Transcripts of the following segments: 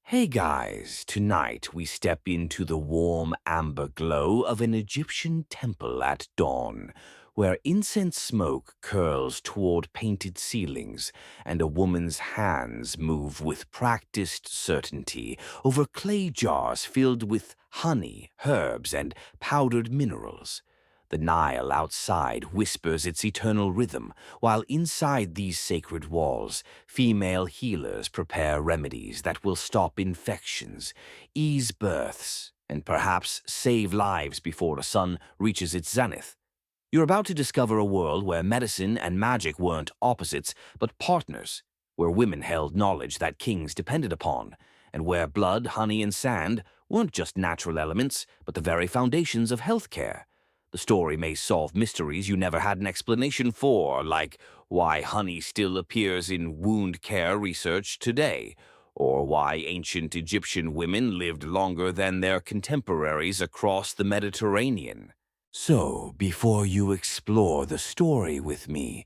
Hey guys, tonight we step into the warm amber glow of an Egyptian temple at dawn, where incense smoke curls toward painted ceilings and a woman's hands move with practiced certainty over clay jars filled with honey, herbs, and powdered minerals. The Nile outside whispers its eternal rhythm, while inside these sacred walls, female healers prepare remedies that will stop infections, ease births, and perhaps save lives before the sun reaches its zenith. You're about to discover a world where medicine and magic weren't opposites, but partners, where women held knowledge that kings depended upon, and where blood, honey, and sand weren't just natural elements, but the very foundations of healthcare. The story may solve mysteries you never had an explanation for, like why honey still appears in wound care research today, or why ancient Egyptian women lived longer than their contemporaries across the Mediterranean. So, before you explore the story with me,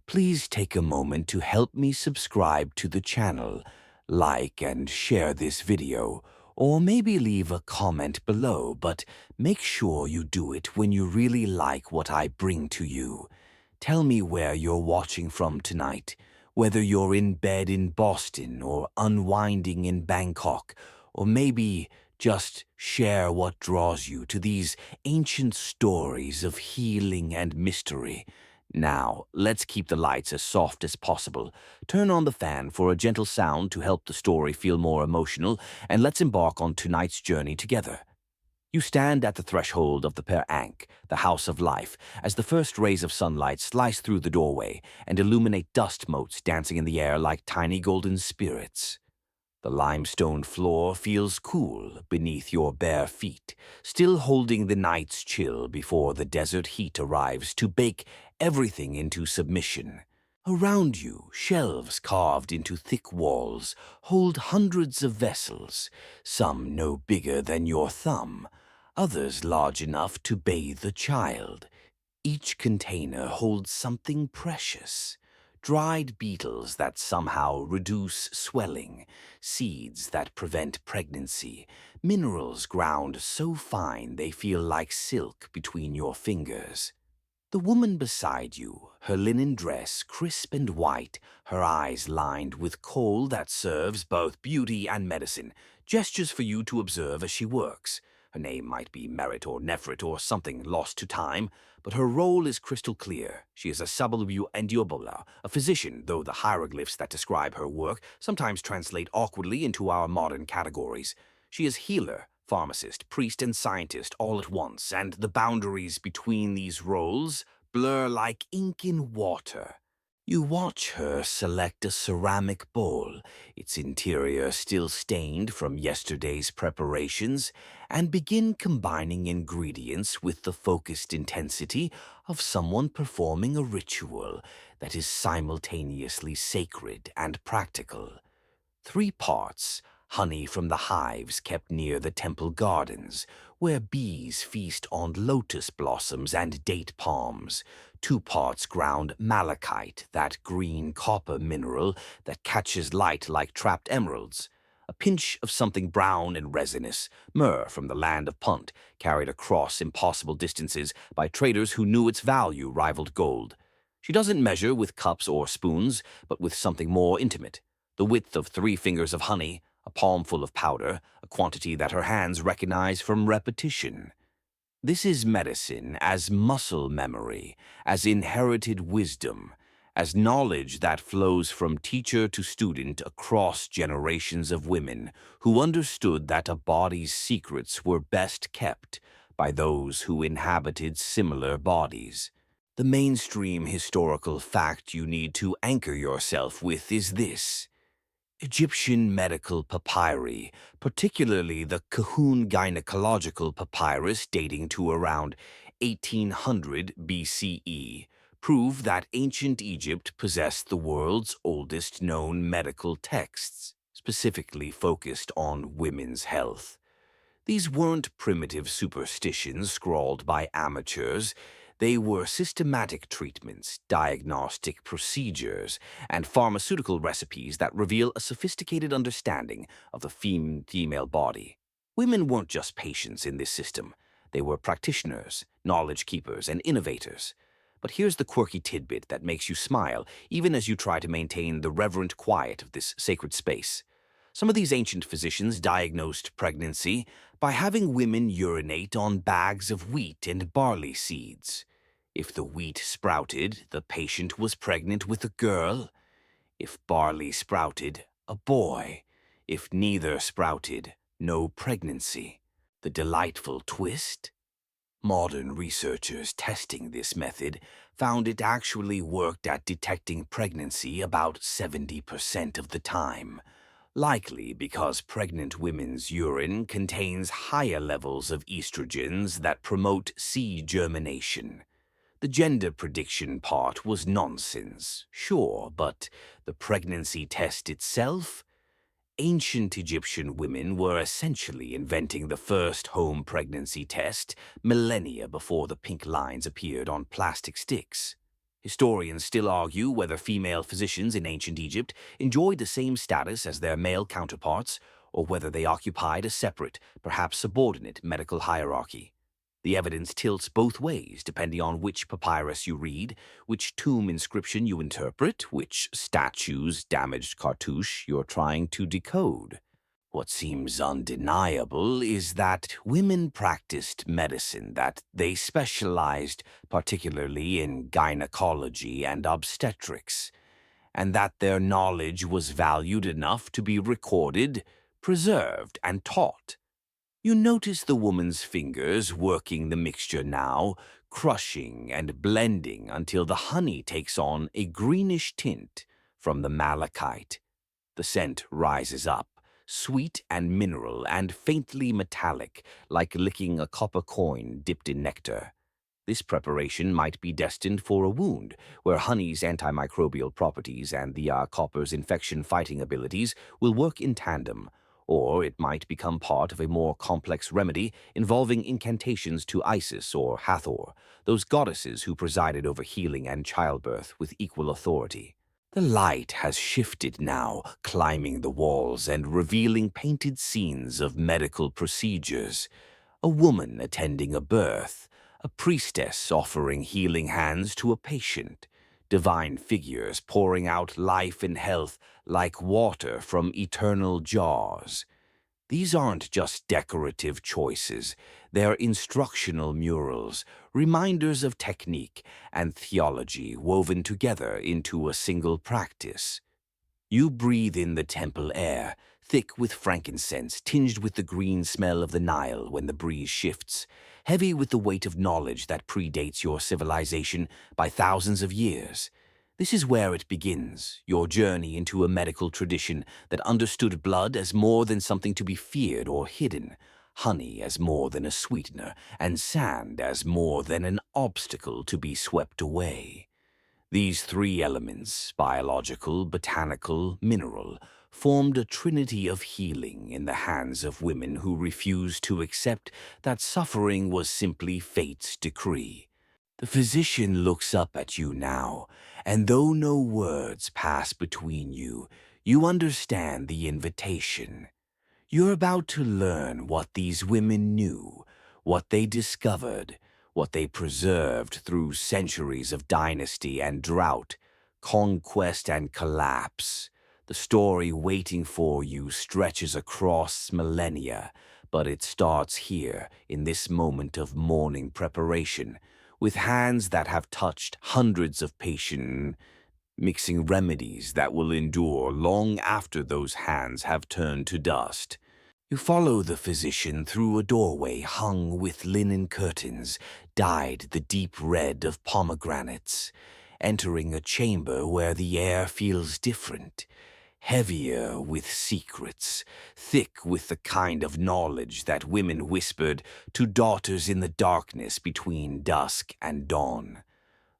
please take a moment to help me subscribe to the channel, like and share this video, or maybe leave a comment below, but make sure you do it when you really like what I bring to you. Tell me where you're watching from tonight, whether you're in bed in Boston or unwinding in Bangkok, or maybe just share what draws you to these ancient stories of healing and mystery. Now, let's keep the lights as soft as possible. Turn on the fan for a gentle sound to help the story feel more emotional, and let's embark on tonight's journey together. You stand at the threshold of the Per Ankh, the House of Life, as the first rays of sunlight slice through the doorway and illuminate dust motes dancing in the air like tiny golden spirits. The limestone floor feels cool beneath your bare feet, still holding the night's chill before the desert heat arrives to bake everything into submission. Around you, shelves carved into thick walls hold hundreds of vessels, some no bigger than your thumb, others large enough to bathe a child. Each container holds something precious. Dried beetles that somehow reduce swelling, seeds that prevent pregnancy, minerals ground so fine they feel like silk between your fingers. The woman beside you, her linen dress crisp and white, her eyes lined with kohl that serves both beauty and medicine, gestures for you to observe as she works. Her name might be Merit or Nefrit or something lost to time, but her role is crystal clear. She is a Sabalu Endiobola, a physician, though the hieroglyphs that describe her work sometimes translate awkwardly into our modern categories. She is healer, pharmacist, priest, and scientist all at once, and the boundaries between these roles blur like ink in water. You watch her select a ceramic bowl, its interior still stained from yesterday's preparations, and begin combining ingredients with the focused intensity of someone performing a ritual that is simultaneously sacred and practical. Three parts: honey from the hives kept near the temple gardens, where bees feast on lotus blossoms and date palms. 2 parts ground malachite, that green copper mineral that catches light like trapped emeralds. A pinch of something brown and resinous, myrrh from the land of Punt, carried across impossible distances by traders who knew its value rivaled gold. She doesn't measure with cups or spoons, but with something more intimate: the width of 3 fingers of honey, a palmful of powder, a quantity that her hands recognize from repetition. This is medicine as muscle memory, as inherited wisdom, as knowledge that flows from teacher to student across generations of women who understood that a body's secrets were best kept by those who inhabited similar bodies. The mainstream historical fact you need to anchor yourself with is this: Egyptian medical papyri, particularly the Kahun gynecological papyrus dating to around 1800 BCE, prove that ancient Egypt possessed the world's oldest known medical texts, specifically focused on women's health. These weren't primitive superstitions scrawled by amateurs. They were systematic treatments, diagnostic procedures, and pharmaceutical recipes that reveal a sophisticated understanding of the female body. Women weren't just patients in this system. They were practitioners, knowledge keepers, and innovators. But here's the quirky tidbit that makes you smile, even as you try to maintain the reverent quiet of this sacred space. Some of these ancient physicians diagnosed pregnancy by having women urinate on bags of wheat and barley seeds. If the wheat sprouted, the patient was pregnant with a girl. If barley sprouted, a boy. If neither sprouted, no pregnancy. The delightful twist? Modern researchers testing this method found it actually worked at detecting pregnancy about 70% of the time, likely because pregnant women's urine contains higher levels of estrogens that promote seed germination. The gender prediction part was nonsense, sure, but the pregnancy test itself? Ancient Egyptian women were essentially inventing the first home pregnancy test millennia before the pink lines appeared on plastic sticks. Historians still argue whether female physicians in ancient Egypt enjoyed the same status as their male counterparts, or whether they occupied a separate, perhaps subordinate medical hierarchy. The evidence tilts both ways depending on which papyrus you read, which tomb inscription you interpret, which statue's damaged cartouche you're trying to decode. What seems undeniable is that women practiced medicine, that they specialized particularly in gynecology and obstetrics, and that their knowledge was valued enough to be recorded, preserved, and taught. You notice the woman's fingers working the mixture now, crushing and blending until the honey takes on a greenish tint from the malachite. The scent rises up, sweet and mineral and faintly metallic, like licking a copper coin dipped in nectar. This preparation might be destined for a wound, where honey's antimicrobial properties and the copper's infection-fighting abilities will work in tandem, or it might become part of a more complex remedy involving incantations to Isis or Hathor, those goddesses who presided over healing and childbirth with equal authority. The light has shifted now, climbing the walls and revealing painted scenes of medical procedures. A woman attending a birth, a priestess offering healing hands to a patient, divine figures pouring out life and health like water from eternal jars. These aren't just decorative choices, they're instructional murals, reminders of technique and theology woven together into a single practice. You breathe in the temple air, thick with frankincense, tinged with the green smell of the Nile when the breeze shifts, heavy with the weight of knowledge that predates your civilization by thousands of years. This is where it begins, your journey into a medical tradition that understood blood as more than something to be feared or hidden, honey as more than a sweetener, and sand as more than an obstacle to be swept away. These three elements, biological, botanical, mineral, formed a trinity of healing in the hands of women who refused to accept that suffering was simply fate's decree. The physician looks up at you now, and though no words pass between you, you understand the invitation. You're about to learn what these women knew, what they discovered, what they preserved through centuries of dynasty and drought, conquest and collapse. The story waiting for you stretches across millennia, but it starts here in this moment of morning preparation, with hands that have touched hundreds of patients, mixing remedies that will endure long after those hands have turned to dust. You follow the physician through a doorway hung with linen curtains, dyed the deep red of pomegranates, entering a chamber where the air feels different, heavier with secrets, thick with the kind of knowledge that women whispered to daughters in the darkness between dusk and dawn.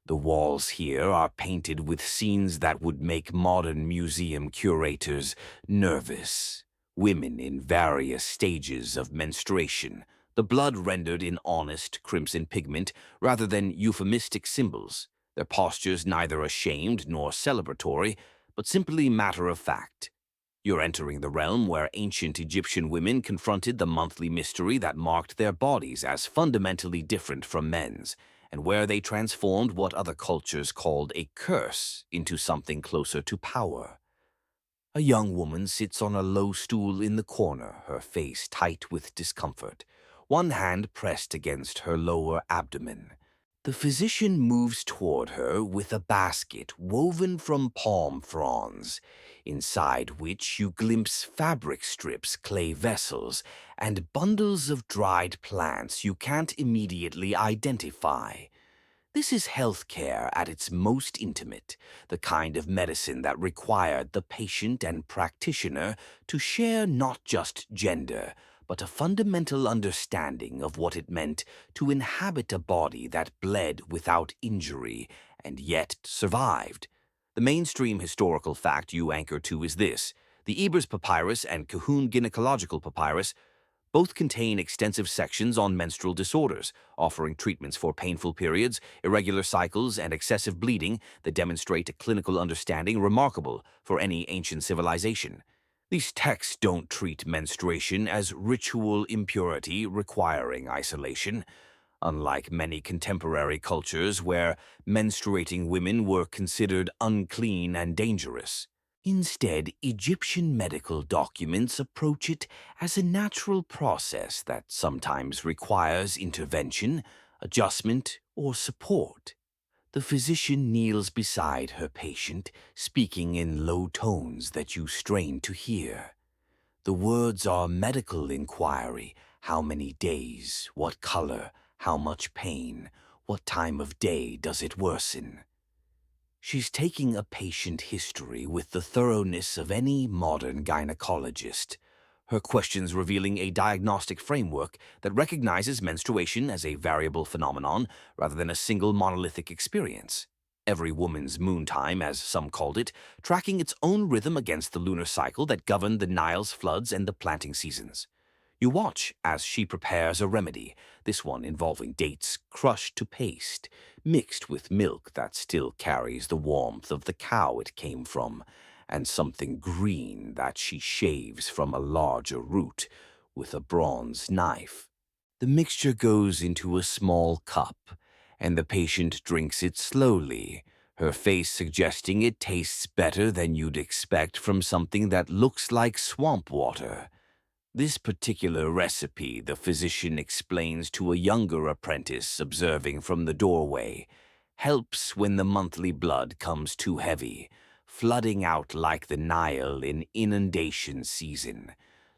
The walls here are painted with scenes that would make modern museum curators nervous. Women in various stages of menstruation, the blood rendered in honest crimson pigment rather than euphemistic symbols, their postures neither ashamed nor celebratory, but simply matter of fact. You're entering the realm where ancient Egyptian women confronted the monthly mystery that marked their bodies as fundamentally different from men's, and where they transformed what other cultures called a curse into something closer to power. A young woman sits on a low stool in the corner, her face tight with discomfort, one hand pressed against her lower abdomen. The physician moves toward her with a basket woven from palm fronds, inside which you glimpse fabric strips, clay vessels, and bundles of dried plants you can't immediately identify. This is healthcare at its most intimate, the kind of medicine that required the patient and practitioner to share not just gender, but a fundamental understanding of what it meant to inhabit a body that bled without injury and yet survived. The mainstream historical fact you anchor to is this: the Ebers Papyrus and Kahun Gynecological Papyrus both contain extensive sections on menstrual disorders, offering treatments for painful periods, irregular cycles, and excessive bleeding that demonstrate a clinical understanding remarkable for any ancient civilization. These texts don't treat menstruation as ritual impurity requiring isolation, unlike many contemporary cultures where menstruating women were considered unclean and dangerous. Instead, Egyptian medical documents approach it as a natural process that sometimes requires intervention, adjustment, or support. The physician kneels beside her patient, speaking in low tones that you strain to hear. The words are medical inquiry: how many days, what color, how much pain, what time of day does it worsen? She's taking a patient history with the thoroughness of any modern gynecologist, her questions revealing a diagnostic framework that recognizes menstruation as a variable phenomenon rather than a single monolithic experience. Every woman's moon time, as some called it, tracking its own rhythm against the lunar cycle that governed the Nile's floods and the planting seasons. You watch as she prepares a remedy, this one involving dates crushed to paste, mixed with milk that still carries the warmth of the cow it came from, and something green that she shaves from a larger root with a bronze knife. The mixture goes into a small cup, and the patient drinks it slowly, her face suggesting it tastes better than you'd expect from something that looks like swamp water. This particular recipe, the physician explains to a younger apprentice observing from the doorway, helps when the monthly blood comes too heavy, flooding out like the Nile in inundation season,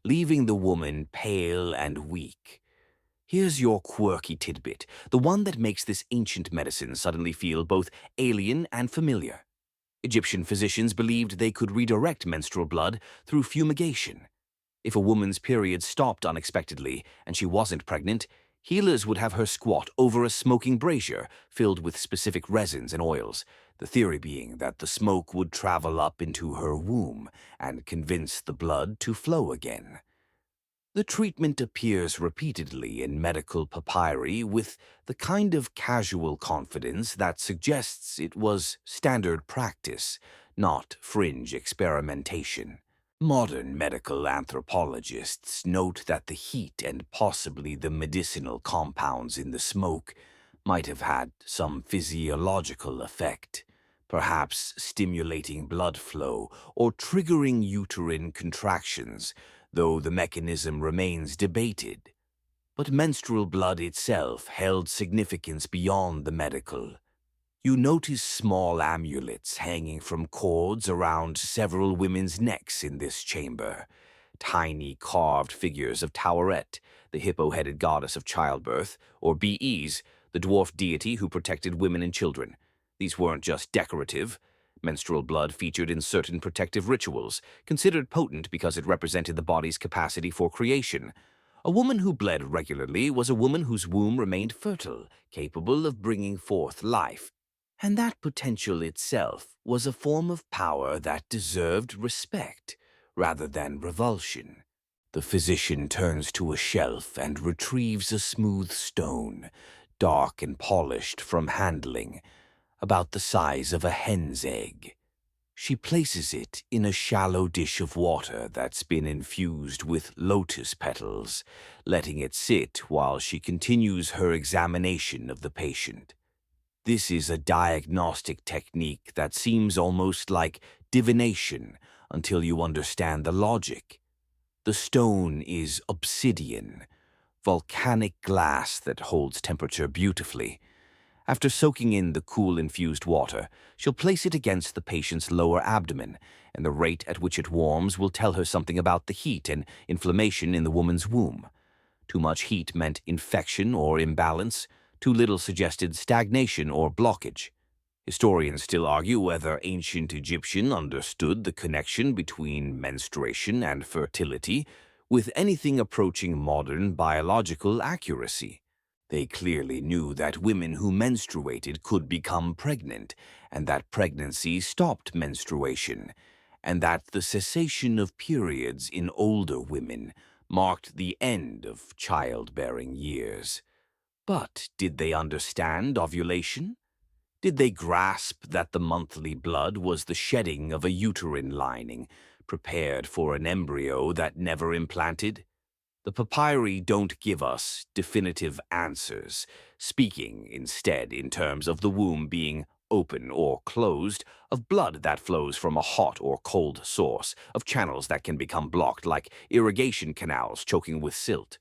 leaving the woman pale and weak. Here's your quirky tidbit, the one that makes this ancient medicine suddenly feel both alien and familiar. Egyptian physicians believed they could redirect menstrual blood through fumigation. If a woman's period stopped unexpectedly and she wasn't pregnant, healers would have her squat over a smoking brazier filled with specific resins and oils, the theory being that the smoke would travel up into her womb and convince the blood to flow again. The treatment appears repeatedly in medical papyri with the kind of casual confidence that suggests it was standard practice, not fringe experimentation. Modern medical anthropologists note that the heat and possibly the medicinal compounds in the smoke might have had some physiological effect, perhaps stimulating blood flow or triggering uterine contractions, though the mechanism remains debated. But menstrual blood itself held significance beyond the medical. You notice small amulets hanging from cords around several women's necks in this chamber. Tiny carved figures of Taweret, the hippo-headed goddess of childbirth, or Bees, the dwarf deity who protected women and children. These weren't just decorative. Menstrual blood featured in certain protective rituals, considered potent because it represented the body's capacity for creation. A woman who bled regularly was a woman whose womb remained fertile, capable of bringing forth life. And that potential itself was a form of power that deserved respect rather than revulsion. The physician turns to a shelf and retrieves a smooth stone, dark and polished from handling, about the size of a hen's egg. She places it in a shallow dish of water that's been infused with lotus petals, letting it sit while she continues her examination of the patient. This is a diagnostic technique that seems almost like divination until you understand the logic. The stone is obsidian, volcanic glass that holds temperature beautifully. After soaking in the cool infused water, she'll place it against the patient's lower abdomen, and the rate at which it warms will tell her something about the heat and inflammation in the woman's womb. Too much heat meant infection or imbalance, too little suggested stagnation or blockage. Historians still argue whether ancient Egyptian understood the connection between menstruation and fertility with anything approaching modern biological accuracy. They clearly knew that women who menstruated could become pregnant, and that pregnancy stopped menstruation, and that the cessation of periods in older women marked the end of childbearing years. But did they understand ovulation? Did they grasp that the monthly blood was the shedding of a uterine lining, prepared for an embryo that never implanted? The papyri don't give us definitive answers, speaking instead in terms of the womb being open or closed, of blood that flows from a hot or cold source, of channels that can become blocked like irrigation canals choking with silt.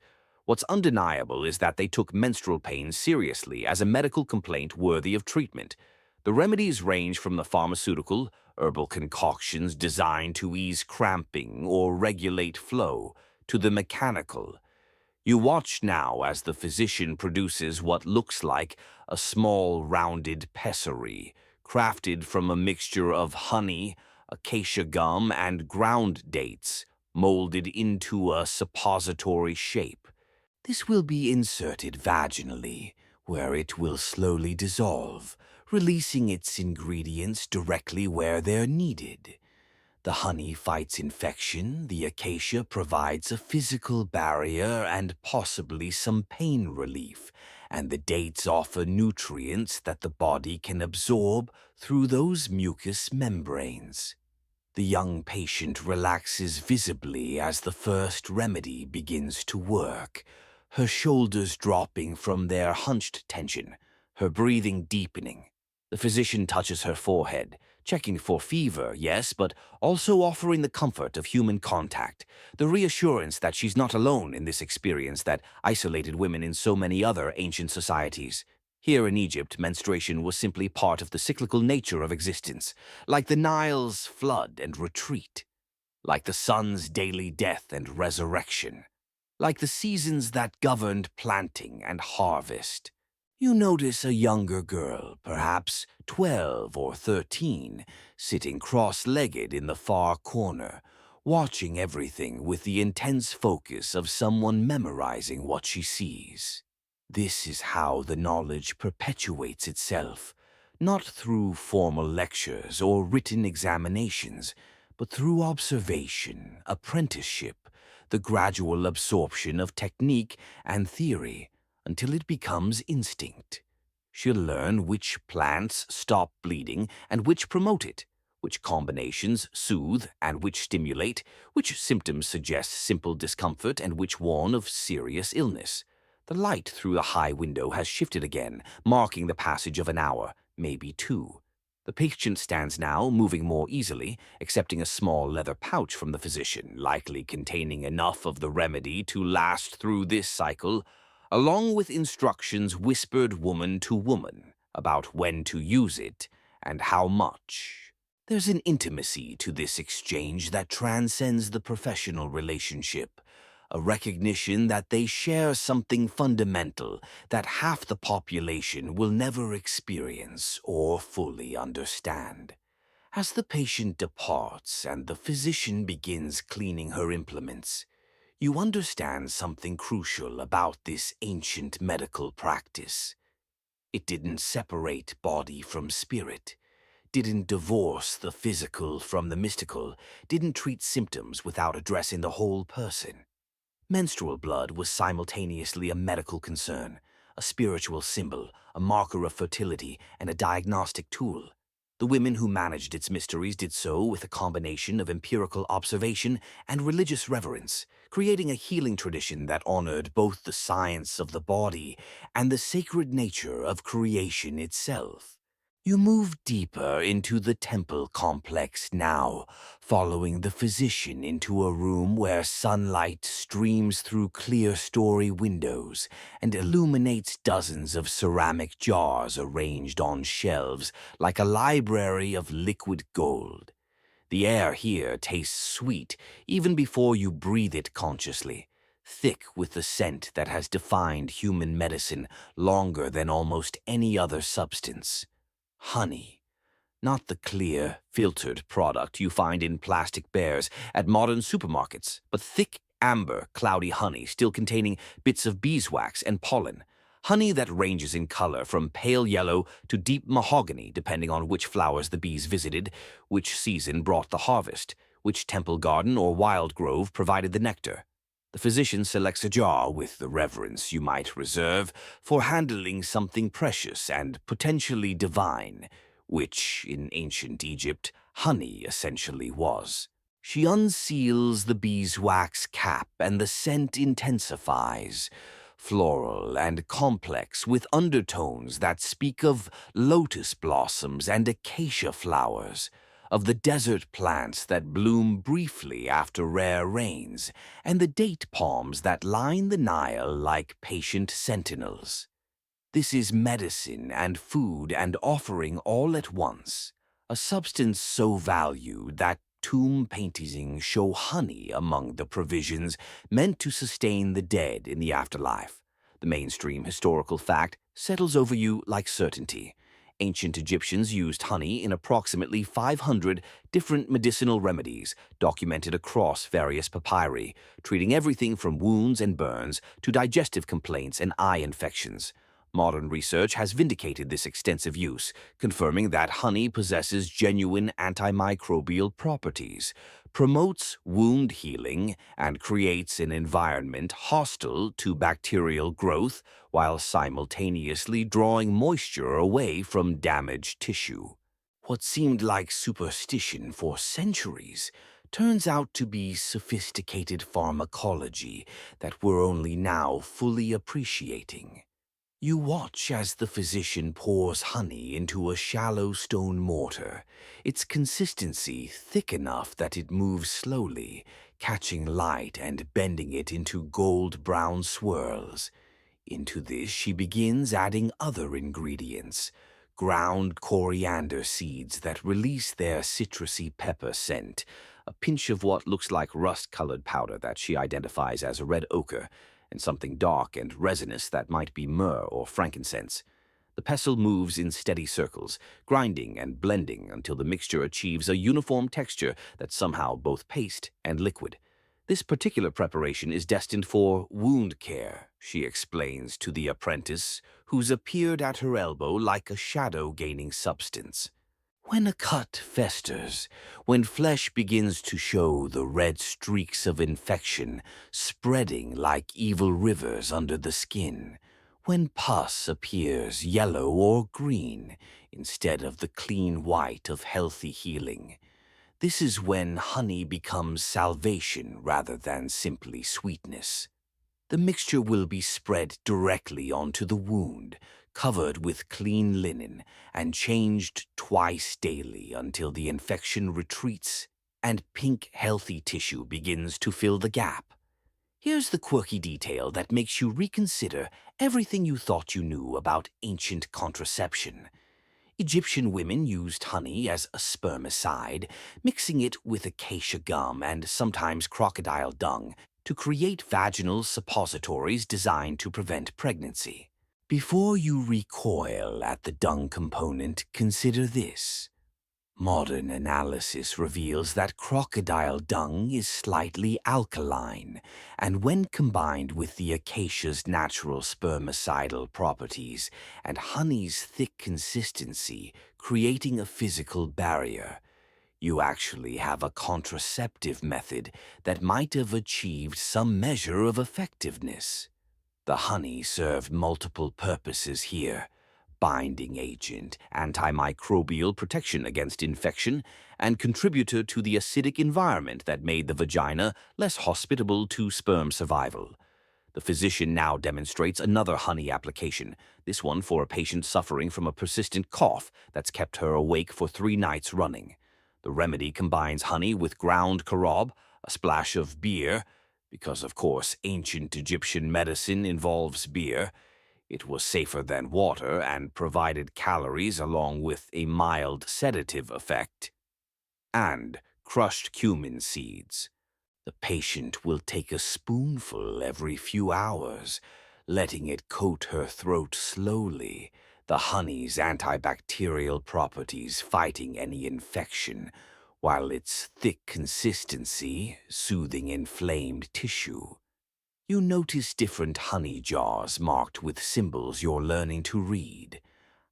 What's undeniable is that they took menstrual pain seriously as a medical complaint worthy of treatment. The remedies range from the pharmaceutical, herbal concoctions designed to ease cramping or regulate flow, to the mechanical. You watch now as the physician produces what looks like a small rounded pessary, crafted from a mixture of honey, acacia gum, and ground dates, molded into a suppository shape. This will be inserted vaginally, where it will slowly dissolve, releasing its ingredients directly where they're needed. The honey fights infection, the acacia provides a physical barrier and possibly some pain relief, and the dates offer nutrients that the body can absorb through those mucous membranes. The young patient relaxes visibly as the first remedy begins to work, her shoulders dropping from their hunched tension, her breathing deepening. The physician touches her forehead, checking for fever, yes, but also offering the comfort of human contact, the reassurance that she's not alone in this experience that isolated women in so many other ancient societies. Here in Egypt, menstruation was simply part of the cyclical nature of existence, like the Nile's flood and retreat, like the sun's daily death and resurrection, like the seasons that governed planting and harvest. You notice a younger girl, perhaps 12 or 13, sitting cross-legged in the far corner, watching everything with the intense focus of someone memorizing what she sees. This is how the knowledge perpetuates itself, not through formal lectures or written examinations, but through observation, apprenticeship, the gradual absorption of technique and theory, until it becomes instinct. She'll learn which plants stop bleeding and which promote it, which combinations soothe and which stimulate, which symptoms suggest simple discomfort and which warn of serious illness. The light through the high window has shifted again, marking the passage of an hour, maybe two. The patient stands now, moving more easily, accepting a small leather pouch from the physician, likely containing enough of the remedy to last through this cycle, along with instructions whispered woman to woman about when to use it and how much. There's an intimacy to this exchange that transcends the professional relationship, a recognition that they share something fundamental that half the population will never experience or fully understand. As the patient departs and the physician begins cleaning her implements, you understand something crucial about this ancient medical practice. It didn't separate body from spirit, didn't divorce the physical from the mystical, didn't treat symptoms without addressing the whole person. Menstrual blood was simultaneously a medical concern, a spiritual symbol, a marker of fertility, and a diagnostic tool. The women who managed its mysteries did so with a combination of empirical observation and religious reverence, creating a healing tradition that honored both the science of the body and the sacred nature of creation itself. You move deeper into the temple complex now, following the physician into a room where sunlight streams through clear story windows and illuminates dozens of ceramic jars arranged on shelves like a library of liquid gold. The air here tastes sweet even before you breathe it consciously, thick with the scent that has defined human medicine longer than almost any other substance. Honey. Not the clear, filtered product you find in plastic bears at modern supermarkets, but thick, amber, cloudy honey still containing bits of beeswax and pollen. Honey that ranges in color from pale yellow to deep mahogany depending on which flowers the bees visited, which season brought the harvest, which temple garden or wild grove provided the nectar. The physician selects a jar with the reverence you might reserve for handling something precious and potentially divine, which, in ancient Egypt, honey essentially was. She unseals the beeswax cap and the scent intensifies, floral and complex with undertones that speak of lotus blossoms and acacia flowers, of the desert plants that bloom briefly after rare rains, and the date palms that line the Nile like patient sentinels. This is medicine and food and offering all at once, a substance so valued that tomb paintings show honey among the provisions meant to sustain the dead in the afterlife. The mainstream historical fact settles over you like certainty. Ancient Egyptians used honey in approximately 500 different medicinal remedies documented across various papyri, treating everything from wounds and burns to digestive complaints and eye infections. Modern research has vindicated this extensive use, confirming that honey possesses genuine antimicrobial properties, promotes wound healing, and creates an environment hostile to bacterial growth while simultaneously drawing moisture away from damaged tissue. What seemed like superstition for centuries turns out to be sophisticated pharmacology that we're only now fully appreciating. You watch as the physician pours honey into a shallow stone mortar, its consistency thick enough that it moves slowly, catching light and bending it into gold-brown swirls. Into this she begins adding other ingredients, ground coriander seeds that release their citrusy pepper scent, a pinch of what looks like rust-colored powder that she identifies as a red ochre, and something dark and resinous that might be myrrh or frankincense. The pestle moves in steady circles, grinding and blending until the mixture achieves a uniform texture that's somehow both paste and liquid. This particular preparation is destined for wound care, she explains to the apprentice, who's appeared at her elbow like a shadow gaining substance. When a cut festers, when flesh begins to show the red streaks of infection spreading like evil rivers under the skin, when pus appears yellow or green instead of the clean white of healthy healing, this is when honey becomes salvation rather than simply sweetness. The mixture will be spread directly onto the wound, covered with clean linen, and changed twice daily until the infection retreats and pink, healthy tissue begins to fill the gap. Here's the quirky detail that makes you reconsider everything you thought you knew about ancient contraception. Egyptian women used honey as a spermicide, mixing it with acacia gum and sometimes crocodile dung to create vaginal suppositories designed to prevent pregnancy. Before you recoil at the dung component, consider this. Modern analysis reveals that crocodile dung is slightly alkaline, and when combined with the acacia's natural spermicidal properties and honey's thick consistency, creating a physical barrier, You actually have a contraceptive method that might have achieved some measure of effectiveness. The honey served multiple purposes here: binding agent, antimicrobial protection against infection, and contributor to the acidic environment that made the vagina less hospitable to sperm survival. The physician now demonstrates another honey application, this one for a patient suffering from a persistent cough that's kept her awake for 3 nights running. The remedy combines honey with ground carob, a splash of beer, because of course ancient Egyptian medicine involves beer. It was safer than water and provided calories along with a mild sedative effect. And crushed cumin seeds. The patient will take a spoonful every few hours, letting it coat her throat slowly, the honey's antibacterial properties fighting any infection, while its thick consistency soothing inflamed tissue. You notice different honey jars marked with symbols you're learning to read,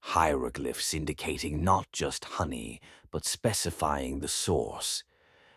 hieroglyphs indicating not just honey, but specifying the source.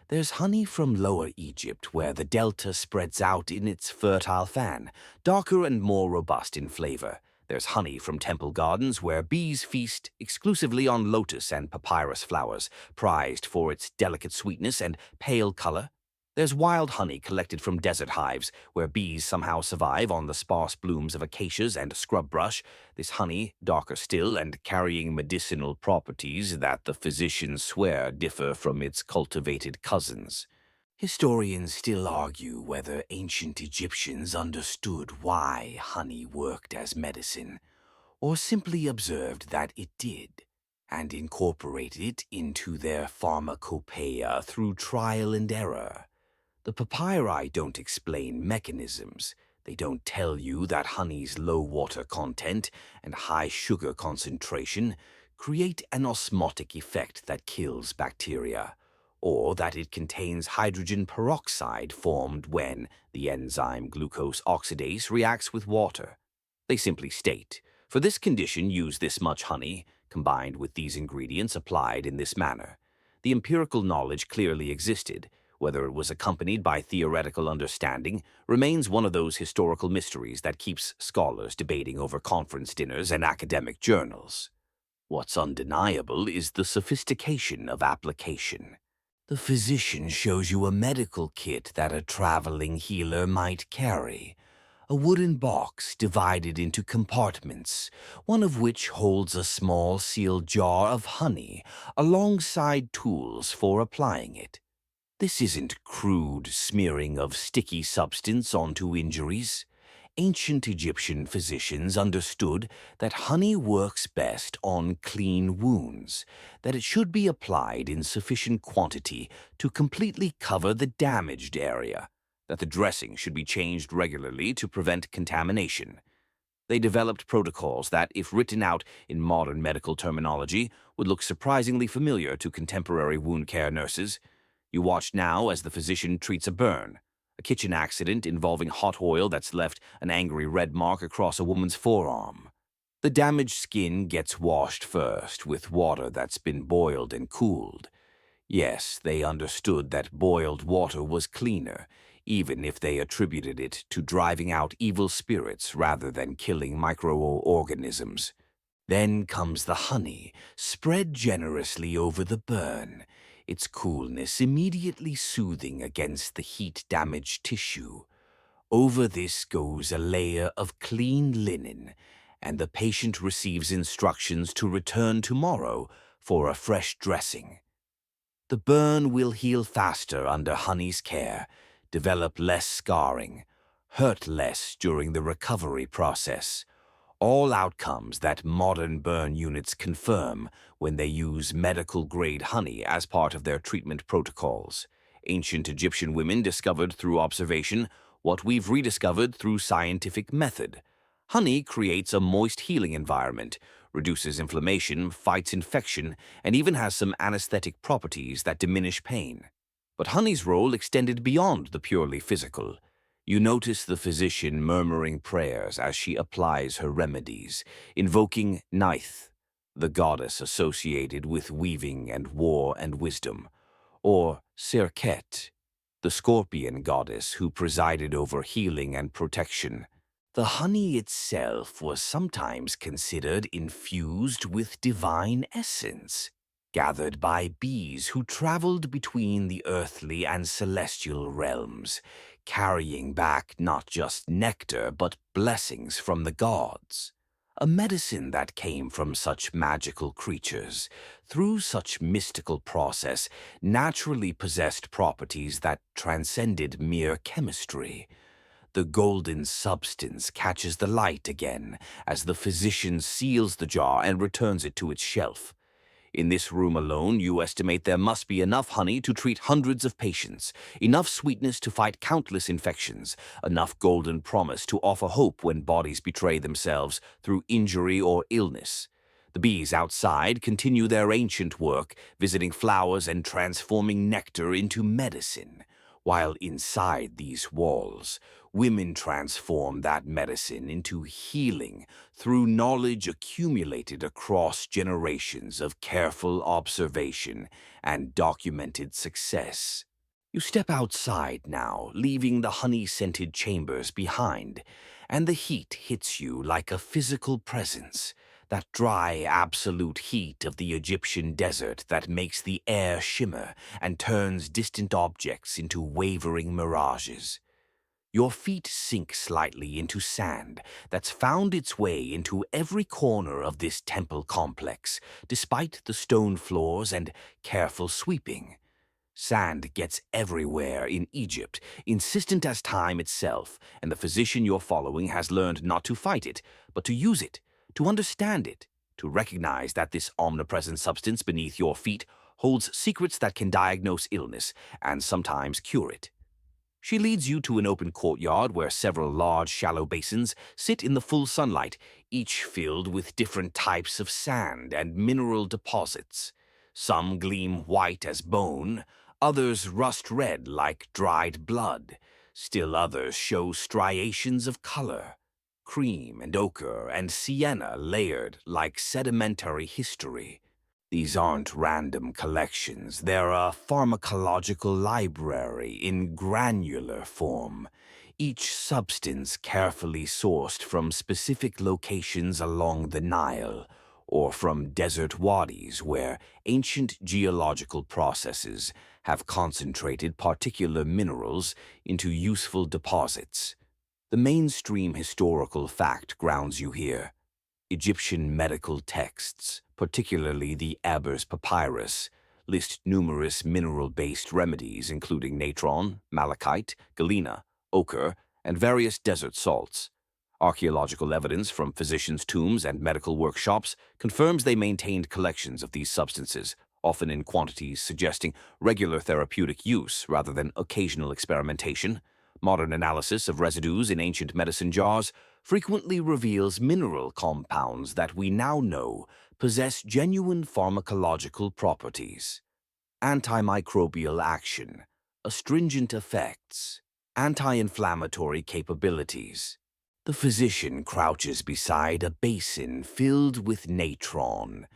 There's honey from Lower Egypt, where the delta spreads out in its fertile fan, darker and more robust in flavor. There's honey from temple gardens, where bees feast exclusively on lotus and papyrus flowers, prized for its delicate sweetness and pale color. There's wild honey collected from desert hives, where bees somehow survive on the sparse blooms of acacias and scrub brush. This honey, darker still and carrying medicinal properties that the physicians swear differ from its cultivated cousins. Historians still argue whether ancient Egyptians understood why honey worked as medicine, or simply observed that it did, and incorporated it into their pharmacopoeia through trial and error. The papyri don't explain mechanisms. They don't tell you that honey's low water content and high sugar concentration create an osmotic effect that kills bacteria, or that it contains hydrogen peroxide formed when the enzyme glucose oxidase reacts with water. They simply state, for this condition use this much honey, combined with these ingredients applied in this manner. The empirical knowledge clearly existed. Whether it was accompanied by theoretical understanding remains one of those historical mysteries that keeps scholars debating over conference dinners and academic journals. What's undeniable is the sophistication of application. The physician shows you a medical kit that a traveling healer might carry. A wooden box divided into compartments, one of which holds a small sealed jar of honey alongside tools for applying it. This isn't crude smearing of sticky substance onto injuries. Ancient Egyptian physicians understood that honey works best on clean wounds, that it should be applied in sufficient quantity to completely cover the damaged area, that the dressing should be changed regularly to prevent contamination. They developed protocols that, if written out in modern medical terminology, would look surprisingly familiar to contemporary wound care nurses. You watch now as the physician treats a burn, a kitchen accident involving hot oil that's left an angry red mark across a woman's forearm. The damaged skin gets washed first with water that's been boiled and cooled. Yes, they understood that boiled water was cleaner, even if they attributed it to driving out evil spirits rather than killing microorganisms. Then comes the honey, spread generously over the burn, its coolness immediately soothing against the heat-damaged tissue. Over this goes a layer of clean linen, and the patient receives instructions to return tomorrow for a fresh dressing. The burn will heal faster under honey's care, develop less scarring, hurt less during the recovery process. All outcomes that modern burn units confirm when they use medical-grade honey as part of their treatment protocols. Ancient Egyptian women discovered through observation what we've rediscovered through scientific method. Honey creates a moist healing environment, reduces inflammation, fights infection, and even has some anesthetic properties that diminish pain. But honey's role extended beyond the purely physical. You notice the physician murmuring prayers as she applies her remedies, invoking Neith, the goddess associated with weaving and war and wisdom. or Serket, the scorpion goddess who presided over healing and protection. The honey itself was sometimes considered infused with divine essence, gathered by bees who traveled between the earthly and celestial realms, carrying back not just nectar but blessings from the gods. A medicine that came from such magical creatures, through such mystical process, naturally possessed properties that transcended mere chemistry. The golden substance catches the light again as the physician seals the jar and returns it to its shelf. In this room alone, you estimate there must be enough honey to treat hundreds of patients, enough sweetness to fight countless infections, enough golden promise to offer hope when bodies betray themselves through injury or illness. The bees outside continue their ancient work, visiting flowers and transforming nectar into medicine, while inside these walls, women transform that medicine into healing through knowledge accumulated across generations of careful observation and documented success. You step outside now, leaving the honey-scented chambers behind, and the heat hits you like a physical presence, that dry, absolute heat of the Egyptian desert that makes the air shimmer and turns distant objects into wavering mirages. Your feet sink slightly into sand that's found its way into every corner of this temple complex, despite the stone floors and careful sweeping. Sand gets everywhere in Egypt, insistent as time itself, and the physician you're following has learned not to fight it, but to use it, to understand it, to recognize that this omnipresent substance beneath your feet holds secrets that can diagnose illness and sometimes cure it. She leads you to an open courtyard where several large, shallow basins sit in the full sunlight, each filled with different types of sand and mineral deposits. Some gleam white as bone, others rust red like dried blood. Still others show striations of color, cream and ochre and sienna layered like sedimentary history. These aren't random collections. They're a pharmacological library in granular form, each substance carefully sourced from specific locations along the Nile or from desert wadis where ancient geological processes have concentrated particular minerals into useful deposits. The mainstream historical fact grounds you here. Egyptian medical texts, particularly the Ebers Papyrus, list numerous mineral-based remedies including natron, malachite, galena, ochre, and various desert salts. Archaeological evidence from physicians' tombs and medical workshops confirms they maintained collections of these substances, often in quantities suggesting regular therapeutic use rather than occasional experimentation. Modern analysis of residues in ancient medicine jars frequently reveals mineral compounds that we now know possess genuine pharmacological properties. Antimicrobial action, astringent effects, anti-inflammatory capabilities. The physician crouches beside a basin filled with natron,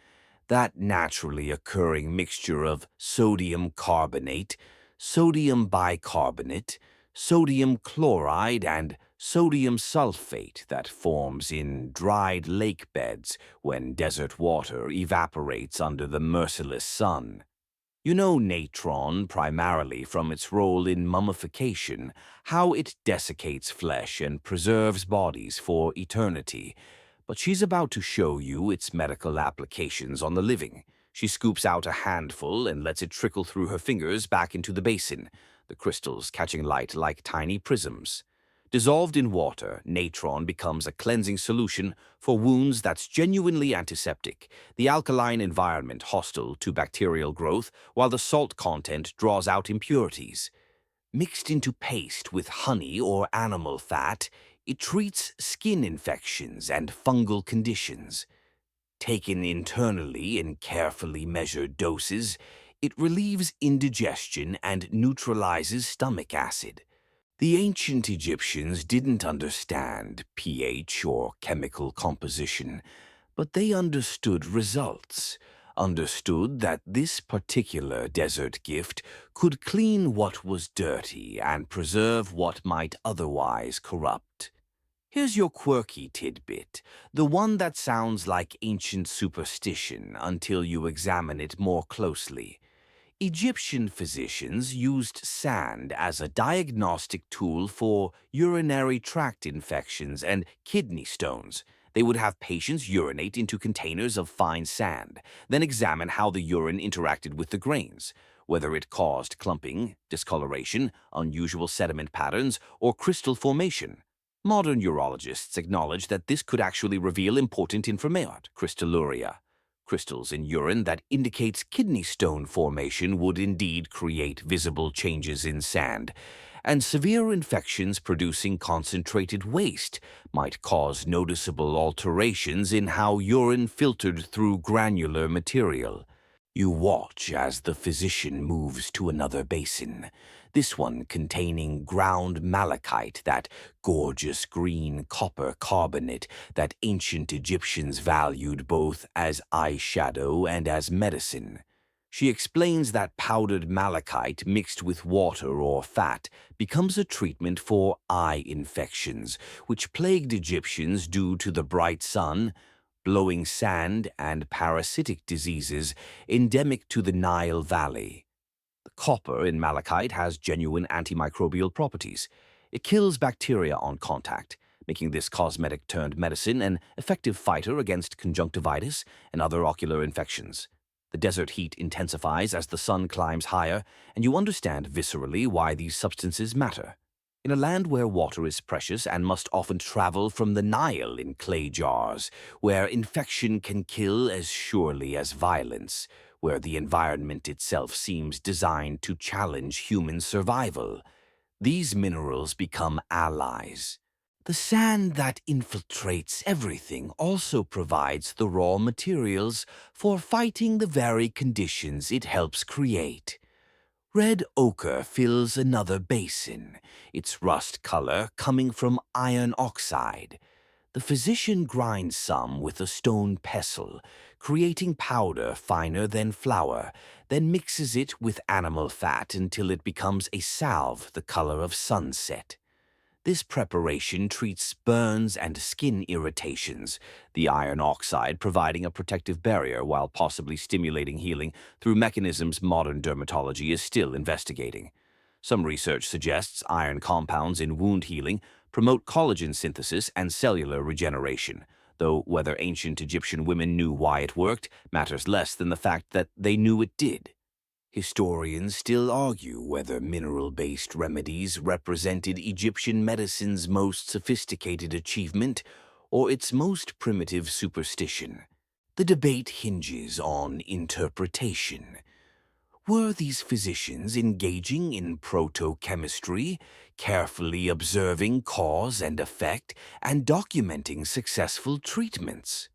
that naturally occurring mixture of sodium carbonate, sodium bicarbonate, sodium chloride, and sodium sulfate that forms in dried lake beds when desert water evaporates under the merciless sun. You know natron primarily from its role in mummification, how it desiccates flesh and preserves bodies for eternity. But she's about to show you its medical applications on the living. She scoops out a handful and lets it trickle through her fingers back into the basin, the crystals catching light like tiny prisms. Dissolved in water, natron becomes a cleansing solution for wounds that's genuinely antiseptic, the alkaline environment hostile to bacterial growth, while the salt content draws out impurities. Mixed into paste with honey or animal fat, it treats skin infections and fungal conditions. Taken internally in carefully measured doses, it relieves indigestion and neutralizes stomach acid. The ancient Egyptians didn't understand pH or chemical composition, but they understood results. understood that this particular desert gift could clean what was dirty and preserve what might otherwise corrupt. Here's your quirky tidbit, the one that sounds like ancient superstition until you examine it more closely. Egyptian physicians used sand as a diagnostic tool for urinary tract infections and kidney stones. They would have patients urinate into containers of fine sand, then examine how the urine interacted with the grains, whether it caused clumping, discoloration, unusual sediment patterns, or crystal formation. Modern urologists acknowledge that this could actually reveal important information, crystalluria. Crystals in urine that indicates kidney stone formation would indeed create visible changes in sand, and severe infections producing concentrated waste might cause noticeable alterations in how urine filtered through granular material. You watch as the physician moves to another basin, this one containing ground malachite, that gorgeous green copper carbonate that ancient Egyptians valued both as eyeshadow and as medicine. She explains that powdered malachite mixed with water or fat becomes a treatment for eye infections, which plagued Egyptians due to the bright sun, blowing sand, and parasitic diseases endemic to the Nile Valley. The copper in malachite has genuine antimicrobial properties. It kills bacteria on contact, making this cosmetic-turned-medicine an effective fighter against conjunctivitis and other ocular infections. The desert heat intensifies as the sun climbs higher, and you understand viscerally why these substances matter. In a land where water is precious and must often travel from the Nile in clay jars, where infection can kill as surely as violence, where the environment itself seems designed to challenge human survival, these minerals become allies. The sand that infiltrates everything also provides the raw materials for fighting the very conditions it helps create. Red ochre fills another basin, its rust color coming from iron oxide. The physician grinds some with a stone pestle, creating powder finer than flour, then mixes it with animal fat until it becomes a salve the color of sunset. This preparation treats burns and skin irritations, the iron oxide providing a protective barrier while possibly stimulating healing through mechanisms modern dermatology is still investigating. Some research suggests iron compounds in wound healing promote collagen synthesis and cellular regeneration, though whether ancient Egyptian women knew why it worked matters less than the fact that they knew it did. Historians still argue whether mineral-based remedies represented Egyptian medicine's most sophisticated achievement or its most primitive superstition. The debate hinges on interpretation. Were these physicians engaging in proto-chemistry, carefully observing cause and effect, and documenting successful treatments?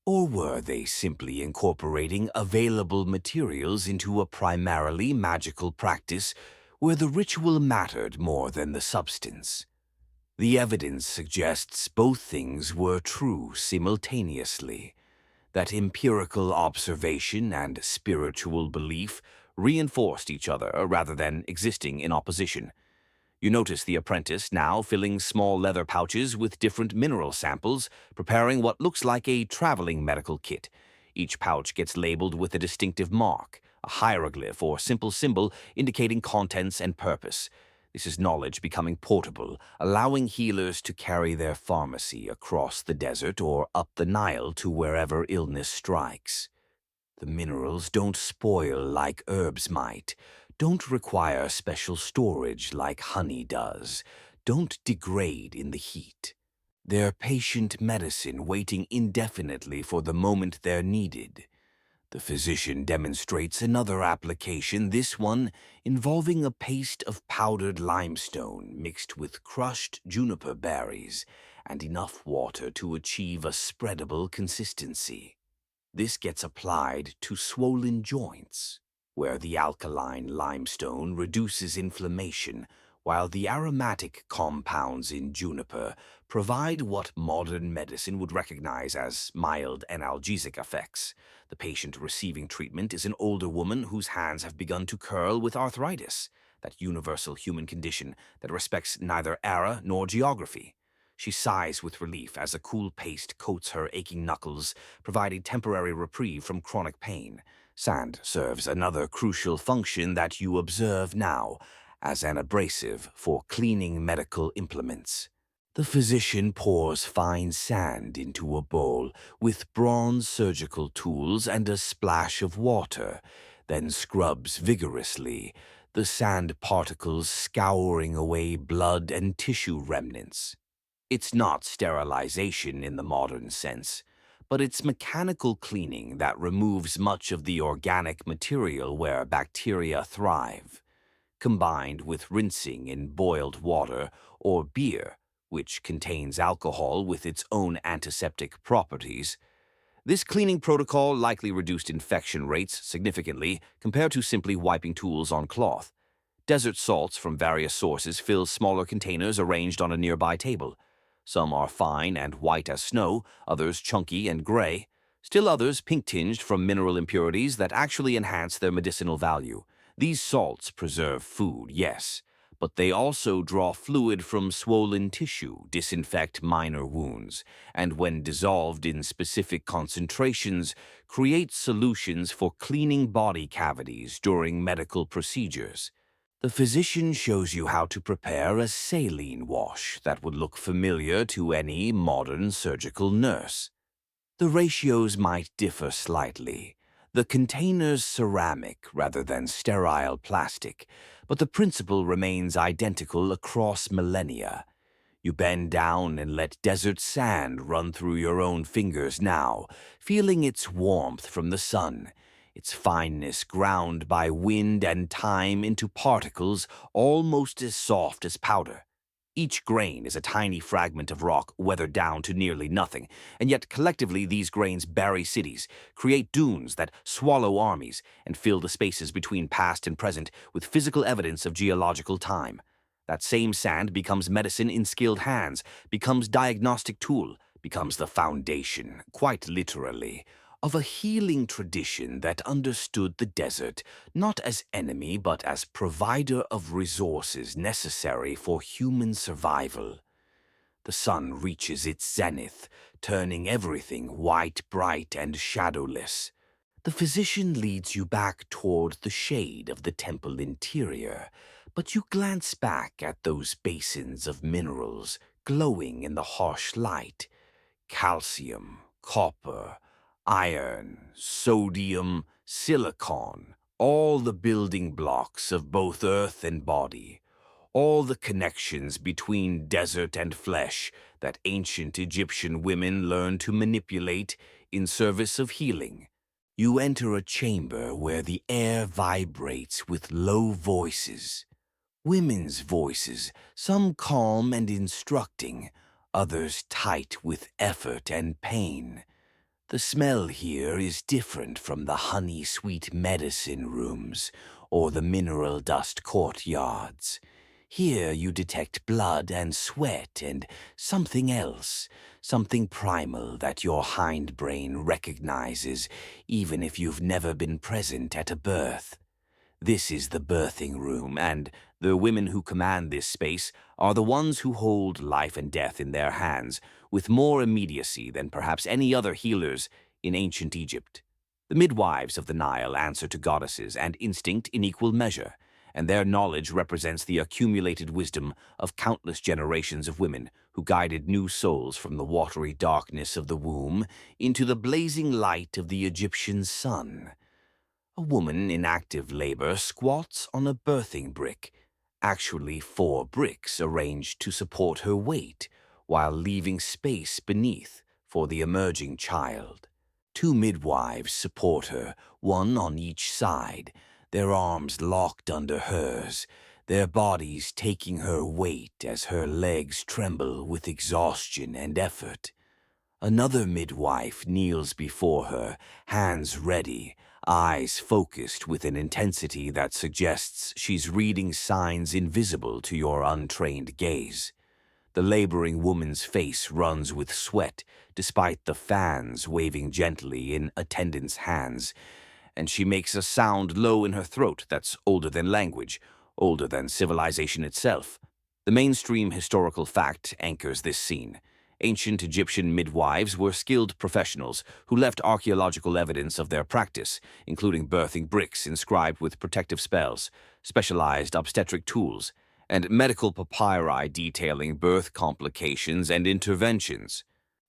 Or were they simply incorporating available materials into a primarily magical practice where the ritual mattered more than the substance? The evidence suggests both things were true simultaneously, that empirical observation and spiritual belief reinforced each other rather than existing in opposition. You notice the apprentice now filling small leather pouches with different mineral samples, preparing what looks like a traveling medical kit. Each pouch gets labeled with a distinctive mark, a hieroglyph or simple symbol indicating contents and purpose. This is knowledge becoming portable, allowing healers to carry their pharmacy across the desert or up the Nile to wherever illness strikes. The minerals don't spoil like herbs might, don't require special storage like honey does, don't degrade in the heat. They're patient medicine waiting indefinitely for the moment they're needed. The physician demonstrates another application, this one involving a paste of powdered limestone mixed with crushed juniper berries and enough water to achieve a spreadable consistency. This gets applied to swollen joints, where the alkaline limestone reduces inflammation while the aromatic compounds in juniper provide what modern medicine would recognize as mild analgesic effects. The patient receiving treatment is an older woman whose hands have begun to curl with arthritis, that universal human condition that respects neither era nor geography. She sighs with relief as a cool paste coats her aching knuckles, providing temporary reprieve from chronic pain. Sand serves another crucial function that you observe now, as an abrasive for cleaning medical implements. The physician pours fine sand into a bowl with bronze surgical tools and a splash of water, then scrubs vigorously, the sand particles scouring away blood and tissue remnants. It's not sterilization in the modern sense, but it's mechanical cleaning that removes much of the organic material where bacteria thrive, combined with rinsing in boiled water or beer, which contains alcohol with its own antiseptic properties. This cleaning protocol likely reduced infection rates significantly compared to simply wiping tools on cloth. Desert salts from various sources fill smaller containers arranged on a nearby table. Some are fine and white as snow, others chunky and gray, still others pink-tinged from mineral impurities that actually enhance their medicinal value. These salts preserve food, yes, but they also draw fluid from swollen tissue, disinfect minor wounds, and when dissolved in specific concentrations, create solutions for cleaning body cavities during medical procedures. The physician shows you how to prepare a saline wash that would look familiar to any modern surgical nurse. The ratios might differ slightly. The container's ceramic rather than sterile plastic, but the principle remains identical across millennia. You bend down and let desert sand run through your own fingers now, feeling its warmth from the sun, its fineness ground by wind and time into particles almost as soft as powder. Each grain is a tiny fragment of rock weathered down to nearly nothing, and yet collectively these grains bury cities, create dunes that swallow armies, and fill the spaces between past and present with physical evidence of geological time. That same sand becomes medicine in skilled hands, becomes diagnostic tool, becomes the foundation, quite literally, of a healing tradition that understood the desert not as enemy but as provider of resources necessary for human survival. The sun reaches its zenith, turning everything white, bright, and shadowless. The physician leads you back toward the shade of the temple interior, but you glance back at those basins of minerals glowing in the harsh light. Calcium, copper, iron, sodium, silicon, all the building blocks of both earth and body, all the connections between desert and flesh that ancient Egyptian women learned to manipulate in service of healing. You enter a chamber where the air vibrates with low voices. Women's voices, some calm and instructing, others tight with effort and pain. The smell here is different from the honey-sweet medicine rooms or the mineral dust courtyards. Here you detect blood and sweat and something else, something primal that your hindbrain recognizes even if you've never been present at a birth. This is the birthing room, and the women who command this space are the ones who hold life and death in their hands with more immediacy than perhaps any other healers in ancient Egypt. The midwives of the Nile answer to goddesses and instinct in equal measure, and their knowledge represents the accumulated wisdom of countless generations of women who guided new souls from the watery darkness of the womb into the blazing light of the Egyptian sun. A woman in active labor squats on a birthing brick, actually 4 bricks arranged to support her weight, while leaving space beneath for the emerging child. 2 midwives support her, one on each side, their arms locked under hers, their bodies taking her weight as her legs tremble with exhaustion and effort. Another midwife kneels before her, hands ready, eyes focused with an intensity that suggests she's reading signs invisible to your untrained gaze. The laboring woman's face runs with sweat, despite the fans waving gently in attendants' hands, and she makes a sound low in her throat that's older than language, older than civilization itself. The mainstream historical fact anchors this scene. Ancient Egyptian midwives were skilled professionals who left archaeological evidence of their practice, including birthing bricks inscribed with protective spells, specialized obstetric tools, and medical papyri detailing birth complications and interventions.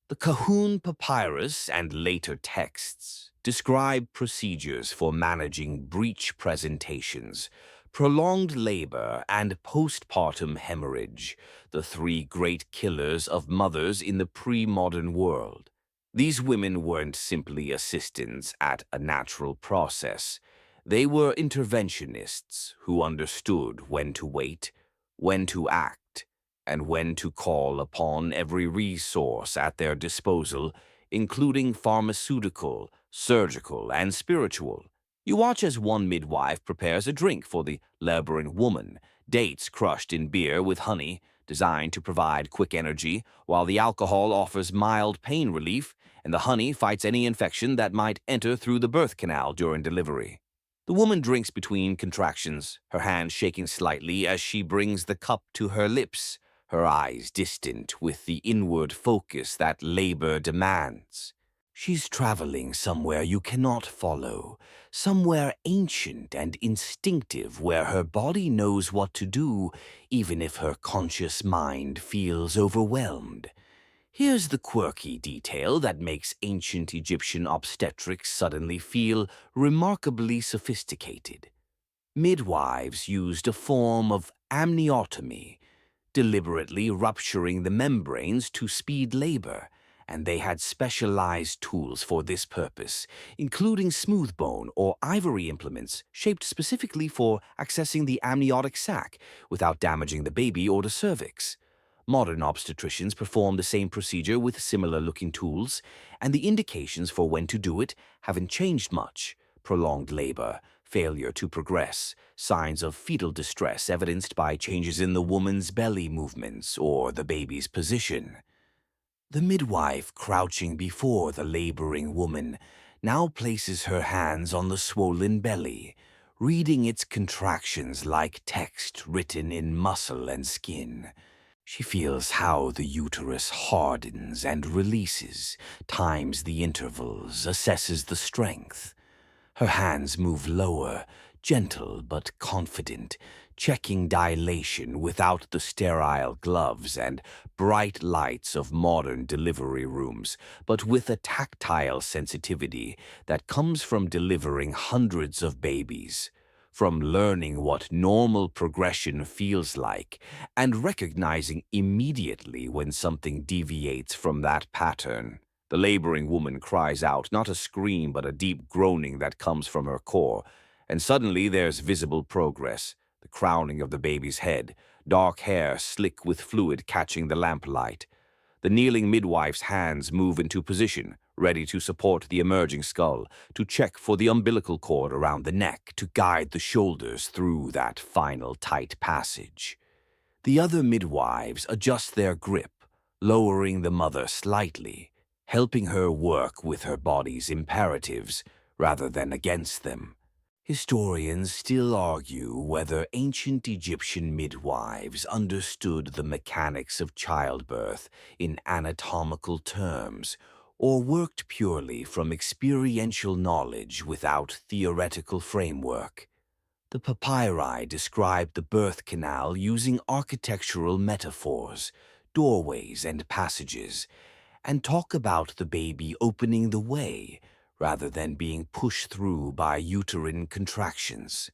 The Kahun Papyrus and later texts describe procedures for managing breech presentations, prolonged labor, and postpartum hemorrhage, the three great killers of mothers in the pre-modern world. These women weren't simply assistants at a natural process. They were interventionists who understood when to wait, when to act, and when to call upon every resource at their disposal, including pharmaceutical, surgical, and spiritual. You watch as one midwife prepares a drink for the laboring woman, dates crushed in beer with honey, designed to provide quick energy, while the alcohol offers mild pain relief, and the honey fights any infection that might enter through the birth canal during delivery. The woman drinks between contractions, her hand shaking slightly as she brings the cup to her lips, her eyes distant with the inward focus that labor demands. She's traveling somewhere you cannot follow, somewhere ancient and instinctive where her body knows what to do, even if her conscious mind feels overwhelmed. Here's the quirky detail that makes ancient Egyptian obstetrics suddenly feel remarkably sophisticated. Midwives used a form of amniotomy, deliberately rupturing the membranes to speed labor, and they had specialized tools for this purpose, including smooth bone or ivory implements shaped specifically for accessing the amniotic sac without damaging the baby or the cervix. Modern obstetricians perform the same procedure with similar-looking tools, and the indications for when to do it haven't changed much. Prolonged labor, failure to progress, signs of fetal distress evidenced by changes in the woman's belly movements or the baby's position. The midwife, crouching before the laboring woman, now places her hands on the swollen belly, reading its contractions like text written in muscle and skin. She feels how the uterus hardens and releases, times the intervals, assesses the strength. Her hands move lower, gentle but confident, checking dilation without the sterile gloves and bright lights of modern delivery rooms, but with a tactile sensitivity that comes from delivering hundreds of babies, from learning what normal progression feels like and recognizing immediately when something deviates from that pattern. The laboring woman cries out, not a scream but a deep groaning that comes from her core, and suddenly there's visible progress. The crowning of the baby's head, dark hair slick with fluid catching the lamplight. The kneeling midwife's hands move into position, ready to support the emerging skull, to check for the umbilical cord around the neck, to guide the shoulders through that final tight passage. The other midwives adjust their grip, lowering the mother slightly, helping her work with her body's imperatives rather than against them. Historians still argue whether ancient Egyptian midwives understood the mechanics of childbirth in anatomical terms or worked purely from experiential knowledge without theoretical framework. The papyri describe the birth canal using architectural metaphors, doorways and passages, and talk about the baby opening the way rather than being pushed through by uterine contractions.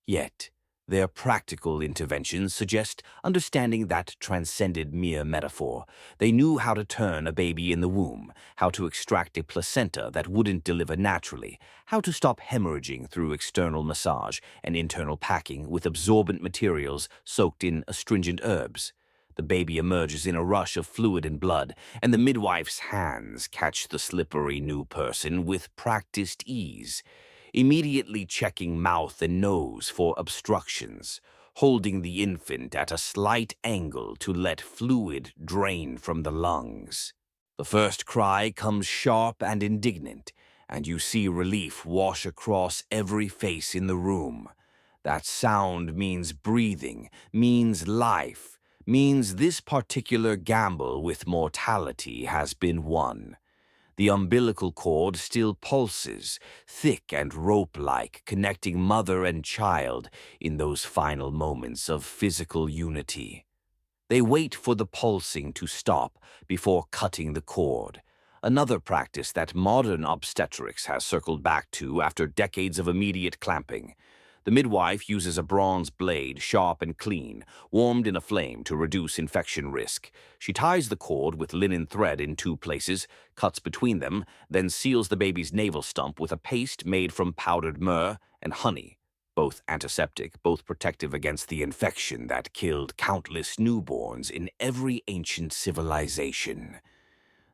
Yet, their practical interventions suggest understanding that transcended mere metaphor. They knew how to turn a baby in the womb, how to extract a placenta that wouldn't deliver naturally, how to stop hemorrhaging through external massage and internal packing with absorbent materials soaked in astringent herbs. The baby emerges in a rush of fluid and blood, and the midwife's hands catch the slippery new person with practiced ease. immediately checking mouth and nose for obstructions, holding the infant at a slight angle to let fluid drain from the lungs. The first cry comes sharp and indignant, and you see relief wash across every face in the room. That sound means breathing, means life, means this particular gamble with mortality has been won. The umbilical cord still pulses, thick and rope-like, connecting mother and child in those final moments of physical unity. They wait for the pulsing to stop before cutting the cord, another practice that modern obstetrics has circled back to after decades of immediate clamping. The midwife uses a bronze blade, sharp and clean, warmed in a flame to reduce infection risk. She ties the cord with linen thread in 2 places, cuts between them, then seals the baby's navel stump with a paste made from powdered myrrh and honey, both antiseptic, both protective against the infection that killed countless newborns in every ancient civilization.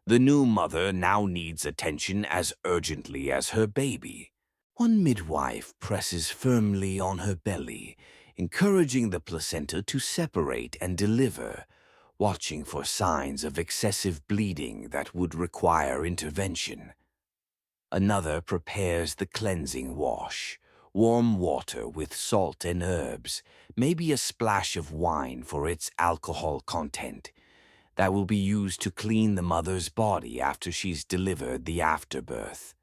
The new mother now needs attention as urgently as her baby. One midwife presses firmly on her belly, encouraging the placenta to separate and deliver, watching for signs of excessive bleeding that would require intervention. Another prepares the cleansing wash, warm water with salt and herbs, maybe a splash of wine for its alcohol content, that will be used to clean the mother's body after she's delivered the afterbirth.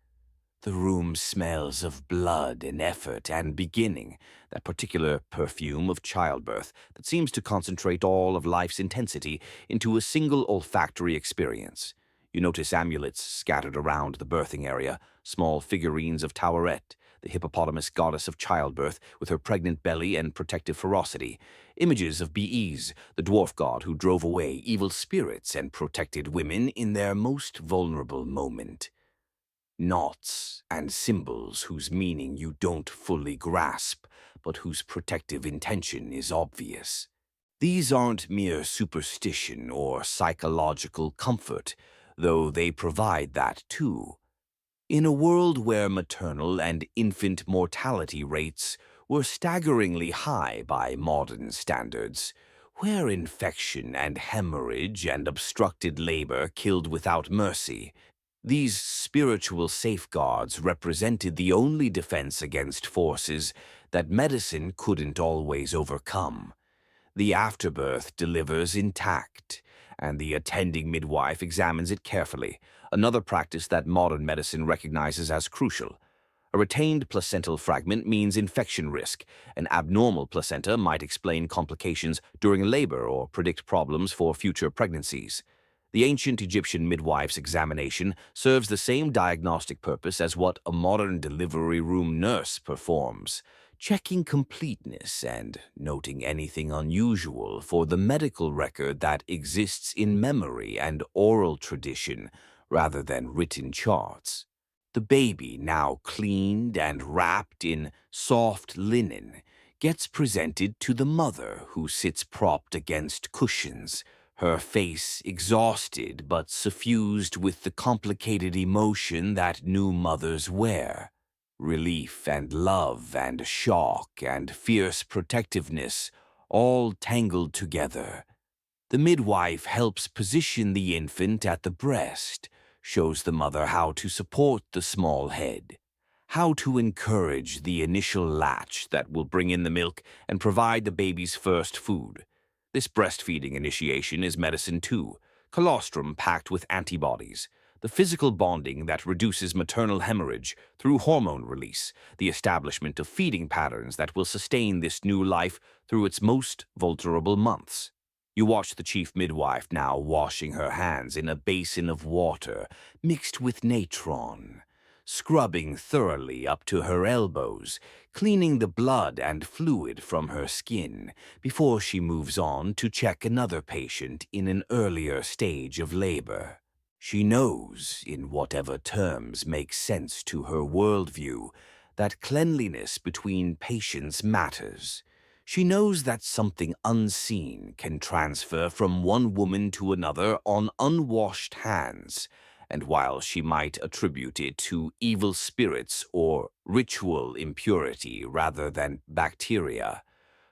The room smells of blood and effort and beginning, that particular perfume of childbirth that seems to concentrate all of life's intensity into a single olfactory experience. You notice amulets scattered around the birthing area, small figurines of Taweret, the hippopotamus goddess of childbirth with her pregnant belly and protective ferocity, images of Bees, the dwarf god who drove away evil spirits and protected women in their most vulnerable moment. Knots and symbols whose meaning you don't fully grasp, but whose protective intention is obvious. These aren't mere superstition or psychological comfort, though they provide that too. In a world where maternal and infant mortality rates were staggeringly high by modern standards, where infection and hemorrhage and obstructed labor killed without mercy, these spiritual safeguards represented the only defense against forces that medicine couldn't always overcome. The afterbirth delivers intact, and the attending midwife examines it carefully, another practice that modern medicine recognizes as crucial. A retained placental fragment means infection risk. An abnormal placenta might explain complications during labor or predict problems for future pregnancies. The ancient Egyptian midwife's examination serves the same diagnostic purpose as what a modern delivery room nurse performs, checking completeness and noting anything unusual for the medical record that exists in memory and oral tradition rather than written charts. The baby, now cleaned and wrapped in soft linen, gets presented to the mother who sits propped against cushions, her face exhausted but suffused with the complicated emotion that new mothers wear. Relief and love and shock and fierce protectiveness all tangled together. The midwife helps position the infant at the breast, shows the mother how to support the small head, how to encourage the initial latch that will bring in the milk and provide the baby's first food. This breastfeeding initiation is medicine too, colostrum packed with antibodies, the physical bonding that reduces maternal hemorrhage through hormone release, the establishment of feeding patterns that will sustain this new life through its most vulnerable months. You watch the chief midwife now washing her hands in a basin of water mixed with natron, scrubbing thoroughly up to her elbows, cleaning the blood and fluid from her skin before she moves on to check another patient in an earlier stage of labor. She knows, in whatever terms make sense to her worldview, that cleanliness between patients matters. She knows that something unseen can transfer from one woman to another on unwashed hands, and while she might attribute it to evil spirits or ritual impurity rather than bacteria,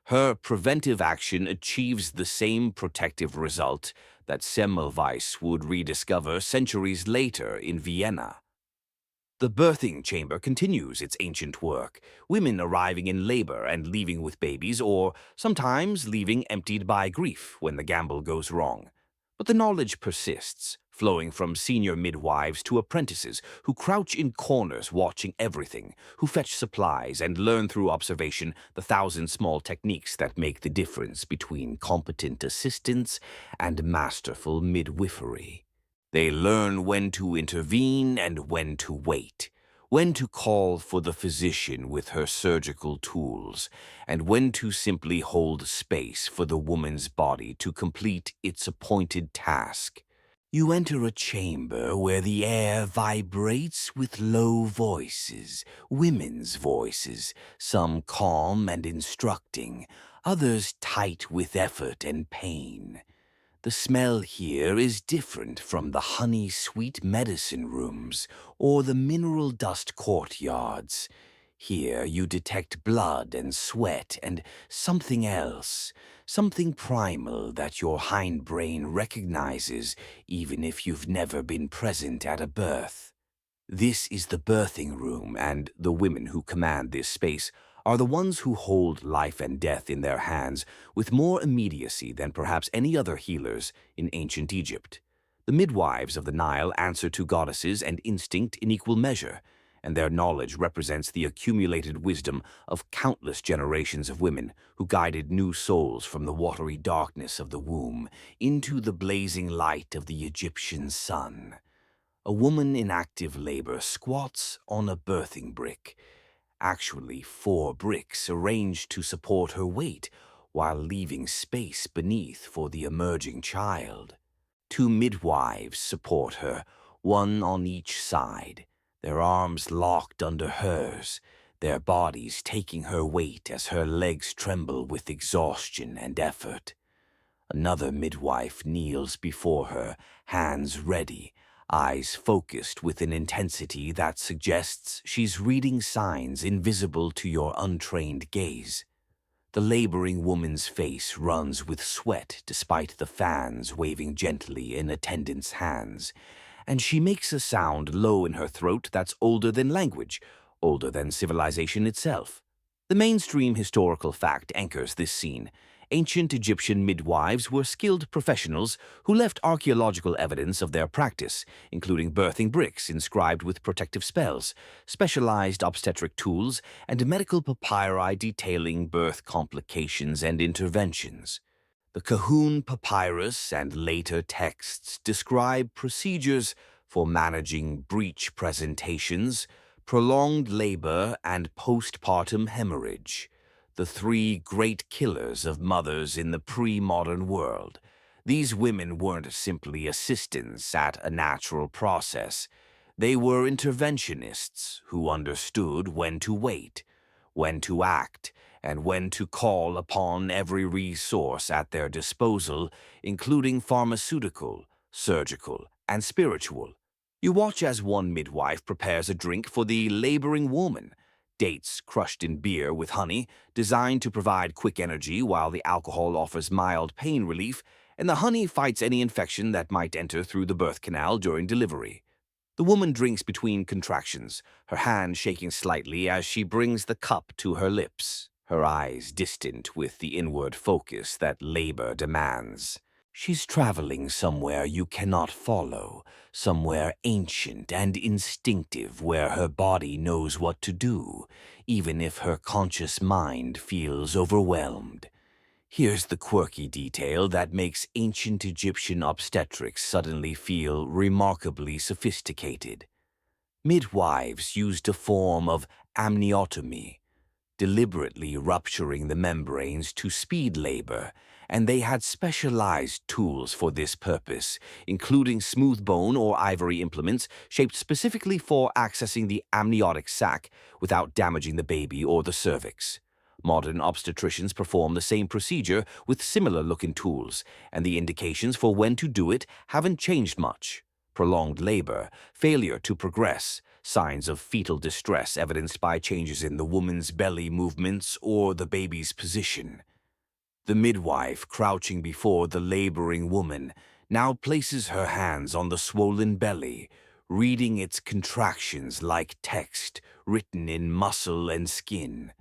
her preventive action achieves the same protective result that Semmelweis would rediscover centuries later in Vienna. The birthing chamber continues its ancient work, women arriving in labor and leaving with babies, or sometimes leaving emptied by grief when the gamble goes wrong. But the knowledge persists, flowing from senior midwives to apprentices who crouch in corners watching everything, who fetch supplies and learn through observation the thousand small techniques that make the difference between competent assistance and masterful midwifery. They learn when to intervene and when to wait, when to call for the physician with her surgical tools, and when to simply hold space for the woman's body to complete its appointed task. You enter a chamber where the air vibrates with low voices, women's voices, some calm and instructing, others tight with effort and pain. The smell here is different from the honey-sweet medicine rooms or the mineral dust courtyards. Here you detect blood and sweat and something else, something primal that your hindbrain recognizes even if you've never been present at a birth. This is the birthing room, and the women who command this space are the ones who hold life and death in their hands with more immediacy than perhaps any other healers in ancient Egypt. The midwives of the Nile answer to goddesses and instinct in equal measure, and their knowledge represents the accumulated wisdom of countless generations of women who guided new souls from the watery darkness of the womb into the blazing light of the Egyptian sun. A woman in active labor squats on a birthing brick, actually 4 bricks arranged to support her weight while leaving space beneath for the emerging child. 2 midwives support her, one on each side, their arms locked under hers, their bodies taking her weight as her legs tremble with exhaustion and effort. Another midwife kneels before her, hands ready, eyes focused with an intensity that suggests she's reading signs invisible to your untrained gaze. The laboring woman's face runs with sweat despite the fans waving gently in attendants' hands, and she makes a sound low in her throat that's older than language, older than civilization itself. The mainstream historical fact anchors this scene. Ancient Egyptian midwives were skilled professionals who left archaeological evidence of their practice, including birthing bricks inscribed with protective spells, specialized obstetric tools, and medical papyri detailing birth complications and interventions. The Kahun Papyrus and later texts describe procedures for managing breech presentations, prolonged labor, and postpartum hemorrhage, the 3 great killers of mothers in the pre-modern world. These women weren't simply assistants at a natural process. They were interventionists who understood when to wait, when to act, and when to call upon every resource at their disposal, including pharmaceutical, surgical, and spiritual. You watch as one midwife prepares a drink for the laboring woman, dates crushed in beer with honey, designed to provide quick energy while the alcohol offers mild pain relief, and the honey fights any infection that might enter through the birth canal during delivery. The woman drinks between contractions, her hand shaking slightly as she brings the cup to her lips, her eyes distant with the inward focus that labor demands. She's traveling somewhere you cannot follow, somewhere ancient and instinctive where her body knows what to do, even if her conscious mind feels overwhelmed. Here's the quirky detail that makes ancient Egyptian obstetrics suddenly feel remarkably sophisticated. Midwives used a form of amniotomy, deliberately rupturing the membranes to speed labor, and they had specialized tools for this purpose, including smooth bone or ivory implements shaped specifically for accessing the amniotic sac without damaging the baby or the cervix. Modern obstetricians perform the same procedure with similar-looking tools, and the indications for when to do it haven't changed much. prolonged labor, failure to progress, signs of fetal distress evidenced by changes in the woman's belly movements or the baby's position. The midwife, crouching before the laboring woman, now places her hands on the swollen belly, reading its contractions like text written in muscle and skin.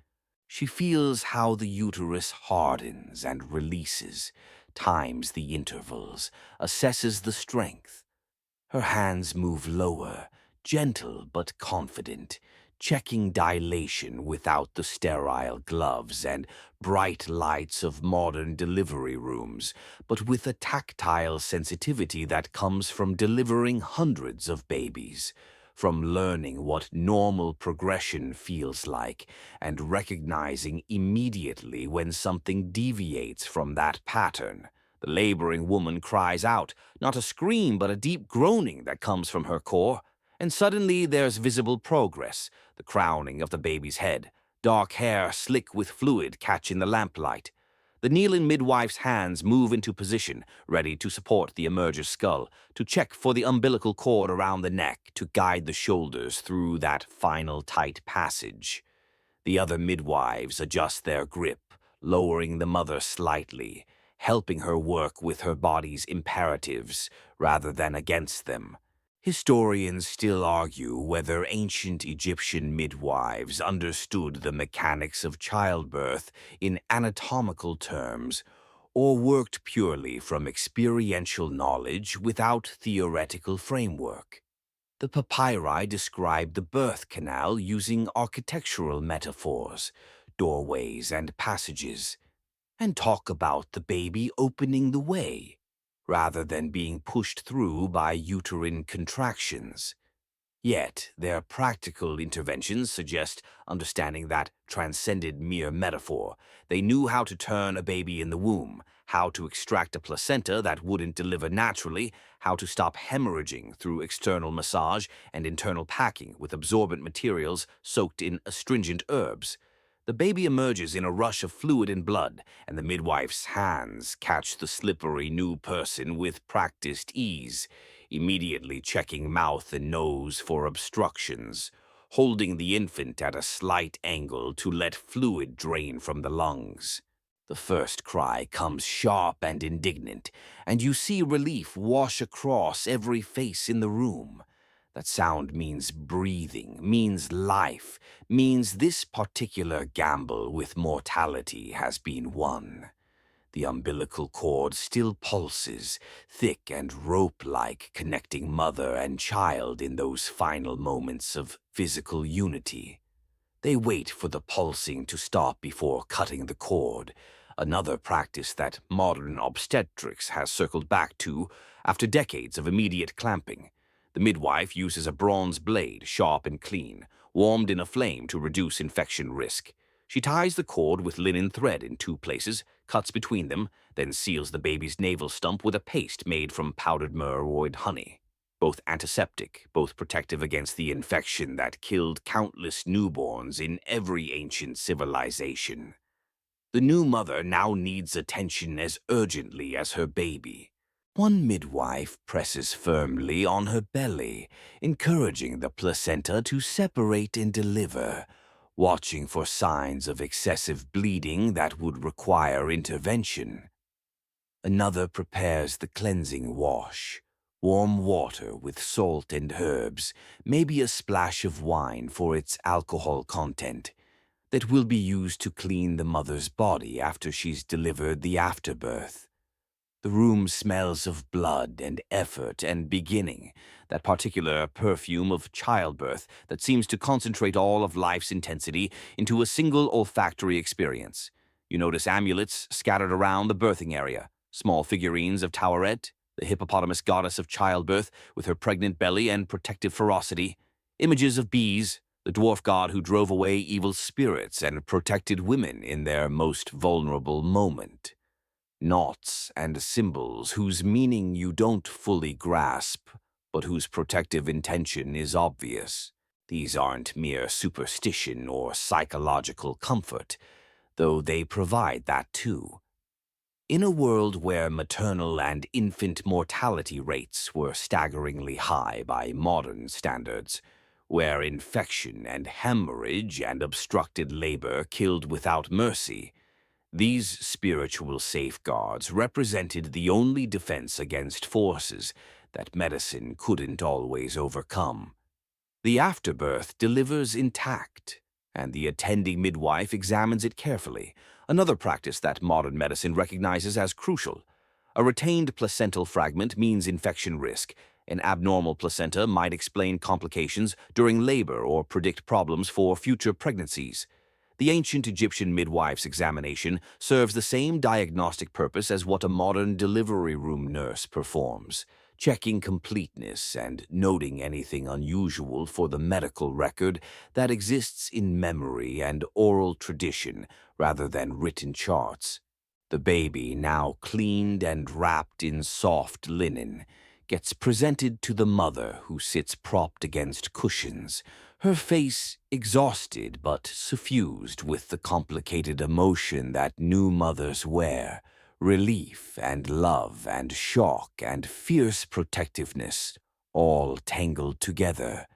She feels how the uterus hardens and releases, times the intervals, assesses the strength. Her hands move lower, gentle but confident, checking dilation without the sterile gloves and bright lights of modern delivery rooms, but with a tactile sensitivity that comes from delivering hundreds of babies, from learning what normal progression feels like and recognizing immediately when something deviates from that pattern. The laboring woman cries out, not a scream but a deep groaning that comes from her core, and suddenly there's visible progress, the crowning of the baby's head, dark hair slick with fluid catching the lamplight. The kneeling midwife's hands move into position, ready to support the emerger's skull, to check for the umbilical cord around the neck to guide the shoulders through that final tight passage. The other midwives adjust their grip, lowering the mother slightly, helping her work with her body's imperatives rather than against them. Historians still argue whether ancient Egyptian midwives understood the mechanics of childbirth in anatomical terms or worked purely from experiential knowledge without theoretical framework. The papyri describe the birth canal using architectural metaphors, doorways and passages, and talk about the baby opening the way, rather than being pushed through by uterine contractions. Yet, their practical interventions suggest understanding that transcended mere metaphor. They knew how to turn a baby in the womb, how to extract a placenta that wouldn't deliver naturally, how to stop hemorrhaging through external massage and internal packing with absorbent materials soaked in astringent herbs. The baby emerges in a rush of fluid and blood, and the midwife's hands catch the slippery new person with practiced ease, immediately checking mouth and nose for obstructions, holding the infant at a slight angle to let fluid drain from the lungs. The first cry comes sharp and indignant, and you see relief wash across every face in the room. That sound means breathing, means life, means this particular gamble with mortality has been won. The umbilical cord still pulses, thick and rope-like, connecting mother and child in those final moments of physical unity. They wait for the pulsing to stop before cutting the cord, another practice that modern obstetrics has circled back to after decades of immediate clamping. The midwife uses a bronze blade, sharp and clean, warmed in a flame to reduce infection risk. She ties the cord with linen thread in two places, cuts between them, then seals the baby's navel stump with a paste made from powdered myrrh or honey. Both antiseptic, both protective against the infection that killed countless newborns in every ancient civilization. The new mother now needs attention as urgently as her baby. One midwife presses firmly on her belly, encouraging the placenta to separate and deliver, watching for signs of excessive bleeding that would require intervention. Another prepares the cleansing wash, warm water with salt and herbs, maybe a splash of wine for its alcohol content, that will be used to clean the mother's body after she's delivered the afterbirth. The room smells of blood and effort and beginning, that particular perfume of childbirth that seems to concentrate all of life's intensity into a single olfactory experience. You notice amulets scattered around the birthing area, small figurines of Taweret, the hippopotamus goddess of childbirth with her pregnant belly and protective ferocity, images of bees, the dwarf god who drove away evil spirits and protected women in their most vulnerable moment. Knots and symbols whose meaning you don't fully grasp, but whose protective intention is obvious. These aren't mere superstition or psychological comfort, though they provide that too. In a world where maternal and infant mortality rates were staggeringly high by modern standards, where infection and hemorrhage and obstructed labor killed without mercy, these spiritual safeguards represented the only defense against forces that medicine couldn't always overcome. The afterbirth delivers intact, and the attending midwife examines it carefully, another practice that modern medicine recognizes as crucial. A retained placental fragment means infection risk. An abnormal placenta might explain complications during labor or predict problems for future pregnancies. The ancient Egyptian midwife's examination serves the same diagnostic purpose as what a modern delivery room nurse performs, checking completeness and noting anything unusual for the medical record that exists in memory and oral tradition rather than written charts. The baby, now cleaned and wrapped in soft linen, gets presented to the mother who sits propped against cushions, her face exhausted but suffused with the complicated emotion that new mothers wear, relief and love and shock and fierce protectiveness, all tangled together.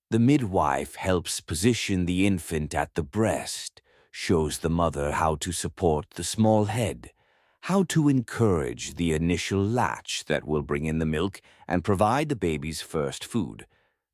The midwife helps position the infant at the breast, shows the mother how to support the small head, how to encourage the initial latch that will bring in the milk and provide the baby's first food.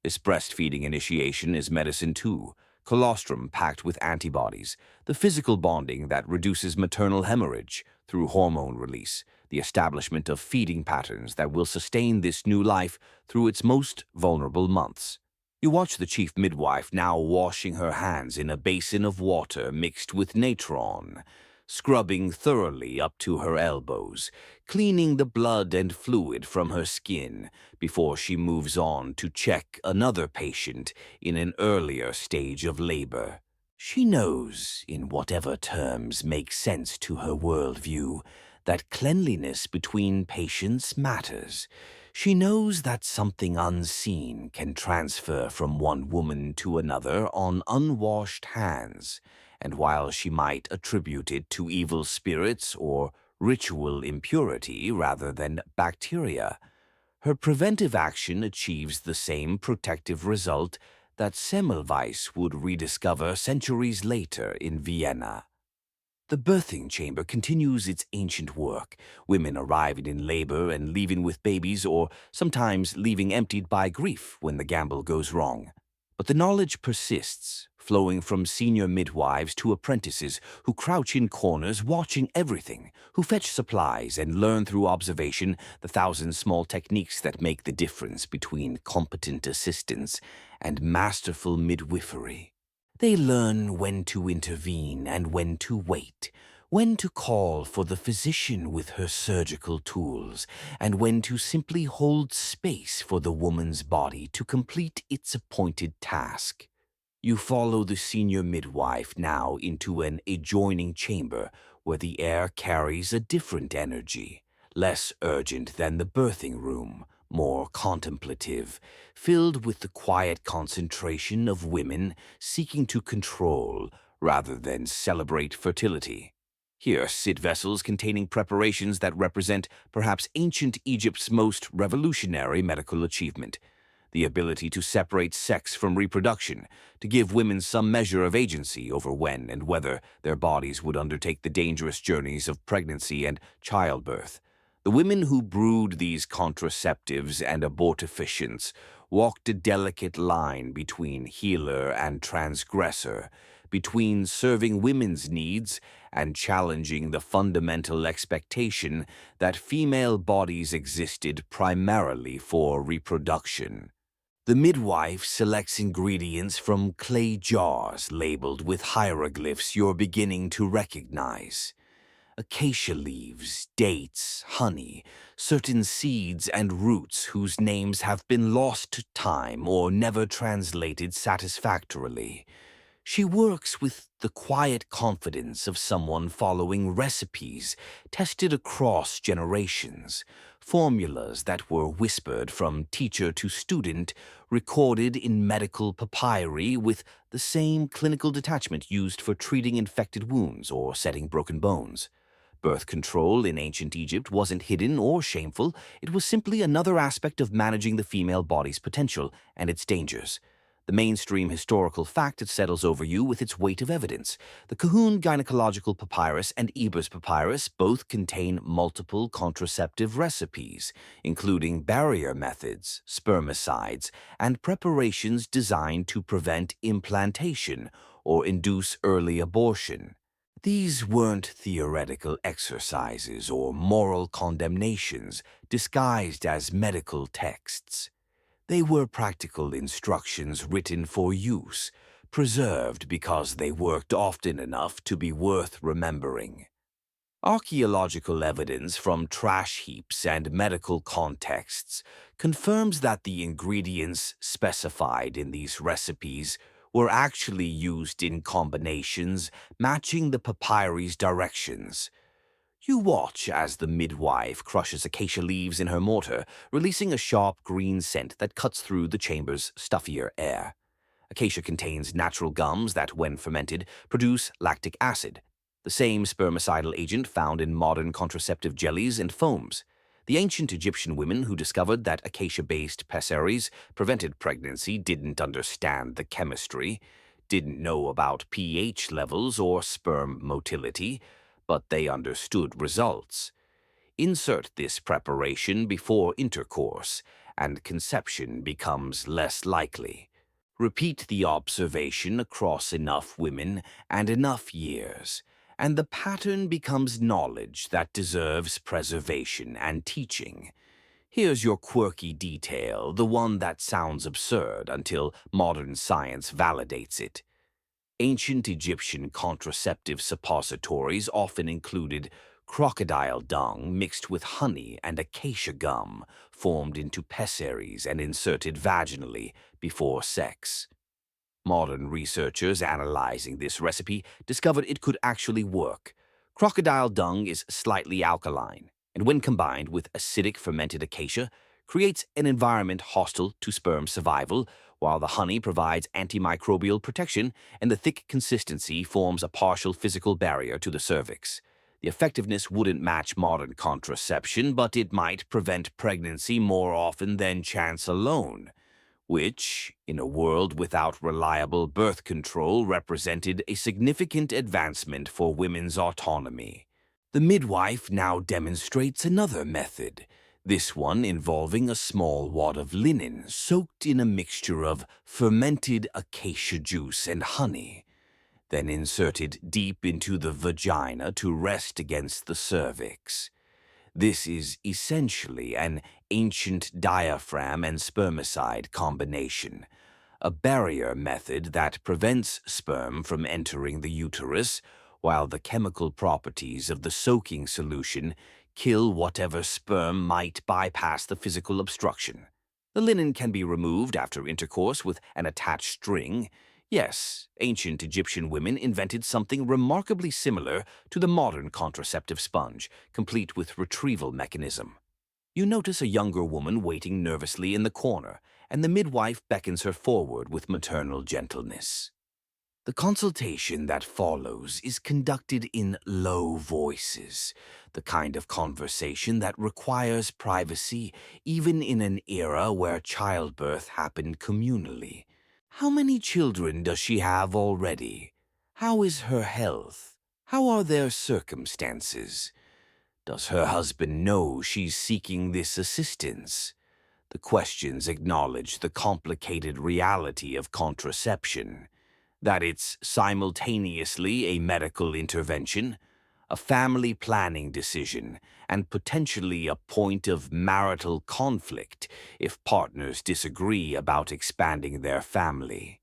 This breastfeeding initiation is medicine too, colostrum packed with antibodies, the physical bonding that reduces maternal hemorrhage through hormone release, the establishment of feeding patterns that will sustain this new life through its most vulnerable months. You watch the chief midwife now washing her hands in a basin of water mixed with natron, scrubbing thoroughly up to her elbows, cleaning the blood and fluid from her skin before she moves on to check another patient in an earlier stage of labor. She knows, in whatever terms make sense to her worldview, that cleanliness between patients matters. She knows that something unseen can transfer from one woman to another on unwashed hands, and while she might attribute it to evil spirits or ritual impurity rather than bacteria, her preventive action achieves the same protective result that Semmelweis would rediscover centuries later in Vienna. The birthing chamber continues its ancient work, women arriving in labor and leaving with babies, or sometimes leaving emptied by grief when the gamble goes wrong. But the knowledge persists, flowing from senior midwives to apprentices who crouch in corners watching everything, who fetch supplies and learn through observation the thousand small techniques that make the difference between competent assistance and masterful midwifery. They learn when to intervene and when to wait, when to call for the physician with her surgical tools, and when to simply hold space for the woman's body to complete its appointed task. You follow the senior midwife now into an adjoining chamber where the air carries a different energy, less urgent than the birthing room, more contemplative, filled with the quiet concentration of women seeking to control rather than celebrate fertility. Here sit vessels containing preparations that represent perhaps ancient Egypt's most revolutionary medical achievement, the ability to separate sex from reproduction, to give women some measure of agency over when and whether their bodies would undertake the dangerous journeys of pregnancy and childbirth. The women who brewed these contraceptives and abortifacients walked a delicate line between healer and transgressor, between serving women's needs and challenging the fundamental expectation that female bodies existed primarily for reproduction. The midwife selects ingredients from clay jars labeled with hieroglyphs you're beginning to recognize. Acacia leaves, dates, honey, certain seeds and roots whose names have been lost to time or never translated satisfactorily. She works with the quiet confidence of someone following recipes tested across generations, formulas that were whispered from teacher to student, recorded in medical papyri with the same clinical detachment used for treating infected wounds or setting broken bones. Birth control in ancient Egypt wasn't hidden or shameful, it was simply another aspect of managing the female body's potential and its dangers. The mainstream historical fact that settles over you with its weight of evidence. The Kahun Gynecological Papyrus and Ebers Papyrus both contain multiple contraceptive recipes, including barrier methods, spermicides, and preparations designed to prevent implantation or induce early abortion. These weren't theoretical exercises or moral condemnations disguised as medical texts. They were practical instructions written for use, preserved because they worked often enough to be worth remembering. Archaeological evidence from trash heaps and medical contexts confirms that the ingredients specified in these recipes were actually used in combinations matching the papyri's directions. You watch as the midwife crushes acacia leaves in her mortar, releasing a sharp green scent that cuts through the chamber's stuffier air. Acacia contains natural gums that, when fermented, produce lactic acid, the same spermicidal agent found in modern contraceptive jellies and foams. The ancient Egyptian women who discovered that acacia-based pessaries prevented pregnancy didn't understand the chemistry, didn't know about pH levels or sperm motility, but they understood results. Insert this preparation before intercourse, and conception becomes less likely. Repeat the observation across enough women and enough years, and the pattern becomes knowledge that deserves preservation and teaching. Here's your quirky detail, the one that sounds absurd until modern science validates it. Ancient Egyptian contraceptive suppositories often included crocodile dung mixed with honey and acacia gum, formed into pessaries and inserted vaginally before sex. Modern researchers analyzing this recipe discovered it could actually work. Crocodile dung is slightly alkaline, and when combined with acidic fermented acacia, creates an environment hostile to sperm survival, while the honey provides antimicrobial protection and the thick consistency forms a partial physical barrier to the cervix. The effectiveness wouldn't match modern contraception, but it might prevent pregnancy more often than chance alone, which, in a world without reliable birth control, represented a significant advancement for women's autonomy. The midwife now demonstrates another method, this one involving a small wad of linen soaked in a mixture of fermented acacia juice and honey, then inserted deep into the vagina to rest against the cervix. This is essentially an ancient diaphragm and spermicide combination, a barrier method that prevents sperm from entering the uterus, while the chemical properties of the soaking solution kill whatever sperm might bypass the physical obstruction. The linen can be removed after intercourse with an attached string. Yes, ancient Egyptian women invented something remarkably similar to the modern contraceptive sponge, complete with retrieval mechanism. You notice a younger woman waiting nervously in the corner, and the midwife beckons her forward with maternal gentleness. The consultation that follows is conducted in low voices, the kind of conversation that requires privacy even in an era where childbirth happened communally. How many children does she have already? How is her health? How are their circumstances? Does her husband know she's seeking this assistance? The questions acknowledge the complicated reality of contraception, that it's simultaneously a medical intervention, a family planning decision, and potentially a point of marital conflict if partners disagree about expanding their family.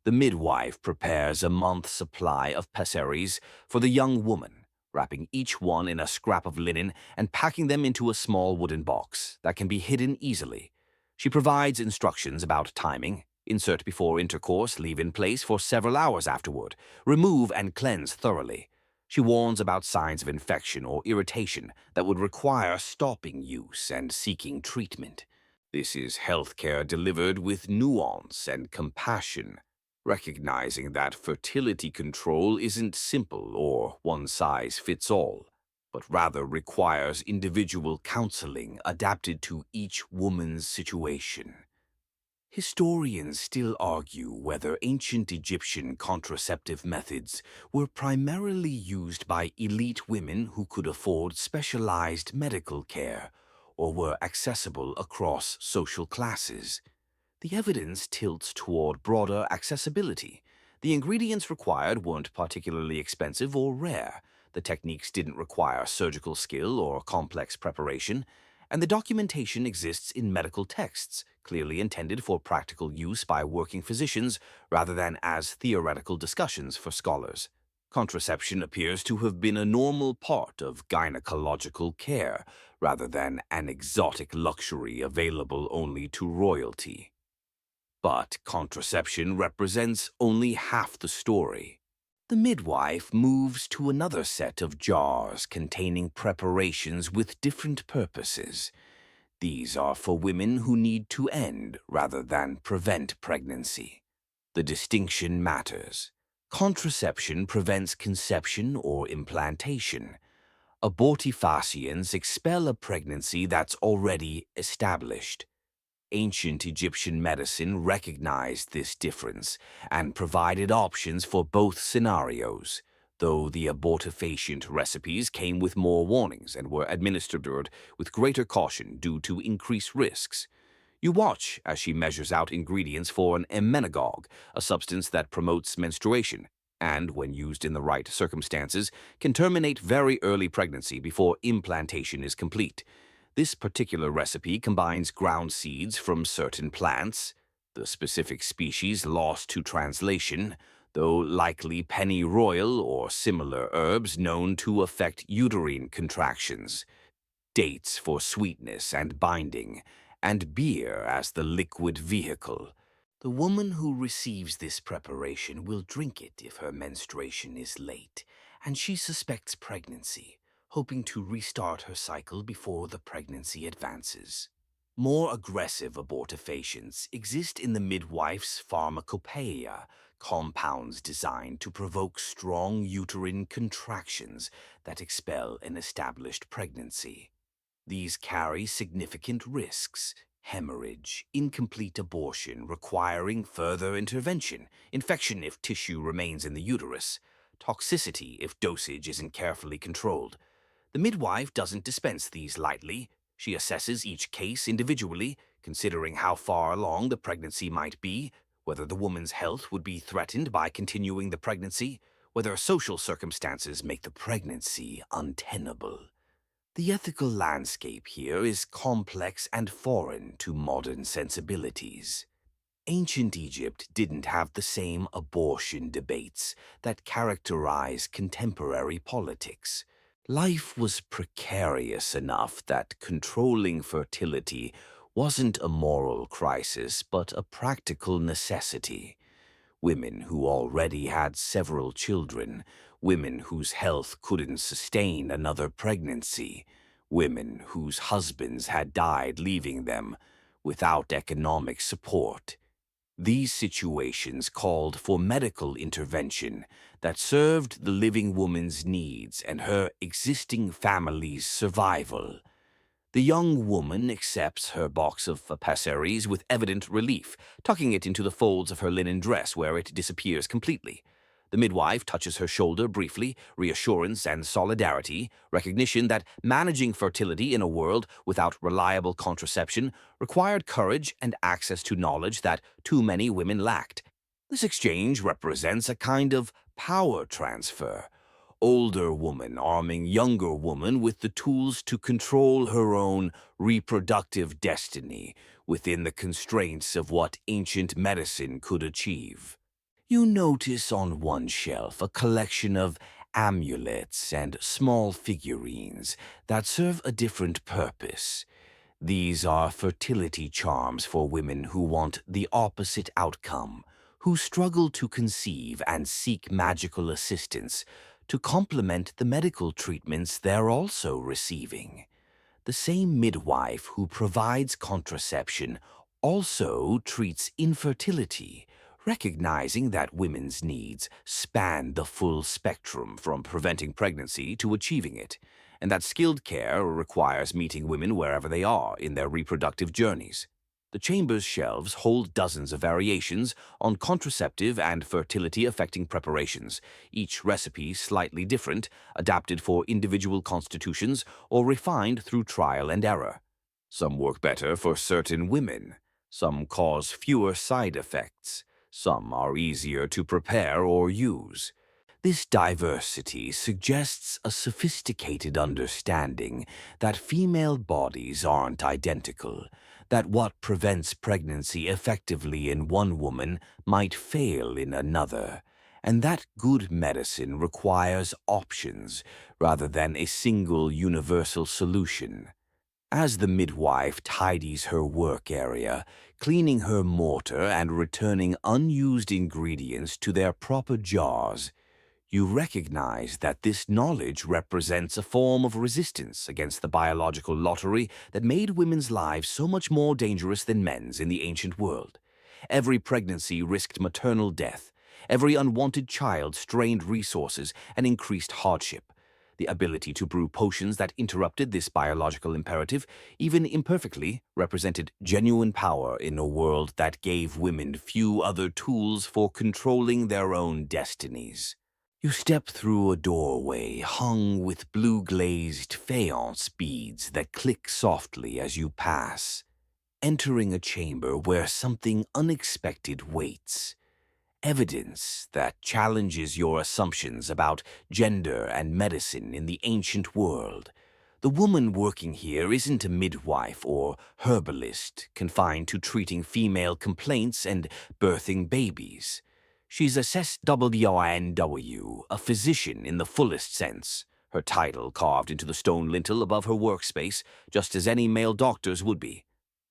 The midwife prepares a month's supply of pessaries for the young woman, wrapping each one in a scrap of linen and packing them into a small wooden box that can be hidden easily. She provides instructions about timing. Insert before intercourse, leave in place for several hours afterward. Remove and cleanse thoroughly. She warns about signs of infection or irritation that would require stopping use and seeking treatment. This is healthcare delivered with nuance and compassion, recognizing that fertility control isn't simple or one size fits all. but rather requires individual counseling adapted to each woman's situation. Historians still argue whether ancient Egyptian contraceptive methods were primarily used by elite women who could afford specialized medical care or were accessible across social classes. The evidence tilts toward broader accessibility. The ingredients required weren't particularly expensive or rare. The techniques didn't require surgical skill or complex preparation, and the documentation exists in medical texts, clearly intended for practical use by working physicians rather than as theoretical discussions for scholars. Contraception appears to have been a normal part of gynecological care rather than an exotic luxury available only to royalty. But contraception represents only half the story. The midwife moves to another set of jars containing preparations with different purposes. These are for women who need to end rather than prevent pregnancy. The distinction matters. Contraception prevents conception or implantation. Abortifacients expel a pregnancy that's already established. Ancient Egyptian medicine recognized this difference and provided options for both scenarios, though the abortifacient recipes came with more warnings and were administered with greater caution due to increased risks. You watch as she measures out ingredients for an emmenagogue, a substance that promotes menstruation, and, when used in the right circumstances, can terminate very early pregnancy before implantation is complete. This particular recipe combines ground seeds from certain plants, the specific species lost to translation, though likely pennyroyal or similar herbs known to affect uterine contractions, dates for sweetness and binding, and beer as the liquid vehicle. The woman who receives this preparation will drink it if her menstruation is late, and she suspects pregnancy, hoping to restart her cycle before the pregnancy advances. More aggressive abortifacients exist in the midwife's pharmacopoeia, compounds designed to provoke strong uterine contractions that expel an established pregnancy. These carry significant risks: hemorrhage, incomplete abortion requiring further intervention, infection if tissue remains in the uterus, toxicity if dosage isn't carefully controlled. The midwife doesn't dispense these lightly. She assesses each case individually, considering how far along the pregnancy might be, whether the woman's health would be threatened by continuing the pregnancy, whether social circumstances make the pregnancy untenable. The ethical landscape here is complex and foreign to modern sensibilities. Ancient Egypt didn't have the same abortion debates that characterize contemporary politics. Life was precarious enough that controlling fertility wasn't a moral crisis but a practical necessity. Women who already had several children, women whose health couldn't sustain another pregnancy, women whose husbands had died leaving them without economic support. These situations called for medical intervention that served the living woman's needs and her existing family's survival. The young woman accepts her box of pessaries with evident relief, tucking it into the folds of her linen dress where it disappears completely. The midwife touches her shoulder briefly, reassurance and solidarity, recognition that managing fertility in a world without reliable contraception required courage and access to knowledge that too many women lacked. This exchange represents a kind of power transfer. Older woman arming younger woman with the tools to control her own reproductive destiny within the constraints of what ancient medicine could achieve. You notice on one shelf a collection of amulets and small figurines that serve a different purpose. These are fertility charms for women who want the opposite outcome, who struggle to conceive and seek magical assistance to complement the medical treatments they're also receiving. The same midwife who provides contraception also treats infertility, recognizing that women's needs span the full spectrum from preventing pregnancy to achieving it, and that skilled care requires meeting women wherever they are in their reproductive journeys. The chamber's shelves hold dozens of variations on contraceptive and fertility-affecting preparations, each recipe slightly different, adapted for individual constitutions, or refined through trial and error. Some work better for certain women. Some cause fewer side effects. Some are easier to prepare or use. This diversity suggests a sophisticated understanding that female bodies aren't identical, that what prevents pregnancy effectively in one woman might fail in another, and that good medicine requires options rather than a single universal solution. As the midwife tidies her work area, cleaning her mortar and returning unused ingredients to their proper jars, you recognize that this knowledge represents a form of resistance against the biological lottery that made women's lives so much more dangerous than men's in the ancient world. Every pregnancy risked maternal death. Every unwanted child strained resources and increased hardship. The ability to brew potions that interrupted this biological imperative, even imperfectly, represented genuine power in a world that gave women few other tools for controlling their own destinies. You step through a doorway hung with blue-glazed faience beads that click softly as you pass, entering a chamber where something unexpected waits. Evidence that challenges your assumptions about gender and medicine in the ancient world. The woman working here isn't a midwife or herbalist confined to treating female complaints and birthing babies. She's a SWNW, a physician in the fullest sense, her title carved into the stone lintel above her workspace, just as any male doctor's would be.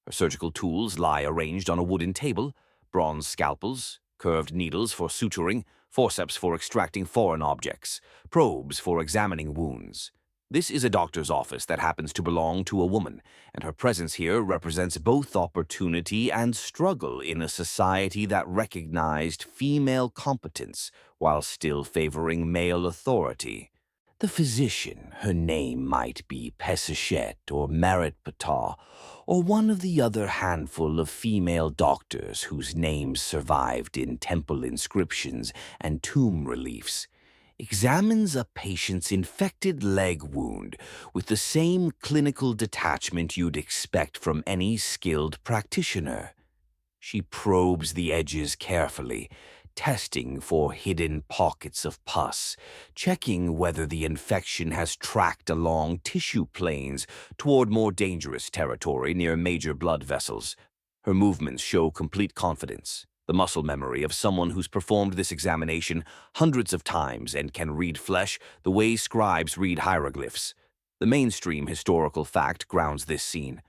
Her surgical tools lie arranged on a wooden table, bronze scalpels, curved needles for suturing, forceps for extracting foreign objects, probes for examining wounds. This is a doctor's office that happens to belong to a woman, and her presence here represents both opportunity and struggle in a society that recognized female competence while still favoring male authority. The physician, her name might be Pesachet or Meritpatah, or one of the other handful of female doctors whose names survived in temple inscriptions and tomb reliefs, examines a patient's infected leg wound with the same clinical detachment you'd expect from any skilled practitioner. She probes the edges carefully, testing for hidden pockets of pus, checking whether the infection has tracked along tissue planes toward more dangerous territory near major blood vessels. Her movements show complete confidence, the muscle memory of someone who's performed this examination hundreds of times and can read flesh the way scribes read hieroglyphs. The mainstream historical fact grounds this scene.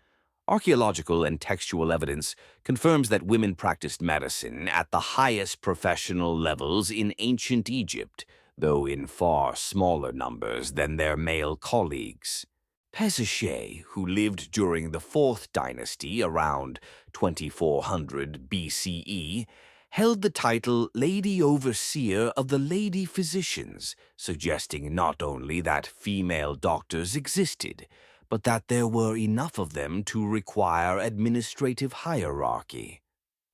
Archaeological and textual evidence confirms that women practiced medicine at the highest professional levels in ancient Egypt, though in far smaller numbers than their male colleagues. Pesachet, who lived during the 4th dynasty around 2400 BCE, held the title Lady Overseer of the Lady Physicians, suggesting not only that female doctors existed, but that there were enough of them to require administrative hierarchy.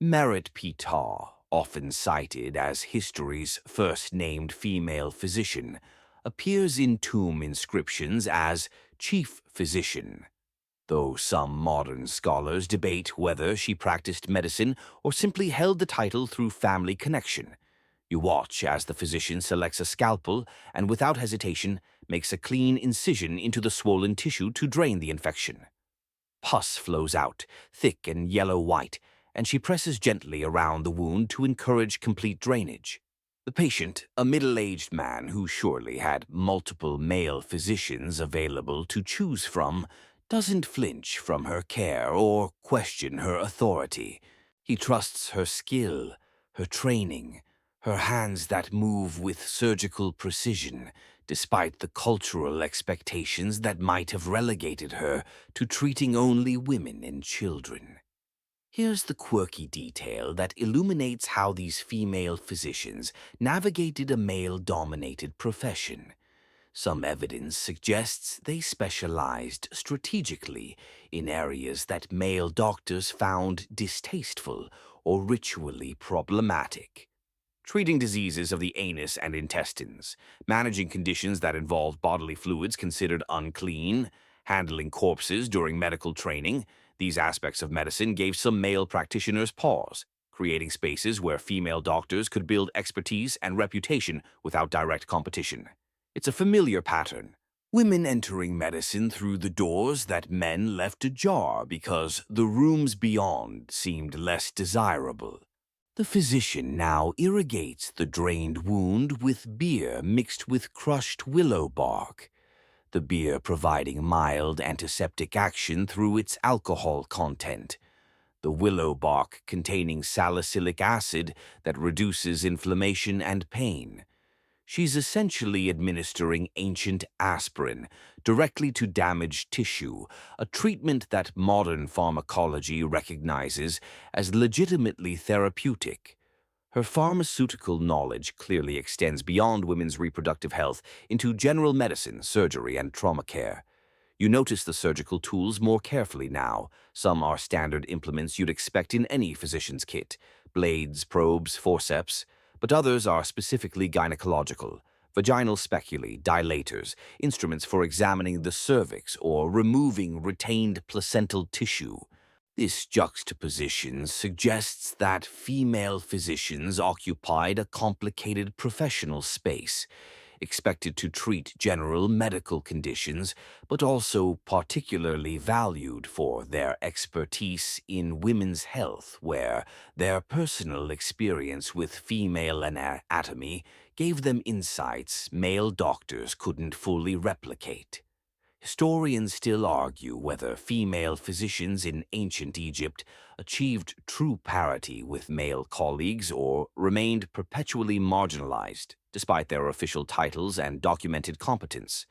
Meritpatah, often cited as history's first named female physician, appears in tomb inscriptions as chief physician, though some modern scholars debate whether she practiced medicine or simply held the title through family connection. You watch as the physician selects a scalpel and, without hesitation, makes a clean incision into the swollen tissue to drain the infection. Pus flows out, thick and yellow-white, and she presses gently around the wound to encourage complete drainage. The patient, a middle-aged man who surely had multiple male physicians available to choose from, doesn't flinch from her care or question her authority. He trusts her skill, her training, her hands that move with surgical precision, despite the cultural expectations that might have relegated her to treating only women and children. Here's the quirky detail that illuminates how these female physicians navigated a male-dominated profession. Some evidence suggests they specialized strategically in areas that male doctors found distasteful or ritually problematic. Treating diseases of the anus and intestines, managing conditions that involved bodily fluids considered unclean, handling corpses during medical training, these aspects of medicine gave some male practitioners pause, creating spaces where female doctors could build expertise and reputation without direct competition. It's a familiar pattern. Women entering medicine through the doors that men left ajar because the rooms beyond seemed less desirable. The physician now irrigates the drained wound with beer mixed with crushed willow bark, the beer providing mild antiseptic action through its alcohol content, the willow bark containing salicylic acid that reduces inflammation and pain. She's essentially administering ancient aspirin directly to damaged tissue, a treatment that modern pharmacology recognizes as legitimately therapeutic. Her pharmaceutical knowledge clearly extends beyond women's reproductive health into general medicine, surgery, and trauma care. You notice the surgical tools more carefully now. Some are standard implements you'd expect in any physician's kit: blades, probes, forceps. But others are specifically gynecological: vaginal speculae, dilators, instruments for examining the cervix or removing retained placental tissue. This juxtaposition suggests that female physicians occupied a complicated professional space, expected to treat general medical conditions, but also particularly valued for their expertise in women's health, where their personal experience with female anatomy gave them insights male doctors couldn't fully replicate. Historians still argue whether female physicians in ancient Egypt achieved true parity with male colleagues or remained perpetually marginalized, despite their official titles and documented competence.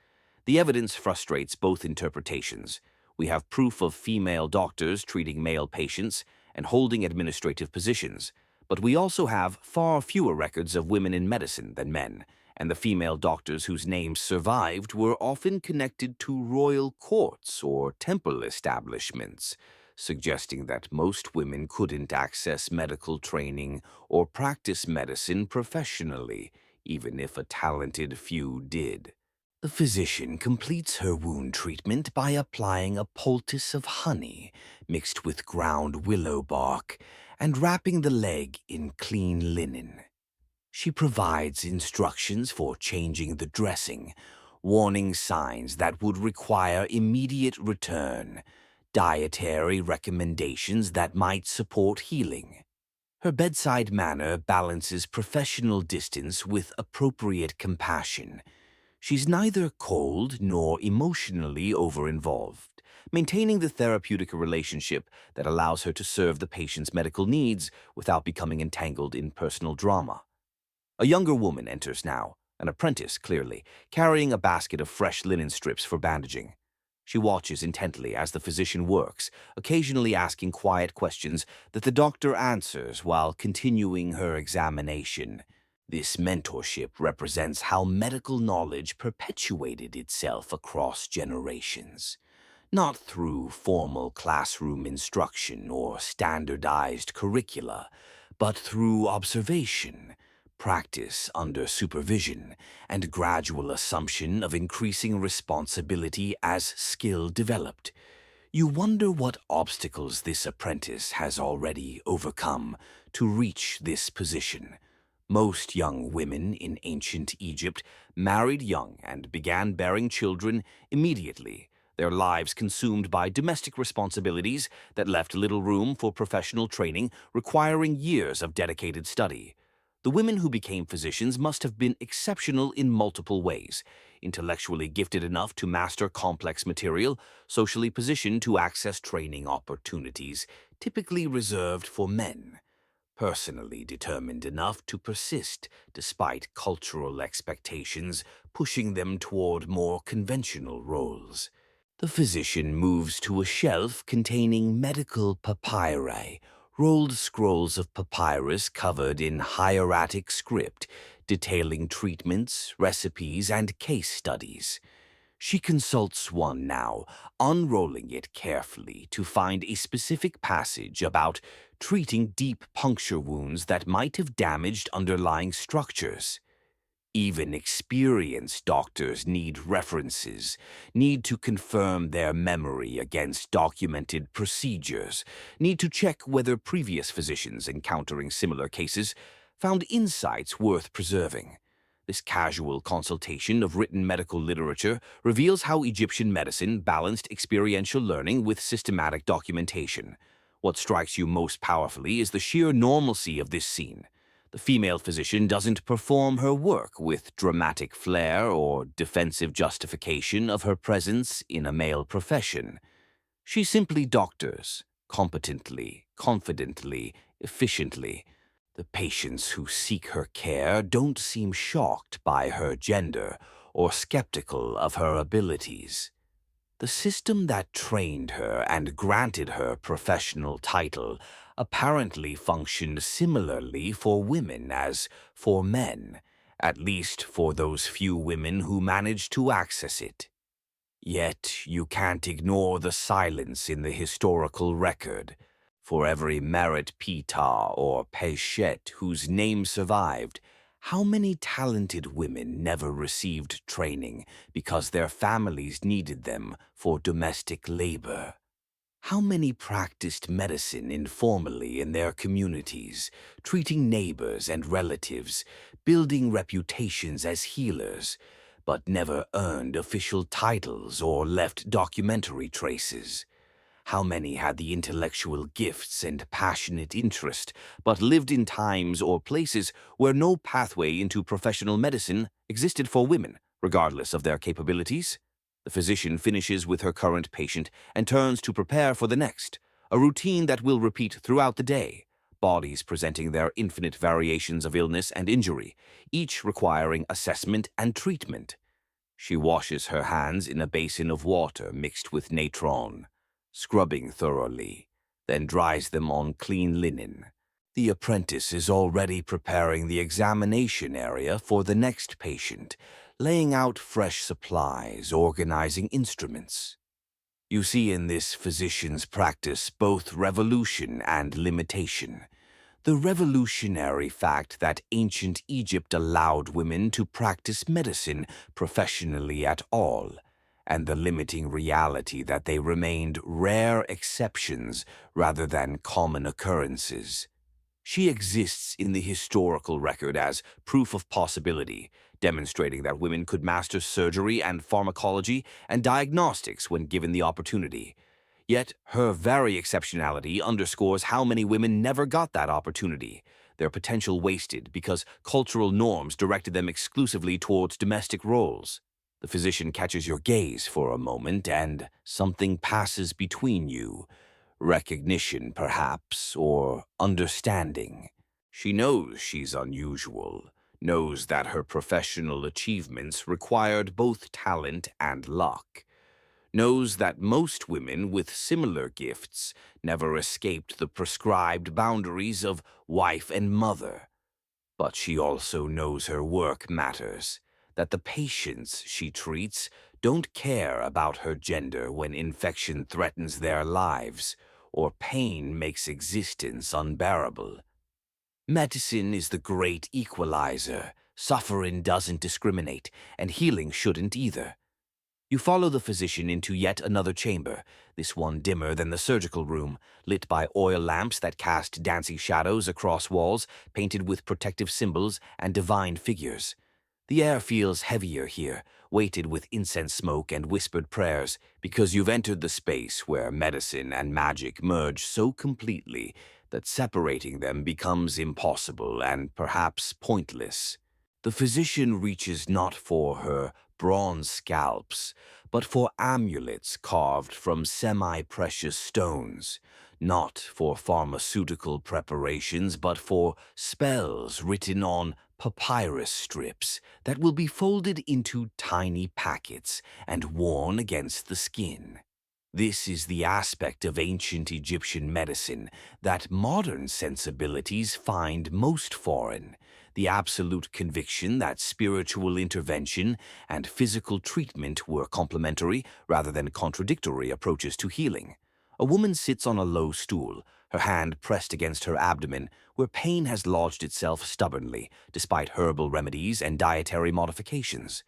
The evidence frustrates both interpretations. We have proof of female doctors treating male patients and holding administrative positions, but we also have far fewer records of women in medicine than men, and the female doctors whose names survived were often connected to royal courts or temple establishments, suggesting that most women couldn't access medical training or practice medicine professionally, even if a talented few did. The physician completes her wound treatment by applying a poultice of honey mixed with ground willow bark and wrapping the leg in clean linen. She provides instructions for changing the dressing, warning signs that would require immediate return, dietary recommendations that might support healing. Her bedside manner balances professional distance with appropriate compassion. She's neither cold nor emotionally over-involved, maintaining the therapeutic relationship that allows her to serve the patient's medical needs without becoming entangled in personal drama. A younger woman enters now, an apprentice clearly, carrying a basket of fresh linen strips for bandaging. She watches intently as the physician works, occasionally asking quiet questions that the doctor answers while continuing her examination. This mentorship represents how medical knowledge perpetuated itself across generations, not through formal classroom instruction or standardized curricula, but through observation, practice under supervision, and gradual assumption of increasing responsibility as skill developed. You wonder what obstacles this apprentice has already overcome to reach this position. Most young women in ancient Egypt married young and began bearing children immediately, their lives consumed by domestic responsibilities that left little room for professional training, requiring years of dedicated study. The women who became physicians must have been exceptional in multiple ways: intellectually gifted enough to master complex material, socially positioned to access training opportunities typically reserved for men, personally determined enough to persist despite cultural expectations pushing them toward more conventional roles. The physician moves to a shelf containing medical papyri, rolled scrolls of papyrus covered in hieratic script, detailing treatments, recipes, and case studies. She consults one now, unrolling it carefully to find a specific passage about treating deep puncture wounds that might have damaged underlying structures. Even experienced doctors need references, need to confirm their memory against documented procedures, need to check whether previous physicians encountering similar cases found insights worth preserving. This casual consultation of written medical literature reveals how Egyptian medicine balanced experiential learning with systematic documentation. What strikes you most powerfully is the sheer normalcy of this scene. The female physician doesn't perform her work with dramatic flair or defensive justification of her presence in a male profession. She simply doctors, competently, confidently, efficiently. The patients who seek her care don't seem shocked by her gender or skeptical of her abilities. The system that trained her and granted her professional title apparently functioned similarly for women as for men, at least for those few women who managed to access it. Yet you can't ignore the silence in the historical record. For every Merit Ptah or Peshet whose name survived, how many talented women never received training because their families needed them for domestic labor? How many practiced medicine informally in their communities, treating neighbors and relatives, building reputations as healers, but never earned official titles or left documentary traces? How many had the intellectual gifts and passionate interest, but lived in times or places where no pathway into professional medicine existed for women, regardless of their capabilities? The physician finishes with her current patient and turns to prepare for the next, a routine that will repeat throughout the day, bodies presenting their infinite variations of illness and injury, each requiring assessment and treatment. She washes her hands in a basin of water mixed with natron, scrubbing thoroughly, then dries them on clean linen. The apprentice is already preparing the examination area for the next patient, laying out fresh supplies, organizing instruments. You see in this physician's practice both revolution and limitation. The revolutionary fact that ancient Egypt allowed women to practice medicine professionally at all, and the limiting reality that they remained rare exceptions rather than common occurrences. She exists in the historical record as proof of possibility, demonstrating that women could master surgery and pharmacology and diagnostics when given the opportunity. Yet her very exceptionality underscores how many women never got that opportunity, their potential wasted because cultural norms directed them exclusively towards domestic roles. The physician catches your gaze for a moment and something passes between you. Recognition, perhaps, or understanding. She knows she's unusual, knows that her professional achievements required both talent and luck, knows that most women with similar gifts never escaped the prescribed boundaries of wife and mother. But she also knows her work matters, that the patients she treats don't care about her gender when infection threatens their lives or pain makes existence unbearable. Medicine is the great equalizer. Suffering doesn't discriminate, and healing shouldn't either. You follow the physician into yet another chamber, this one dimmer than the surgical room, lit by oil lamps that cast dancing shadows across walls, painted with protective symbols and divine figures. The air feels heavier here, weighted with incense smoke and whispered prayers, because you've entered the space where medicine and magic merge so completely that separating them becomes impossible and perhaps pointless. The physician reaches not for her bronze scalps, but for amulets carved from semi-precious stones, not for pharmaceutical preparations, but for spells written on papyrus strips that will be folded into tiny packets and worn against the skin. This is the aspect of ancient Egyptian medicine that modern sensibilities find most foreign, the absolute conviction that spiritual intervention and physical treatment were complementary rather than contradictory approaches to healing. A woman sits on a low stool, her hand pressed against her abdomen, where pain has lodged itself stubbornly, despite herbal remedies and dietary modifications.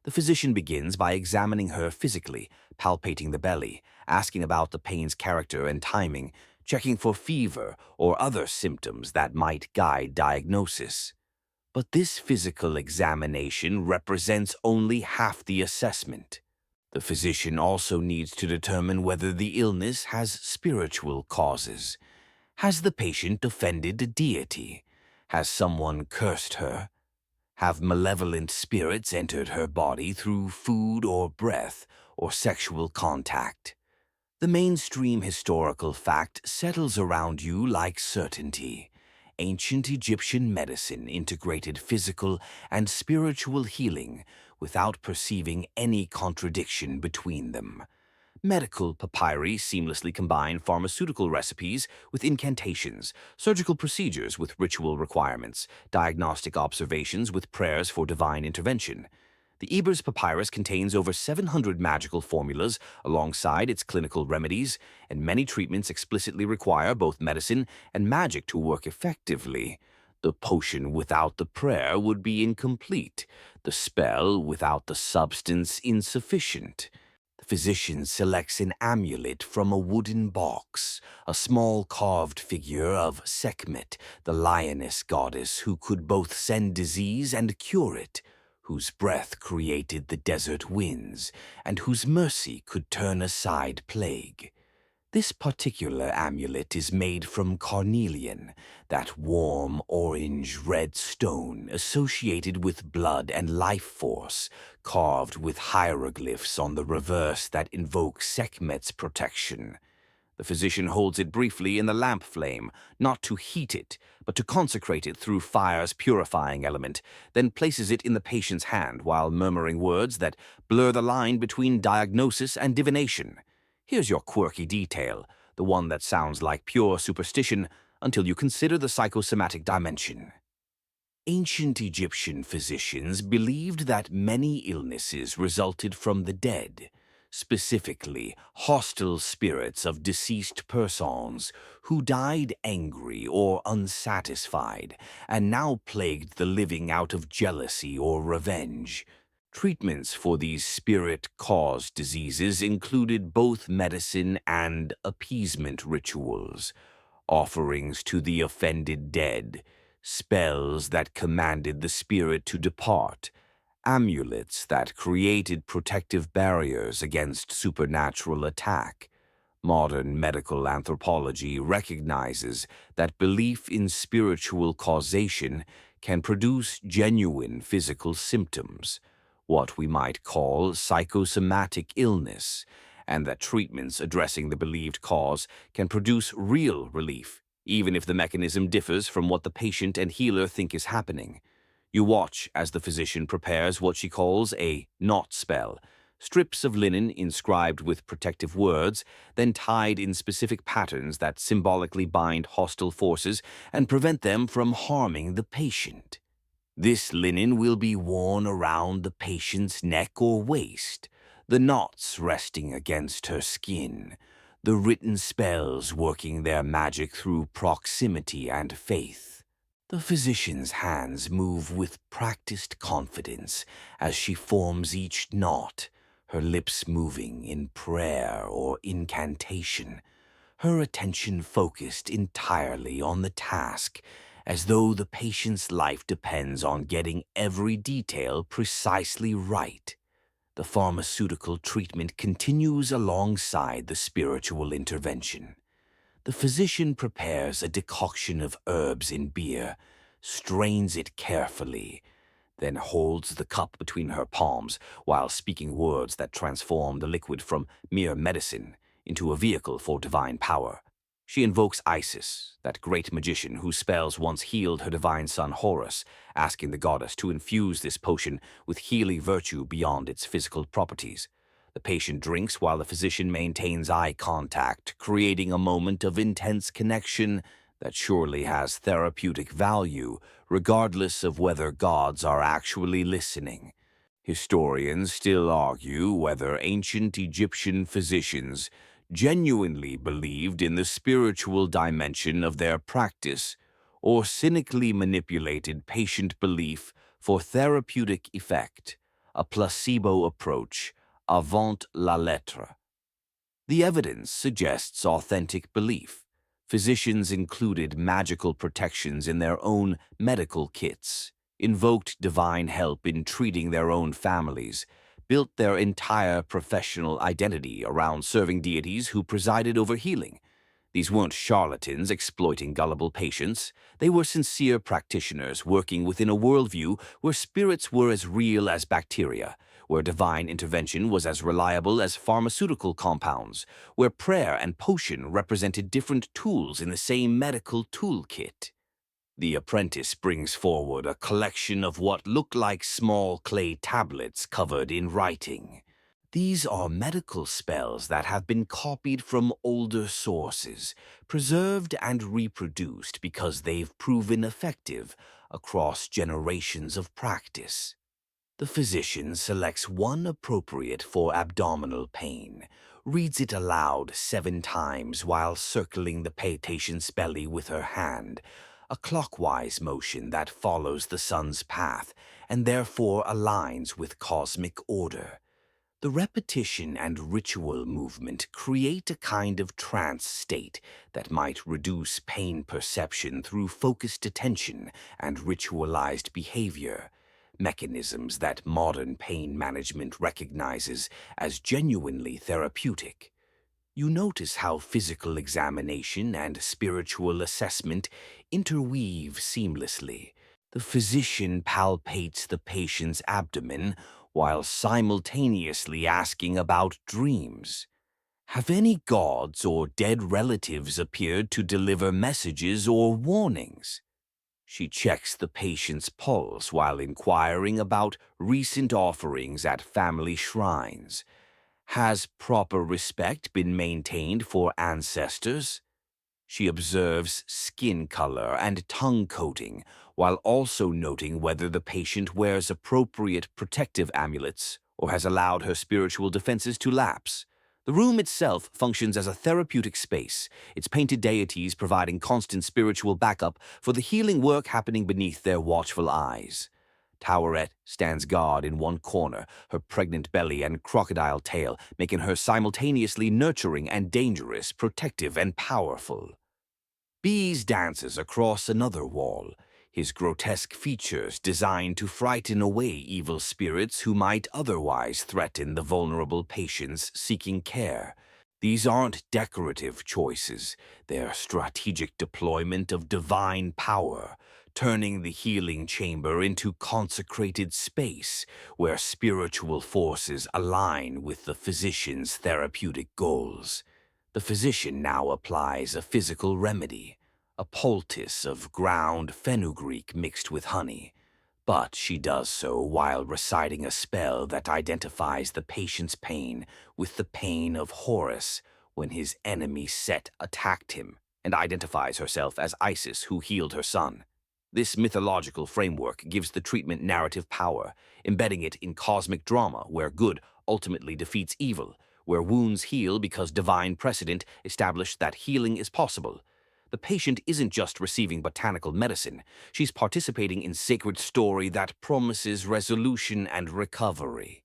The physician begins by examining her physically, palpating the belly, asking about the pain's character and timing, checking for fever or other symptoms that might guide diagnosis. But this physical examination represents only half the assessment. The physician also needs to determine whether the illness has spiritual causes. Has the patient offended a deity? Has someone cursed her? Have malevolent spirits entered her body through food or breath or sexual contact? The mainstream historical fact settles around you like certainty. Ancient Egyptian medicine integrated physical and spiritual healing without perceiving any contradiction between them. Medical papyri seamlessly combine pharmaceutical recipes with incantations, surgical procedures with ritual requirements, diagnostic observations with prayers for divine intervention. The Ebers Papyrus contains over 700 magical formulas alongside its clinical remedies, and many treatments explicitly require both medicine and magic to work effectively. The potion without the prayer would be incomplete, the spell without the substance insufficient. The physician selects an amulet from a wooden box, a small carved figure of Sekhmet, the lioness goddess who could both send disease and cure it, whose breath created the desert winds, and whose mercy could turn aside plague. This particular amulet is made from carnelian, that warm orange-red stone associated with blood and life force, carved with hieroglyphs on the reverse that invoke Sekhmet's protection. The physician holds it briefly in the lamp flame, not to heat it, but to consecrate it through fire's purifying element, then places it in the patient's hand while murmuring words that blur the line between diagnosis and divination. Here's your quirky detail, the one that sounds like pure superstition until you consider the psychosomatic dimension. Ancient Egyptian physicians believed that many illnesses resulted from the dead, specifically hostile spirits of deceased persons who died angry or unsatisfied and now plagued the living out of jealousy or revenge. Treatments for these spirit-caused diseases included both medicine and appeasement rituals, offerings to the offended dead, spells that commanded the spirit to depart, amulets that created protective barriers against supernatural attack. Modern medical anthropology recognizes that belief in spiritual causation can produce genuine physical symptoms, what we might call psychosomatic illness, and that treatments addressing the believed cause can produce real relief, even if the mechanism differs from what the patient and healer think is happening. You watch as the physician prepares what she calls a knot spell, strips of linen inscribed with protective words, then tied in specific patterns that symbolically bind hostile forces and prevent them from harming the patient. This linen will be worn around the patient's neck or waist, the knots resting against her skin, the written spells working their magic through proximity and faith. The physician's hands move with practiced confidence as she forms each knot, her lips moving in prayer or incantation, her attention focused entirely on the task, as though the patient's life depends on getting every detail precisely right. The pharmaceutical treatment continues alongside the spiritual intervention. The physician prepares a decoction of herbs in beer, strains it carefully, then holds the cup between her palms while speaking words that transform the liquid from mere medicine into a vehicle for divine power. She invokes Isis, that great magician whose spells once healed her divine son Horus, asking the goddess to infuse this potion with healing virtue beyond its physical properties. The patient drinks while the physician maintains eye contact, creating a moment of intense connection that surely has therapeutic value, regardless of whether gods are actually listening. Historians still argue whether ancient Egyptian physicians genuinely believed in the spiritual dimension of their practice or cynically manipulated patient belief for therapeutic effect, a placebo approach avant la lettre. The evidence suggests authentic belief. Physicians included magical protections in their own medical kits, invoked divine help in treating their own families, built their entire professional identity around serving deities who presided over healing. These weren't charlatans exploiting gullible patients. They were sincere practitioners working within a worldview where spirits were as real as bacteria, where divine intervention was as reliable as pharmaceutical compounds, where prayer and potion represented different tools in the same medical toolkit. The apprentice brings forward a collection of what look like small clay tablets covered in writing. These are medical spells that have been copied from older sources, preserved and reproduced because they've proven effective across generations of practice. The physician selects one appropriate for abdominal pain, reads it aloud 7 times while circling the patient's belly with her hand, a clockwise motion that follows the sun's path and therefore aligns with cosmic order. The repetition and ritual movement create a kind of trance state that might reduce pain perception through focused attention and ritualized behavior, mechanisms that modern pain management recognizes as genuinely therapeutic. You notice how physical examination and spiritual assessment interweave seamlessly. The physician palpates the patient's abdomen while simultaneously asking about dreams. Have any gods or dead relatives appeared to deliver messages or warnings? She checks the patient's pulse while inquiring about recent offerings at family shrines. Has proper respect been maintained for ancestors? She observes skin color and tongue coating, while also noting whether the patient wears appropriate protective amulets or has allowed her spiritual defenses to lapse. The room itself functions as a therapeutic space, its painted deities providing constant spiritual backup for the healing work happening beneath their watchful eyes. Towerette stands guard in one corner, her pregnant belly and crocodile tail making her simultaneously nurturing and dangerous, protective and powerful. Bees dances across another wall, his grotesque features designed to frighten away evil spirits who might otherwise threaten the vulnerable patients seeking care. These aren't decorative choices, they're strategic deployment of divine power, turning the healing chamber into consecrated space where spiritual forces align with the physician's therapeutic goals. The physician now applies a physical remedy, a poultice of ground fenugreek mixed with honey, but she does so while reciting a spell that identifies the patient's pain with the pain of Horus when his enemy Set attacked him, and identifies herself as Isis who healed her son. This mythological framework gives the treatment narrative power, embedding it in cosmic drama where good ultimately defeats evil, where wounds heal because divine precedent established that healing is possible. The patient isn't just receiving botanical medicine, she's participating in sacred story that promises resolution and recovery.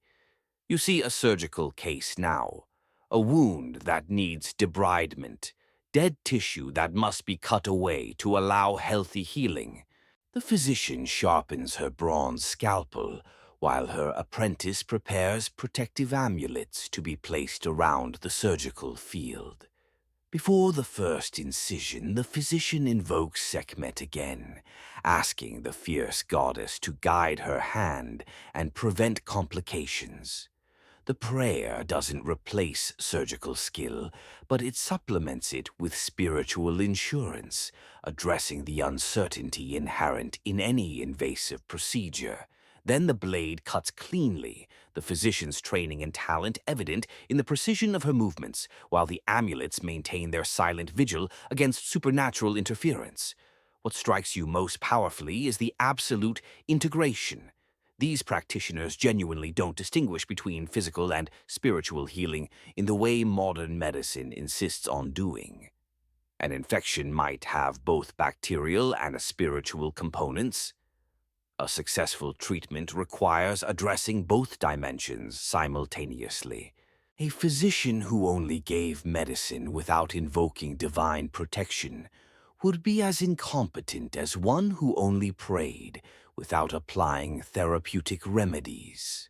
You see a surgical case now, a wound that needs debridement, dead tissue that must be cut away to allow healthy healing. The physician sharpens her bronze scalpel, while her apprentice prepares protective amulets to be placed around the surgical field. Before the first incision, the physician invokes Sekhmet again, asking the fierce goddess to guide her hand and prevent complications. The prayer doesn't replace surgical skill, but it supplements it with spiritual insurance, addressing the uncertainty inherent in any invasive procedure. Then the blade cuts cleanly, the physician's training and talent evident in the precision of her movements, while the amulets maintain their silent vigil against supernatural interference. What strikes you most powerfully is the absolute integration. These practitioners genuinely don't distinguish between physical and spiritual healing in the way modern medicine insists on doing. An infection might have both bacterial and spiritual components. A successful treatment requires addressing both dimensions simultaneously. A physician who only gave medicine without invoking divine protection would be as incompetent as one who only prayed without applying therapeutic remedies.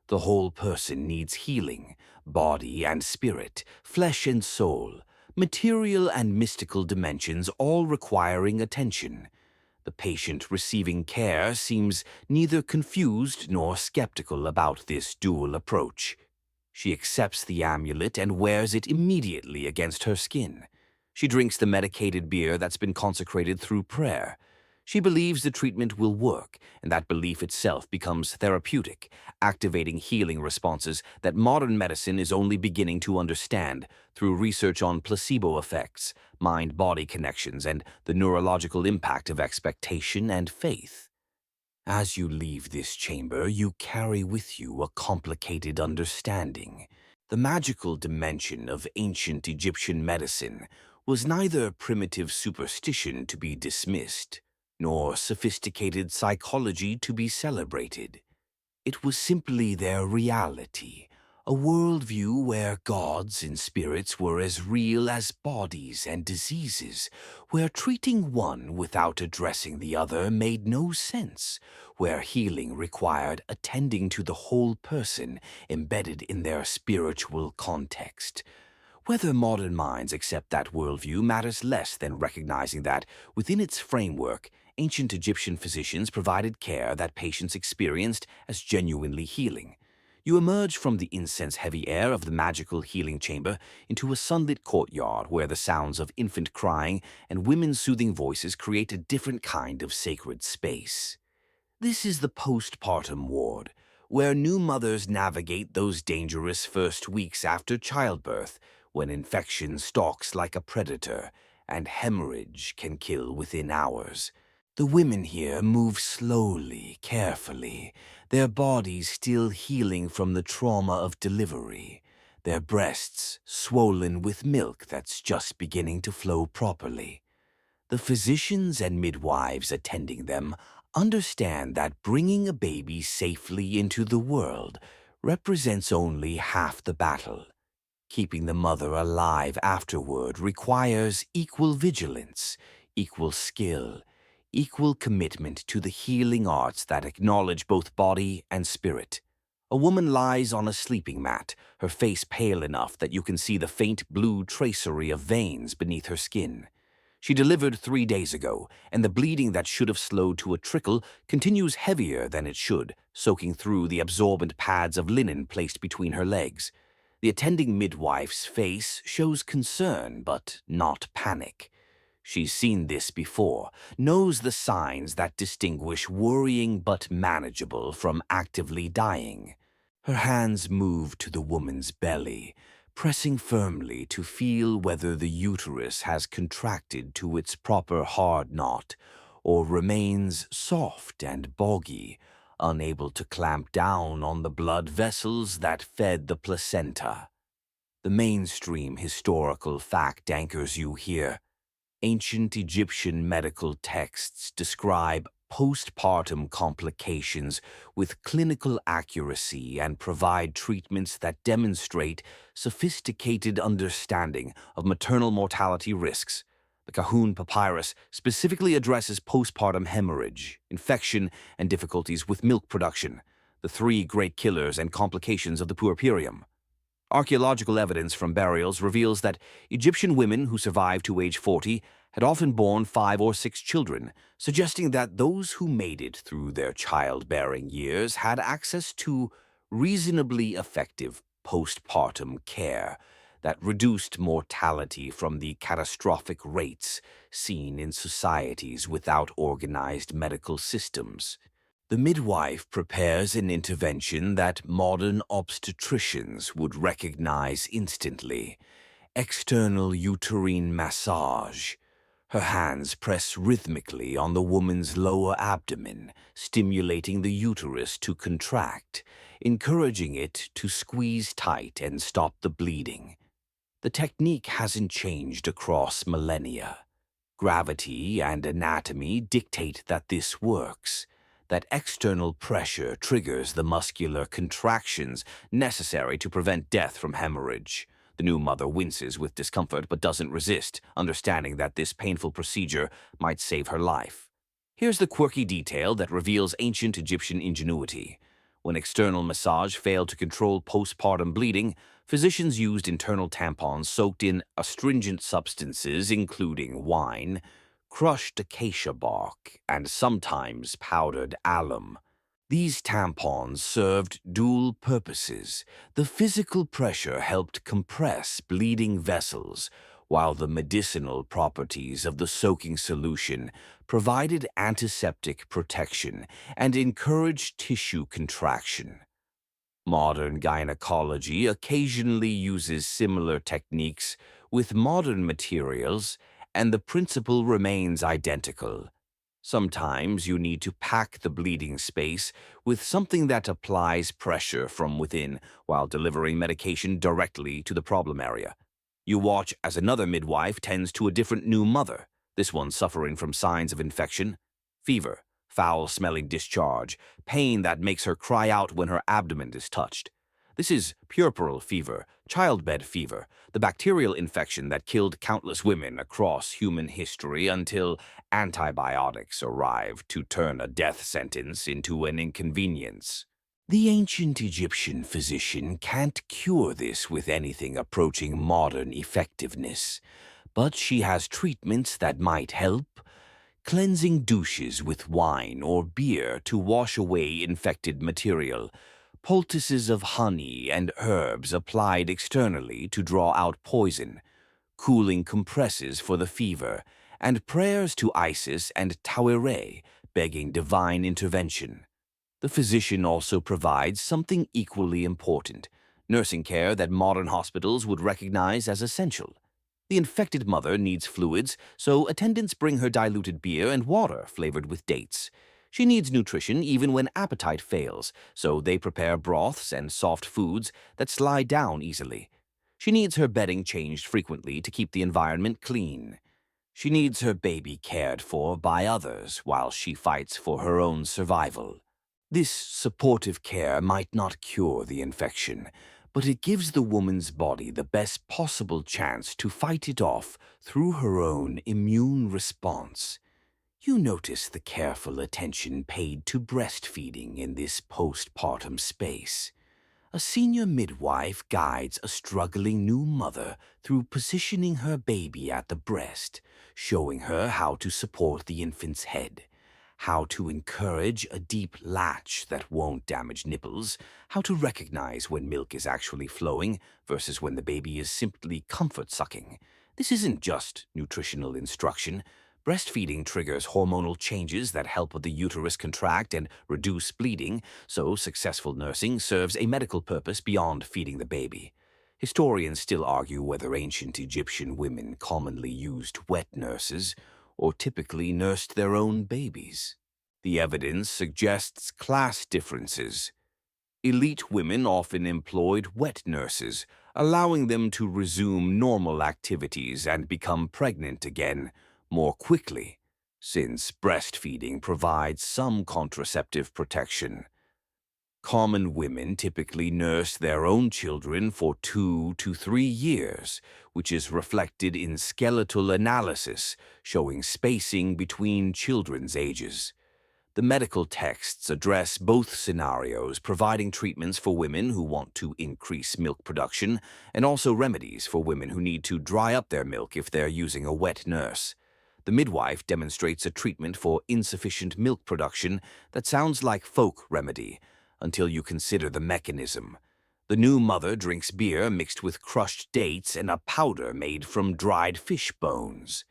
The whole person needs healing, body and spirit, flesh and soul, material and mystical dimensions all requiring attention. The patient receiving care seems neither confused nor skeptical about this dual approach. She accepts the amulet and wears it immediately against her skin. She drinks the medicated beer that's been consecrated through prayer. She believes the treatment will work, and that belief itself becomes therapeutic, activating healing responses that modern medicine is only beginning to understand through research on placebo effects, mind-body connections, and the neurological impact of expectation and faith. As you leave this chamber, you carry with you a complicated understanding. The magical dimension of ancient Egyptian medicine was neither primitive superstition to be dismissed, nor sophisticated psychology to be celebrated. It was simply their reality, a worldview where gods and spirits were as real as bodies and diseases, where treating one without addressing the other made no sense, where healing required attending to the whole person embedded in their spiritual context. Whether modern minds accept that worldview matters less than recognizing that, within its framework, ancient Egyptian physicians provided care that patients experienced as genuinely healing. You emerge from the incense-heavy air of the magical healing chamber into a sunlit courtyard where the sounds of infant crying and women's soothing voices create a different kind of sacred space. This is the postpartum ward, where new mothers navigate those dangerous first weeks after childbirth, when infection stalks like a predator and hemorrhage can kill within hours. The women here move slowly, carefully, their bodies still healing from the trauma of delivery, their breasts swollen with milk that's just beginning to flow properly. The physicians and midwives attending them understand that bringing a baby safely into the world represents only half the battle. Keeping the mother alive afterward requires equal vigilance, equal skill, equal commitment to the healing arts that acknowledge both body and spirit. A woman lies on a sleeping mat, her face pale enough that you can see the faint blue tracery of veins beneath her skin. She delivered 3 days ago, and the bleeding that should have slowed to a trickle continues heavier than it should, soaking through the absorbent pads of linen placed between her legs. The attending midwife's face shows concern, but not panic. She's seen this before, knows the signs that distinguish worrying but manageable from actively dying. Her hands move to the woman's belly, pressing firmly to feel whether the uterus has contracted to its proper hard knot or remains soft and boggy, unable to clamp down on the blood vessels that fed the placenta. The mainstream historical fact anchors you here. Ancient Egyptian medical texts describe postpartum complications with clinical accuracy and provide treatments that demonstrate sophisticated understanding of maternal mortality risks. The Kahun Papyrus specifically addresses postpartum hemorrhage, infection, and difficulties with milk production, the 3 great killers and complications of the puerperium. Archaeological evidence from burials reveals that Egyptian women who survived to age 40 had often borne 5 or 6 children, suggesting that those who made it through their childbearing years had access to reasonably effective postpartum care that reduced mortality from the catastrophic rates seen in societies without organized medical systems. The midwife prepares an intervention that modern obstetricians would recognize instantly: external uterine massage. Her hands press rhythmically on the woman's lower abdomen, stimulating the uterus to contract, encouraging it to squeeze tight and stop the bleeding. The technique hasn't changed across millennia. Gravity and anatomy dictate that this works, that external pressure triggers the muscular contractions necessary to prevent death from hemorrhage. The new mother winces with discomfort but doesn't resist, understanding that this painful procedure might save her life. Here's the quirky detail that reveals ancient Egyptian ingenuity. When external massage failed to control postpartum bleeding, physicians used internal tampons soaked in astringent substances, including wine, crushed acacia bark, and sometimes powdered alum. These tampons served dual purposes. The physical pressure helped compress bleeding vessels, while the medicinal properties of the soaking solution provided antiseptic protection and encouraged tissue contraction. Modern gynecology occasionally uses similar techniques with modern materials, and the principle remains identical. Sometimes you need to pack the bleeding space with something that applies pressure from within while delivering medication directly to the problem area. You watch as another midwife tends to a different new mother, this one suffering from signs of infection, fever, foul-smelling discharge, pain that makes her cry out when her abdomen is touched. This is puerperal fever, childbed fever, the bacterial infection that killed countless women across human history until antibiotics arrived to turn a death sentence into an inconvenience. The ancient Egyptian physician can't cure this with anything approaching modern effectiveness, but she has treatments that might help: cleansing douches with wine or beer to wash away infected material, poultices of honey and herbs applied externally to draw out poison, cooling compresses for the fever, and prayers to Isis and Tawere begging divine intervention. The physician also provides something equally important: nursing care that modern hospitals would recognize as essential. The infected mother needs fluids, so attendants bring her diluted beer and water flavored with dates. She needs nutrition even when appetite fails, so they prepare broths and soft foods that slide down easily. She needs her bedding changed frequently to keep the environment clean. She needs her baby cared for by others while she fights for her own survival. This supportive care might not cure the infection, but it gives the woman's body the best possible chance to fight it off through her own immune response. You notice the careful attention paid to breastfeeding in this postpartum space. A senior midwife guides a struggling new mother through positioning her baby at the breast, showing her how to support the infant's head, how to encourage a deep latch that won't damage nipples, how to recognize when milk is actually flowing versus when the baby is simply comfort sucking. This isn't just nutritional instruction. Breastfeeding triggers hormonal changes that help the uterus contract and reduce bleeding, so successful nursing serves a medical purpose beyond feeding the baby. Historians still argue whether ancient Egyptian women commonly used wet nurses or typically nursed their own babies. The evidence suggests class differences. Elite women often employed wet nurses, allowing them to resume normal activities and become pregnant again more quickly, since breastfeeding provides some contraceptive protection. Common women typically nurse their own children for 2 to 3 years, which is reflected in skeletal analysis showing spacing between children's ages. The medical texts address both scenarios, providing treatments for women who want to increase milk production and also remedies for women who need to dry up their milk if they're using a wet nurse. The midwife demonstrates a treatment for insufficient milk production that sounds like folk remedy, until you consider the mechanism. The new mother drinks beer mixed with crushed dates and a powder made from dried fish bones.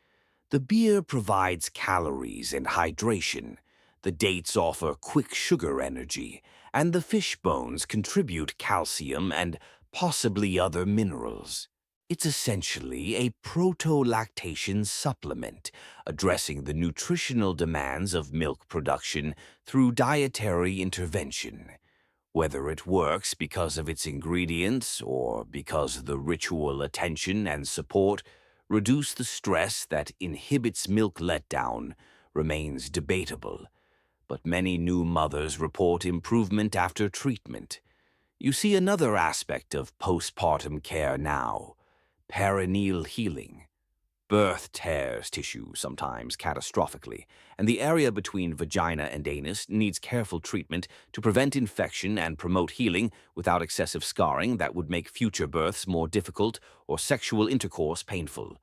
The beer provides calories and hydration. The dates offer quick sugar energy, and the fish bones contribute calcium and possibly other minerals. It's essentially a proto-lactation supplement, addressing the nutritional demands of milk production through dietary intervention. Whether it works because of its ingredients or because the ritual attention and support reduce the stress that inhibits milk letdown remains debatable, but many new mothers report improvement after treatment. You see another aspect of postpartum care now: perineal healing. Birth tears tissue, sometimes catastrophically, and the area between vagina and anus needs careful treatment to prevent infection and promote healing without excessive scarring that would make future births more difficult or sexual intercourse painful.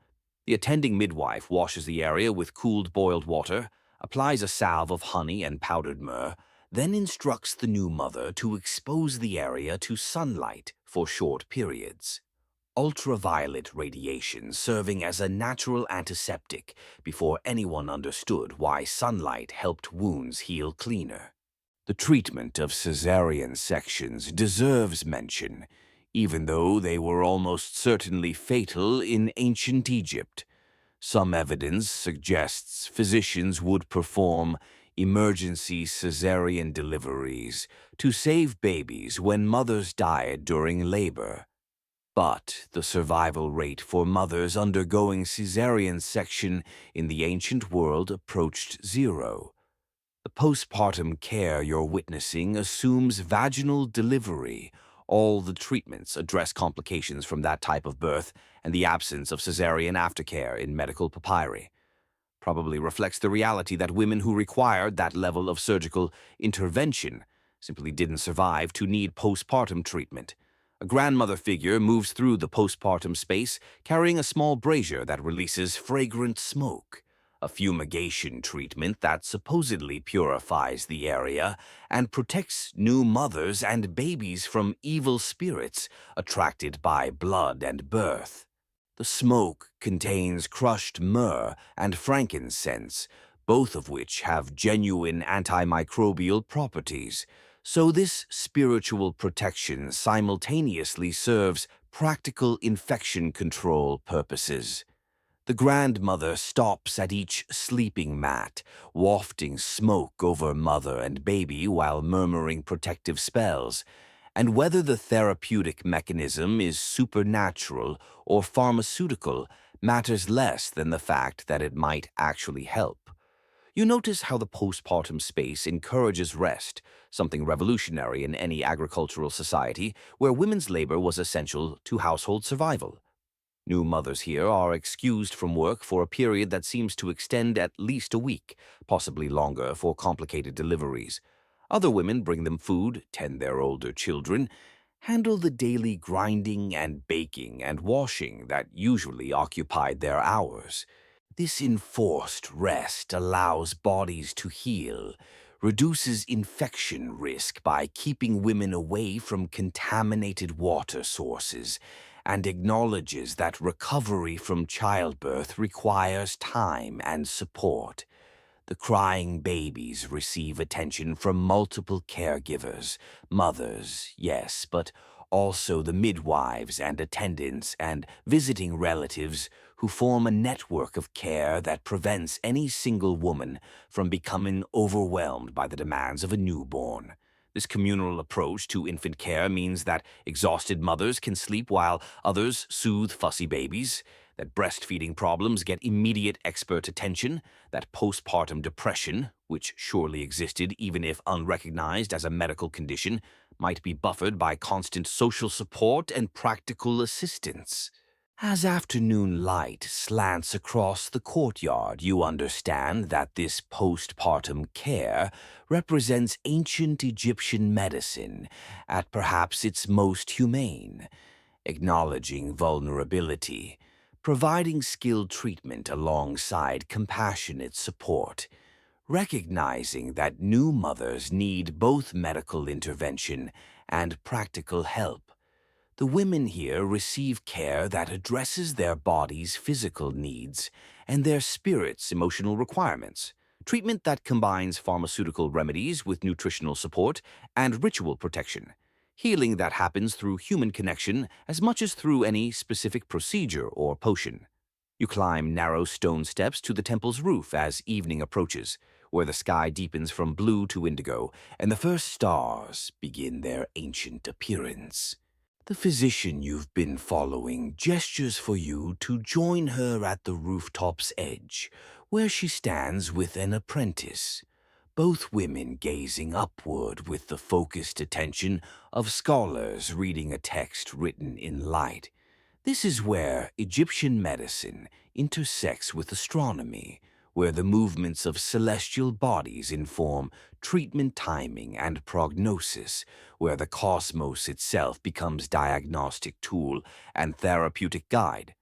The attending midwife washes the area with cooled boiled water, applies a salve of honey and powdered myrrh, then instructs the new mother to expose the area to sunlight for short periods. Ultraviolet radiation serving as a natural antiseptic before anyone understood why sunlight helped wounds heal cleaner. The treatment of cesarean sections deserves mention, even though they were almost certainly fatal in ancient Egypt. Some evidence suggests physicians would perform emergency cesarean deliveries to save babies when mothers died during labor. But the survival rate for mothers undergoing cesarean section in the ancient world approached zero. The postpartum care you're witnessing assumes vaginal delivery. All the treatments address complications from that type of birth and the absence of cesarean aftercare in medical papyri. Probably reflects the reality that women who required that level of surgical intervention simply didn't survive to need postpartum treatment. A grandmother figure moves through the postpartum space carrying a small brazier that releases fragrant smoke, a fumigation treatment that supposedly purifies the area and protects new mothers and babies from evil spirits attracted by blood and birth. The smoke contains crushed myrrh and frankincense, both of which have genuine antimicrobial properties. So this spiritual protection simultaneously serves practical infection control purposes. The grandmother stops at each sleeping mat, wafting smoke over mother and baby while murmuring protective spells. And whether the therapeutic mechanism is supernatural or pharmaceutical matters less than the fact that it might actually help. You notice how the postpartum space encourages rest, something revolutionary in any agricultural society where women's labor was essential to household survival. New mothers here are excused from work for a period that seems to extend at least a week, possibly longer for complicated deliveries. Other women bring them food, tend their older children, handle the daily grinding and baking and washing that usually occupied their hours. This enforced rest allows bodies to heal, reduces infection risk by keeping women away from contaminated water sources, and acknowledges that recovery from childbirth requires time and support. The crying babies receive attention from multiple caregivers, mothers, yes, but also the midwives and attendants and visiting relatives who form a network of care that prevents any single woman from becoming overwhelmed by the demands of a newborn. This communal approach to infant care means that exhausted mothers can sleep while others soothe fussy babies, that breastfeeding problems get immediate expert attention, that postpartum depression, which surely existed even if unrecognized as a medical condition, might be buffered by constant social support and practical assistance. As afternoon light slants across the courtyard, you understand that this postpartum care represents ancient Egyptian medicine at perhaps its most humane, acknowledging vulnerability, providing skilled treatment alongside compassionate support, recognizing that new mothers need both medical intervention and practical help. The women here receive care that addresses their body's physical needs and their spirit's emotional requirements, treatment that combines pharmaceutical remedies with nutritional support and ritual protection, healing that happens through human connection as much as through any specific procedure or potion. You climb narrow stone steps to the temple's roof as evening approaches, where the sky deepens from blue to indigo, and the first stars begin their ancient appearance. The physician you've been following gestures for you to join her at the rooftop's edge, where she stands with an apprentice, both women gazing upward with the focused attention of scholars reading a text written in light. This is where Egyptian medicine intersects with astronomy, where the movements of celestial bodies inform treatment timing and prognosis, where the cosmos itself becomes diagnostic tool and therapeutic guide.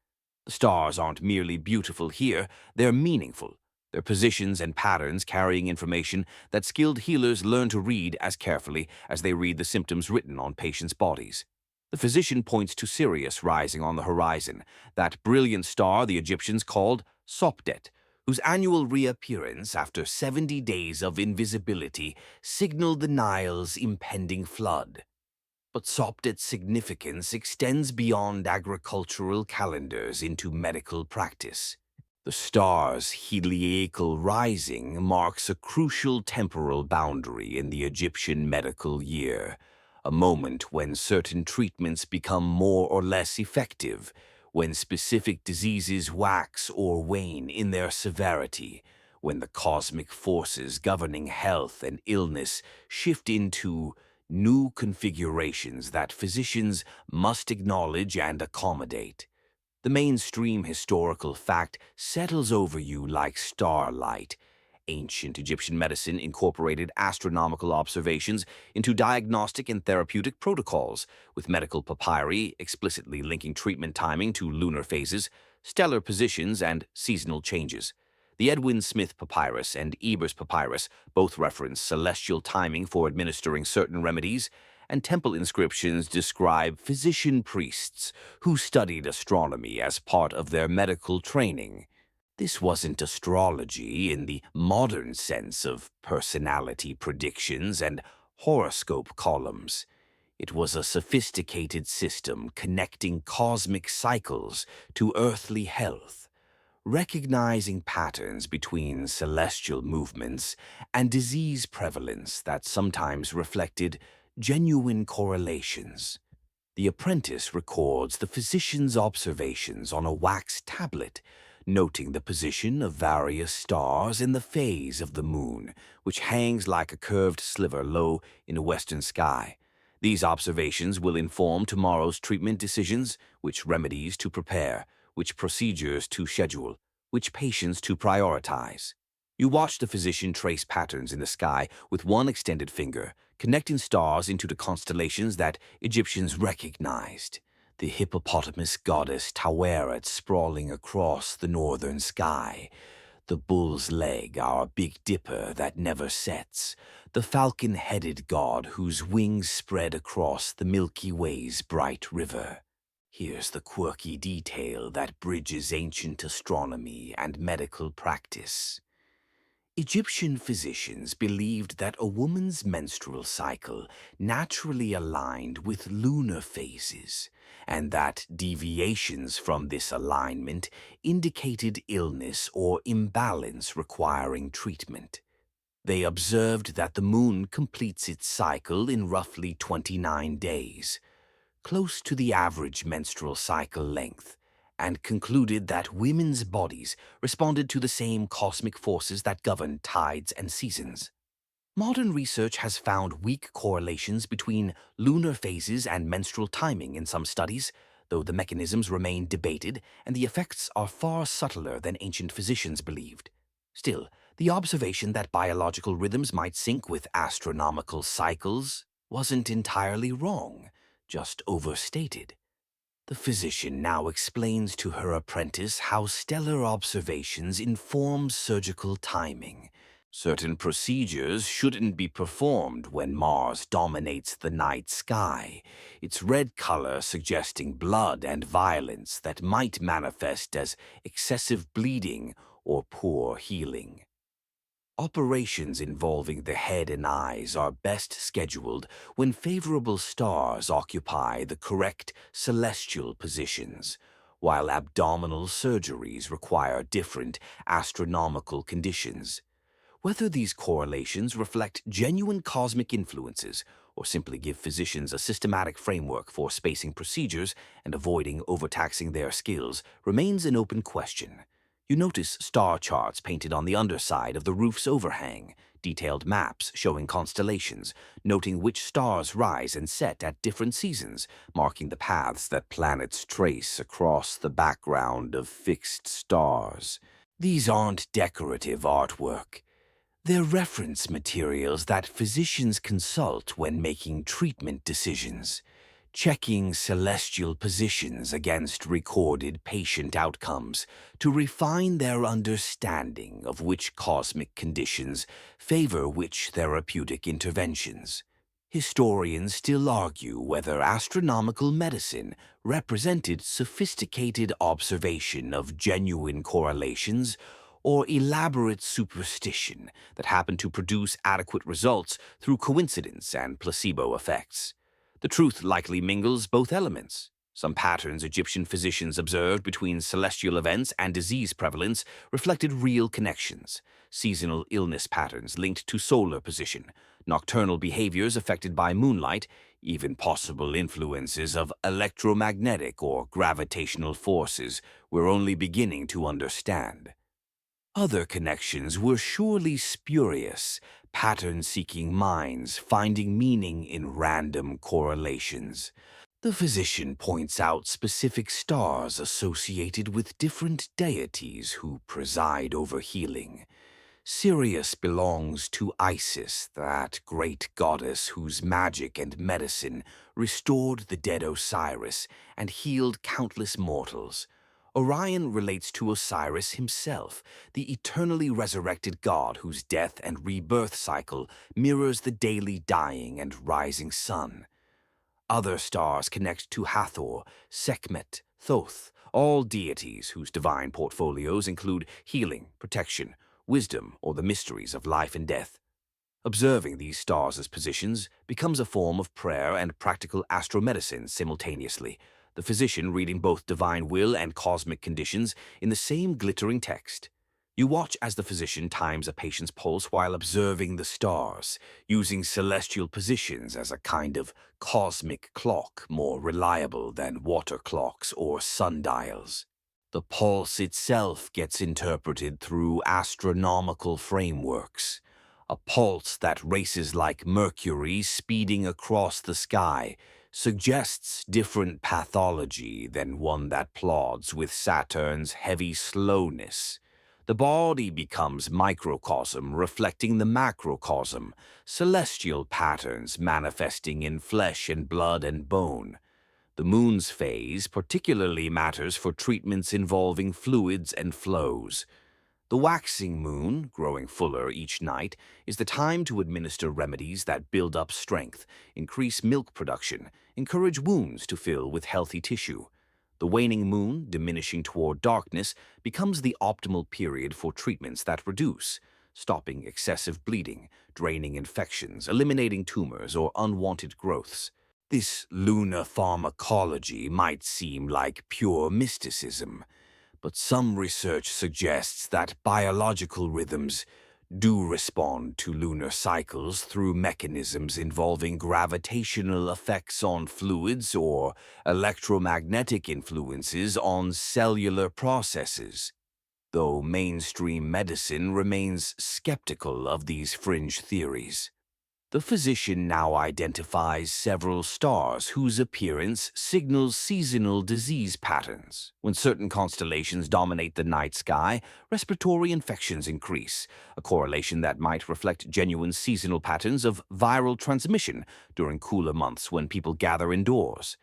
The stars aren't merely beautiful here, they're meaningful. Their positions and patterns carrying information that skilled healers learn to read as carefully as they read the symptoms written on patients' bodies. The physician points to Sirius rising on the horizon, that brilliant star the Egyptians called Sopdet, whose annual reappearance after 70 days of invisibility signaled the Nile's impending flood. But Sopdet's significance extends beyond agricultural calendars into medical practice. The star's heliacal rising marks a crucial temporal boundary in the Egyptian medical year, a moment when certain treatments become more or less effective, when specific diseases wax or wane in their severity, when the cosmic forces governing health and illness shift into new configurations that physicians must acknowledge and accommodate. The mainstream historical fact settles over you like starlight. Ancient Egyptian medicine incorporated astronomical observations into diagnostic and therapeutic protocols, with medical papyri explicitly linking treatment timing to lunar phases, stellar positions, and seasonal changes. The Edwin Smith Papyrus and Ebers Papyrus both reference celestial timing for administering certain remedies, and temple inscriptions describe physician priests who studied astronomy as part of their medical training. This wasn't astrology in the modern sense of personality predictions and horoscope columns. It was a sophisticated system connecting cosmic cycles to earthly health, recognizing patterns between celestial movements and disease prevalence that sometimes reflected genuine correlations. The apprentice records the physician's observations on a wax tablet, noting the position of various stars in the phase of the moon, which hangs like a curved sliver low in the western sky. These observations will inform tomorrow's treatment decisions, which remedies to prepare, which procedures to schedule, which patients to prioritize. You watch the physician trace patterns in the sky with one extended finger, connecting stars into the constellations that Egyptians recognized. The hippopotamus goddess Taweret sprawling across the northern sky, the bull's leg, our Big Dipper that never sets, the falcon-headed god whose wings spread across the Milky Way's bright river. Here's the quirky detail that bridges ancient astronomy and medical practice. Egyptian physicians believed that a woman's menstrual cycle naturally aligned with lunar phases, and that deviations from this alignment indicated illness or imbalance requiring treatment. They observed that the moon completes its cycle in roughly 29 days, close to the average menstrual cycle length, and concluded that women's bodies responded to the same cosmic forces that govern tides and seasons. Modern research has found weak correlations between lunar phases and menstrual timing in some studies, though the mechanisms remain debated and the effects are far subtler than ancient physicians believed. Still, the observation that biological rhythms might sync with astronomical cycles wasn't entirely wrong, just overstated. The physician now explains to her apprentice how stellar observations inform surgical timing. Certain procedures shouldn't be performed when Mars dominates the night sky, its red color suggesting blood and violence that might manifest as excessive bleeding or poor healing. Operations involving the head and eyes are best scheduled when favorable stars occupy the correct celestial positions, while abdominal surgeries require different astronomical conditions. Whether these correlations reflect genuine cosmic influences or simply give physicians a systematic framework for spacing procedures and avoiding overtaxing their skills remains an open question. You notice star charts painted on the underside of the roof's overhang, detailed maps showing constellations, noting which stars rise and set at different seasons, marking the paths that planets trace across the background of fixed stars. These aren't decorative artwork. They're reference materials that physicians consult when making treatment decisions, checking celestial positions against recorded patient outcomes to refine their understanding of which cosmic conditions favor which therapeutic interventions. Historians still argue whether astronomical medicine represented sophisticated observation of genuine correlations or elaborate superstition that happened to produce adequate results through coincidence and placebo effects. The truth likely mingles both elements. Some patterns Egyptian physicians observed between celestial events and disease prevalence reflected real connections: seasonal illness patterns linked to solar position, nocturnal behaviors affected by moonlight, even possible influences of electromagnetic or gravitational forces we're only beginning to understand. Other connections were surely spurious, pattern-seeking minds finding meaning in random correlations. The physician points out specific stars associated with different deities who preside over healing. Sirius belongs to Isis, that great goddess whose magic and medicine restored the dead Osiris and healed countless mortals. Orion relates to Osiris himself, the eternally resurrected god whose death and rebirth cycle mirrors the daily dying and rising sun. Other stars connect to Hathor, Sekhmet, Thoth, all deities whose divine portfolios include healing, protection, wisdom, or the mysteries of life and death. Observing these stars as positions becomes a form of prayer and practical astromedicine simultaneously, the physician reading both divine will and cosmic conditions in the same glittering text. You watch as the physician times a patient's pulse while observing the stars, using celestial positions as a kind of cosmic clock more reliable than water clocks or sundials. The pulse itself gets interpreted through astronomical frameworks. A pulse that races like Mercury speeding across the sky suggests different pathology than one that plods with Saturn's heavy slowness. The body becomes microcosm reflecting the macrocosm, celestial patterns manifesting in flesh and blood and bone. The moon's phase particularly matters for treatments involving fluids and flows. The waxing moon, growing fuller each night, is the time to administer remedies that build up strength, increase milk production, encourage wounds to fill with healthy tissue. The waning moon, diminishing toward darkness, becomes the optimal period for treatments that reduce, stopping excessive bleeding, draining infections, eliminating tumors or unwanted growths. This lunar pharmacology might seem like pure mysticism, but some research suggests that biological rhythms do respond to lunar cycles through mechanisms involving gravitational effects on fluids or electromagnetic influences on cellular processes. Though mainstream medicine remains skeptical of these fringe theories. The physician now identifies several stars whose appearance signals seasonal disease patterns. When certain constellations dominate the night sky, respiratory infections increase, a correlation that might reflect genuine seasonal patterns of viral transmission during cooler months when people gather indoors.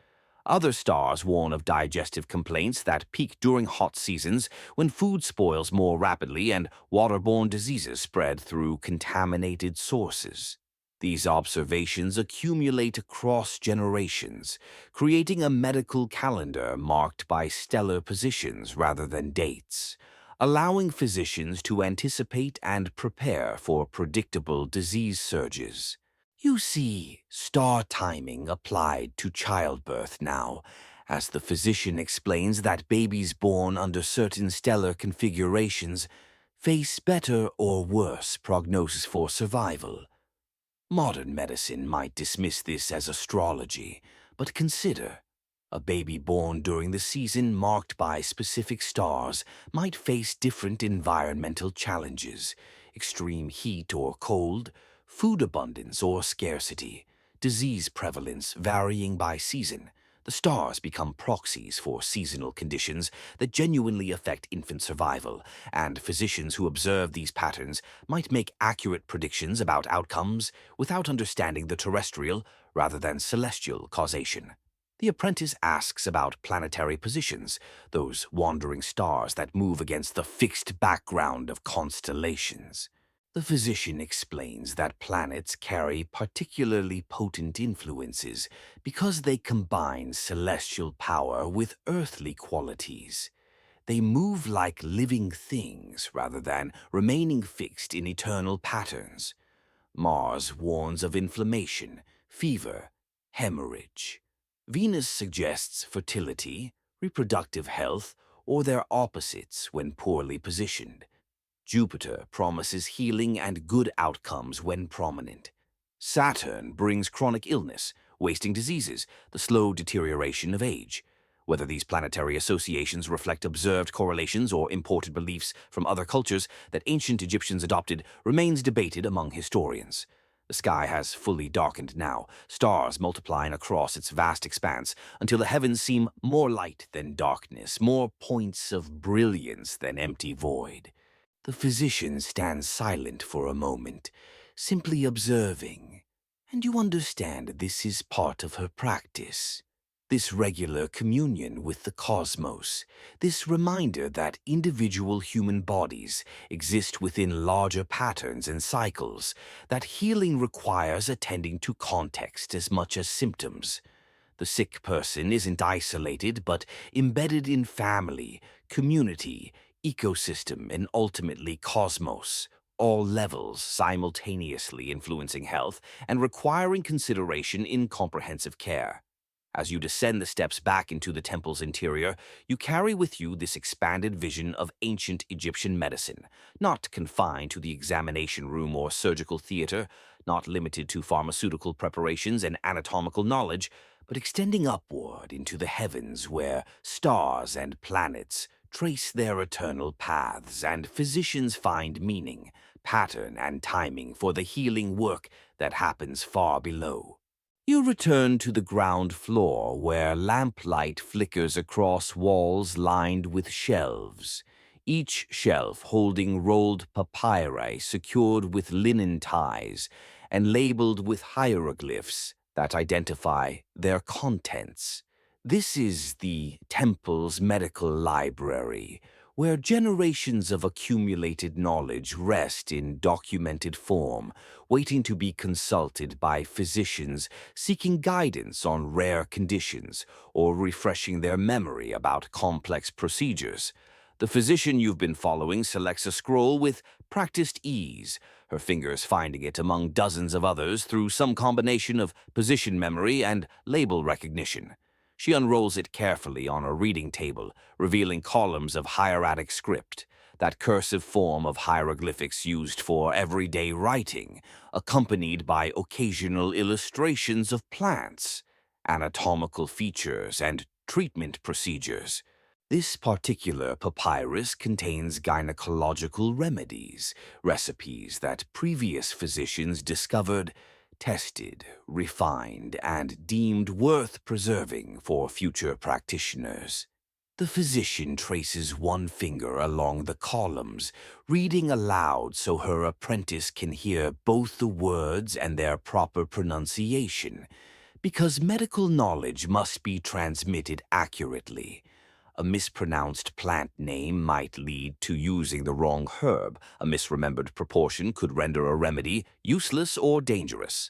Other stars warn of digestive complaints that peak during hot seasons when food spoils more rapidly and waterborne diseases spread through contaminated sources. These observations accumulate across generations, creating a medical calendar marked by stellar positions rather than dates. allowing physicians to anticipate and prepare for predictable disease surges. You see star timing applied to childbirth now, as the physician explains that babies born under certain stellar configurations face better or worse prognosis for survival. Modern medicine might dismiss this as astrology, but consider a baby born during the season marked by specific stars might face different environmental challenges: extreme heat or cold, food abundance or scarcity, disease prevalence varying by season. The stars become proxies for seasonal conditions that genuinely affect infant survival, and physicians who observe these patterns might make accurate predictions about outcomes without understanding the terrestrial rather than celestial causation. The apprentice asks about planetary positions, those wandering stars that move against the fixed background of constellations. The physician explains that planets carry particularly potent influences because they combine celestial power with earthly qualities. They move like living things rather than remaining fixed in eternal patterns. Mars warns of inflammation, fever, hemorrhage. Venus suggests fertility, reproductive health, or their opposites when poorly positioned. Jupiter promises healing and good outcomes when prominent. Saturn brings chronic illness, wasting diseases, the slow deterioration of age. Whether these planetary associations reflect observed correlations or imported beliefs from other cultures that ancient Egyptians adopted remains debated among historians. The sky has fully darkened now, stars multiplying across its vast expanse until the heavens seem more light than darkness, more points of brilliance than empty void. The physician stands silent for a moment, simply observing, and you understand this is part of her practice. This regular communion with the cosmos, this reminder that individual human bodies exist within larger patterns and cycles, that healing requires attending to context as much as symptoms. The sick person isn't isolated, but embedded in family, community, ecosystem, and ultimately cosmos, all levels simultaneously influencing health and requiring consideration in comprehensive care. As you descend the steps back into the temple's interior, you carry with you this expanded vision of ancient Egyptian medicine, not confined to the examination room or surgical theater, not limited to pharmaceutical preparations and anatomical knowledge, but extending upward into the heavens where stars and planets trace their eternal paths and physicians find meaning, pattern, and timing for the healing work that happens far below. You return to the ground floor where lamplight flickers across walls lined with shelves, each shelf holding rolled papyri secured with linen ties and labeled with hieroglyphs that identify their contents. This is the temple's medical library, where generations of accumulated knowledge rest in documented form, waiting to be consulted by physicians seeking guidance on rare conditions or refreshing their memory about complex procedures. The physician you've been following selects a scroll with practiced ease, her fingers finding it among dozens of others through some combination of position memory and label recognition. She unrolls it carefully on a reading table, revealing columns of hieratic script, that cursive form of hieroglyphics used for everyday writing, accompanied by occasional illustrations of plants, anatomical features, and treatment procedures. This particular papyrus contains gynecological remedies, recipes that previous physicians discovered, tested, refined, and deemed worth preserving for future practitioners. The physician traces one finger along the columns, reading aloud so her apprentice can hear both the words and their proper pronunciation, because medical knowledge must be transmitted accurately. A mispronounced plant name might lead to using the wrong herb. A misremembered proportion could render a remedy useless or dangerous.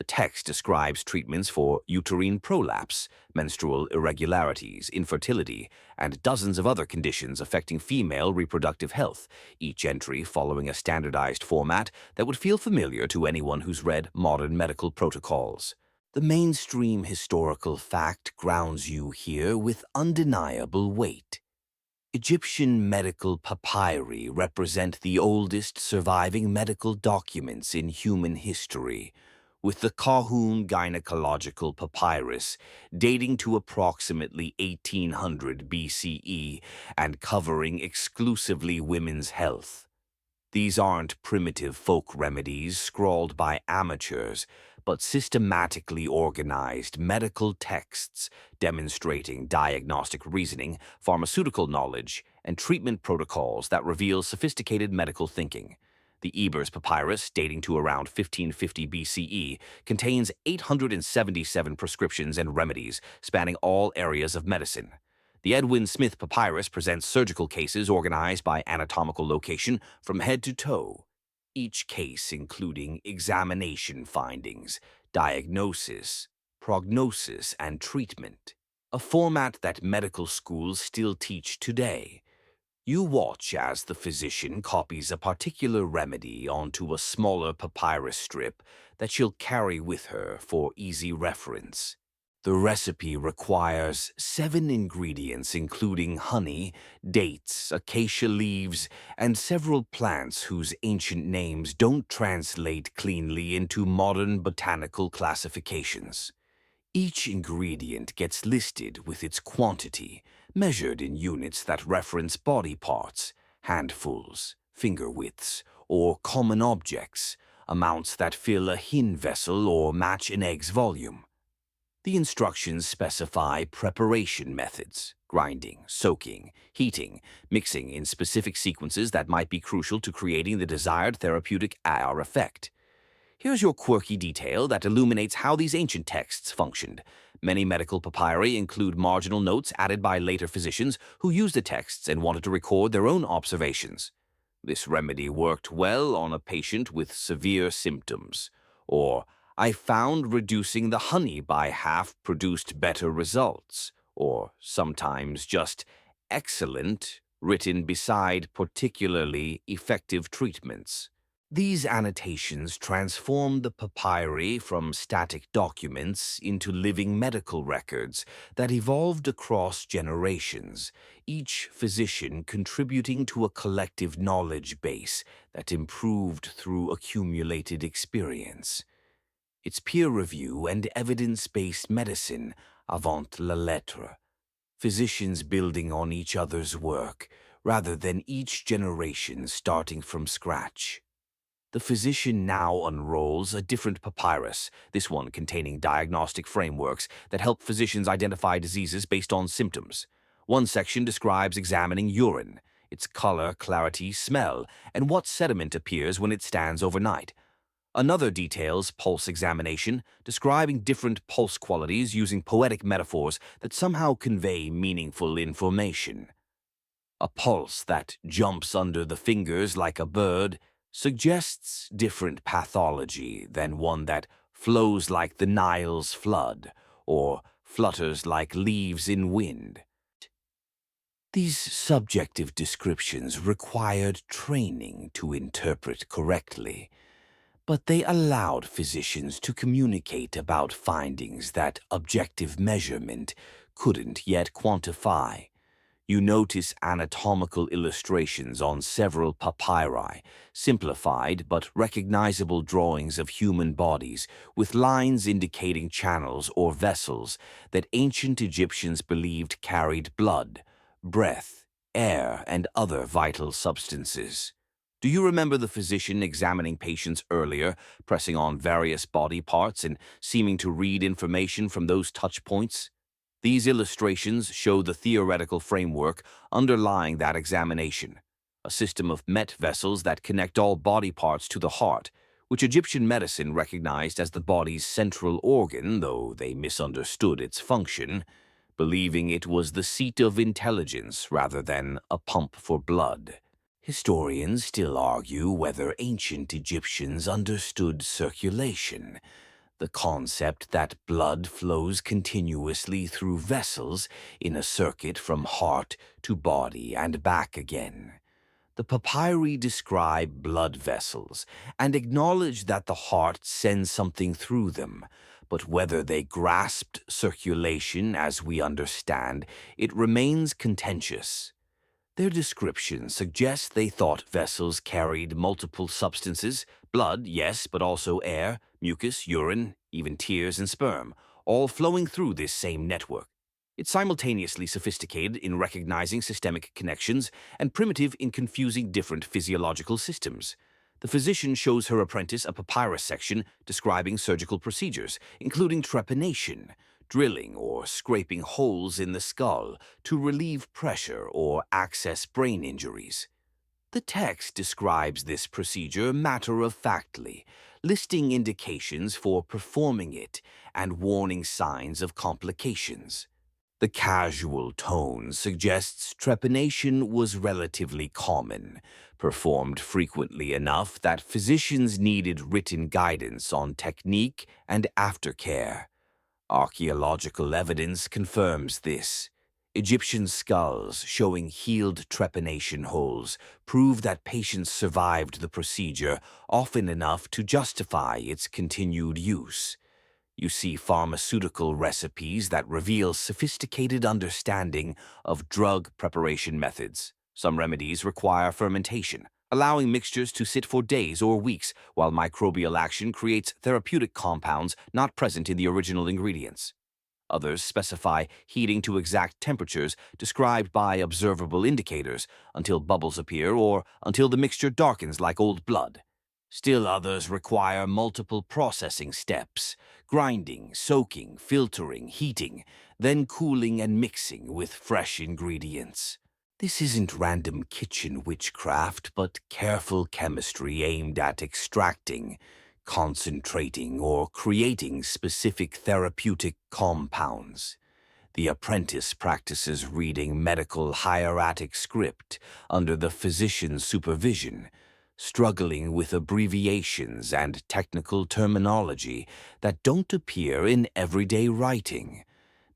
The text describes treatments for uterine prolapse, menstrual irregularities, infertility, and dozens of other conditions affecting female reproductive health, each entry following a standardized format that would feel familiar to anyone who's read modern medical protocols. The mainstream historical fact grounds you here with undeniable weight. Egyptian medical papyri represent the oldest surviving medical documents in human history, with the Kahun Gynecological Papyrus dating to approximately 1800 BCE and covering exclusively women's health. These aren't primitive folk remedies scrawled by amateurs, but systematically organized medical texts demonstrating diagnostic reasoning, pharmaceutical knowledge, and treatment protocols that reveal sophisticated medical thinking. The Ebers Papyrus, dating to around 1550 BCE, contains 877 prescriptions and remedies spanning all areas of medicine. The Edwin Smith Papyrus presents surgical cases organized by anatomical location from head to toe, each case including examination findings, diagnosis, prognosis, and treatment, a format that medical schools still teach today. You watch as the physician copies a particular remedy onto a smaller papyrus strip that she'll carry with her for easy reference. The recipe requires 7 ingredients including honey, dates, acacia leaves, and several plants whose ancient names don't translate cleanly into modern botanical classifications. Each ingredient gets listed with its quantity, measured in units that reference body parts, handfuls, finger widths, or common objects, amounts that fill a hin vessel or match an egg's volume. The instructions specify preparation methods, grinding, soaking, heating, mixing in specific sequences that might be crucial to creating the desired therapeutic AR effect. Here's your quirky detail that illuminates how these ancient texts functioned. Many medical papyri include marginal notes added by later physicians who used the texts and wanted to record their own observations. This remedy worked well on a patient with severe symptoms. Or, I found reducing the honey by half produced better results. Or, sometimes just excellent, written beside particularly effective treatments. These annotations transform the papyri from static documents into living medical records that evolved across generations, each physician contributing to a collective knowledge base that improved through accumulated experience. It's peer review and evidence-based medicine avant la lettre, physicians building on each other's work rather than each generation starting from scratch. The physician now unrolls a different papyrus, this one containing diagnostic frameworks that help physicians identify diseases based on symptoms. One section describes examining urine, its color, clarity, smell, and what sediment appears when it stands overnight. Another details pulse examination, describing different pulse qualities using poetic metaphors that somehow convey meaningful information. A pulse that jumps under the fingers like a bird suggests different pathology than one that flows like the Nile's flood or flutters like leaves in wind. These subjective descriptions required training to interpret correctly, but they allowed physicians to communicate about findings that objective measurement couldn't yet quantify. You notice anatomical illustrations on several papyri, simplified but recognizable drawings of human bodies with lines indicating channels or vessels that ancient Egyptians believed carried blood, breath, air, and other vital substances. Do you remember the physician examining patients earlier, pressing on various body parts and seeming to read information from those touch points? These illustrations show the theoretical framework underlying that examination, a system of met vessels that connect all body parts to the heart, which Egyptian medicine recognized as the body's central organ, though they misunderstood its function, believing it was the seat of intelligence rather than a pump for blood. Historians still argue whether ancient Egyptians understood circulation, The concept that blood flows continuously through vessels in a circuit from heart to body and back again. The papyri describe blood vessels and acknowledge that the heart sends something through them, but whether they grasped circulation as we understand, it remains contentious. Their description suggests they thought vessels carried multiple substances, blood, yes, but also air, mucus, urine, even tears and sperm, all flowing through this same network. It's simultaneously sophisticated in recognizing systemic connections and primitive in confusing different physiological systems. The physician shows her apprentice a papyrus section describing surgical procedures, including trepanation, drilling or scraping holes in the skull to relieve pressure or access brain injuries. The text describes this procedure matter-of-factly, listing indications for performing it and warning signs of complications. The casual tone suggests trepanation was relatively common, performed frequently enough that physicians needed written guidance on technique and aftercare. Archaeological evidence confirms this. Egyptian skulls showing healed trepanation holes prove that patients survived the procedure often enough to justify its continued use. You see pharmaceutical recipes that reveal sophisticated understanding of drug preparation methods. Some remedies require fermentation, allowing mixtures to sit for days or weeks, while microbial action creates therapeutic compounds not present in the original ingredients. Others specify heating to exact temperatures described by observable indicators until bubbles appear or until the mixture darkens like old blood. Still others require multiple processing steps, grinding, soaking, filtering, heating, then cooling and mixing with fresh ingredients. This isn't random kitchen witchcraft, but careful chemistry aimed at extracting, concentrating, or creating specific therapeutic compounds. The apprentice practices reading medical hieratic script under the physician's supervision, struggling with abbreviations and technical terminology that don't appear in everyday writing.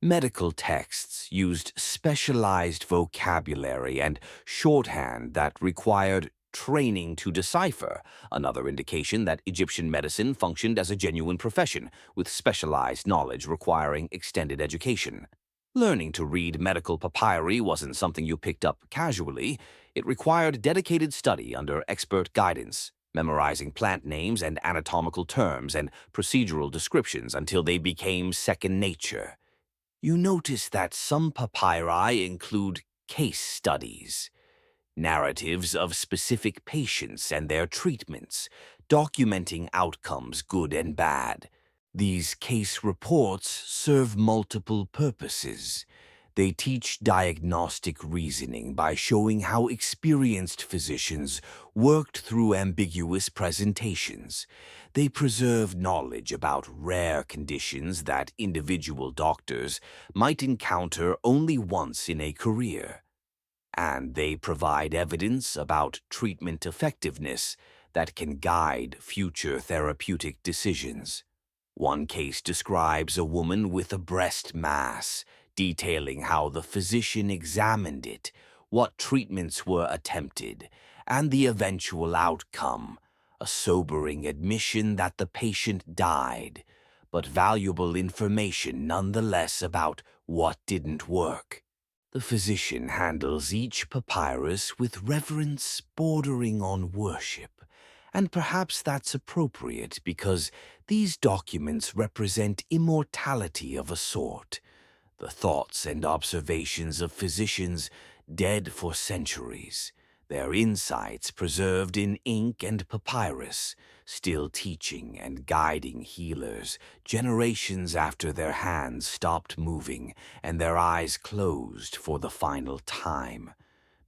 Medical texts used specialized vocabulary and shorthand that required training to decipher, another indication that Egyptian medicine functioned as a genuine profession, with specialized knowledge requiring extended education. Learning to read medical papyri wasn't something you picked up casually. It required dedicated study under expert guidance, memorizing plant names and anatomical terms and procedural descriptions until they became second nature. You notice that some papyri include case studies, narratives of specific patients and their treatments, documenting outcomes good and bad. These case reports serve multiple purposes. They teach diagnostic reasoning by showing how experienced physicians worked through ambiguous presentations. They preserve knowledge about rare conditions that individual doctors might encounter only once in a career. And they provide evidence about treatment effectiveness that can guide future therapeutic decisions. One case describes a woman with a breast mass, detailing how the physician examined it, what treatments were attempted, and the eventual outcome, a sobering admission that the patient died, but valuable information nonetheless about what didn't work. The physician handles each papyrus with reverence bordering on worship, and perhaps that's appropriate because these documents represent immortality of a sort, the thoughts and observations of physicians dead for centuries, their insights preserved in ink and papyrus, still teaching and guiding healers generations after their hands stopped moving and their eyes closed for the final time.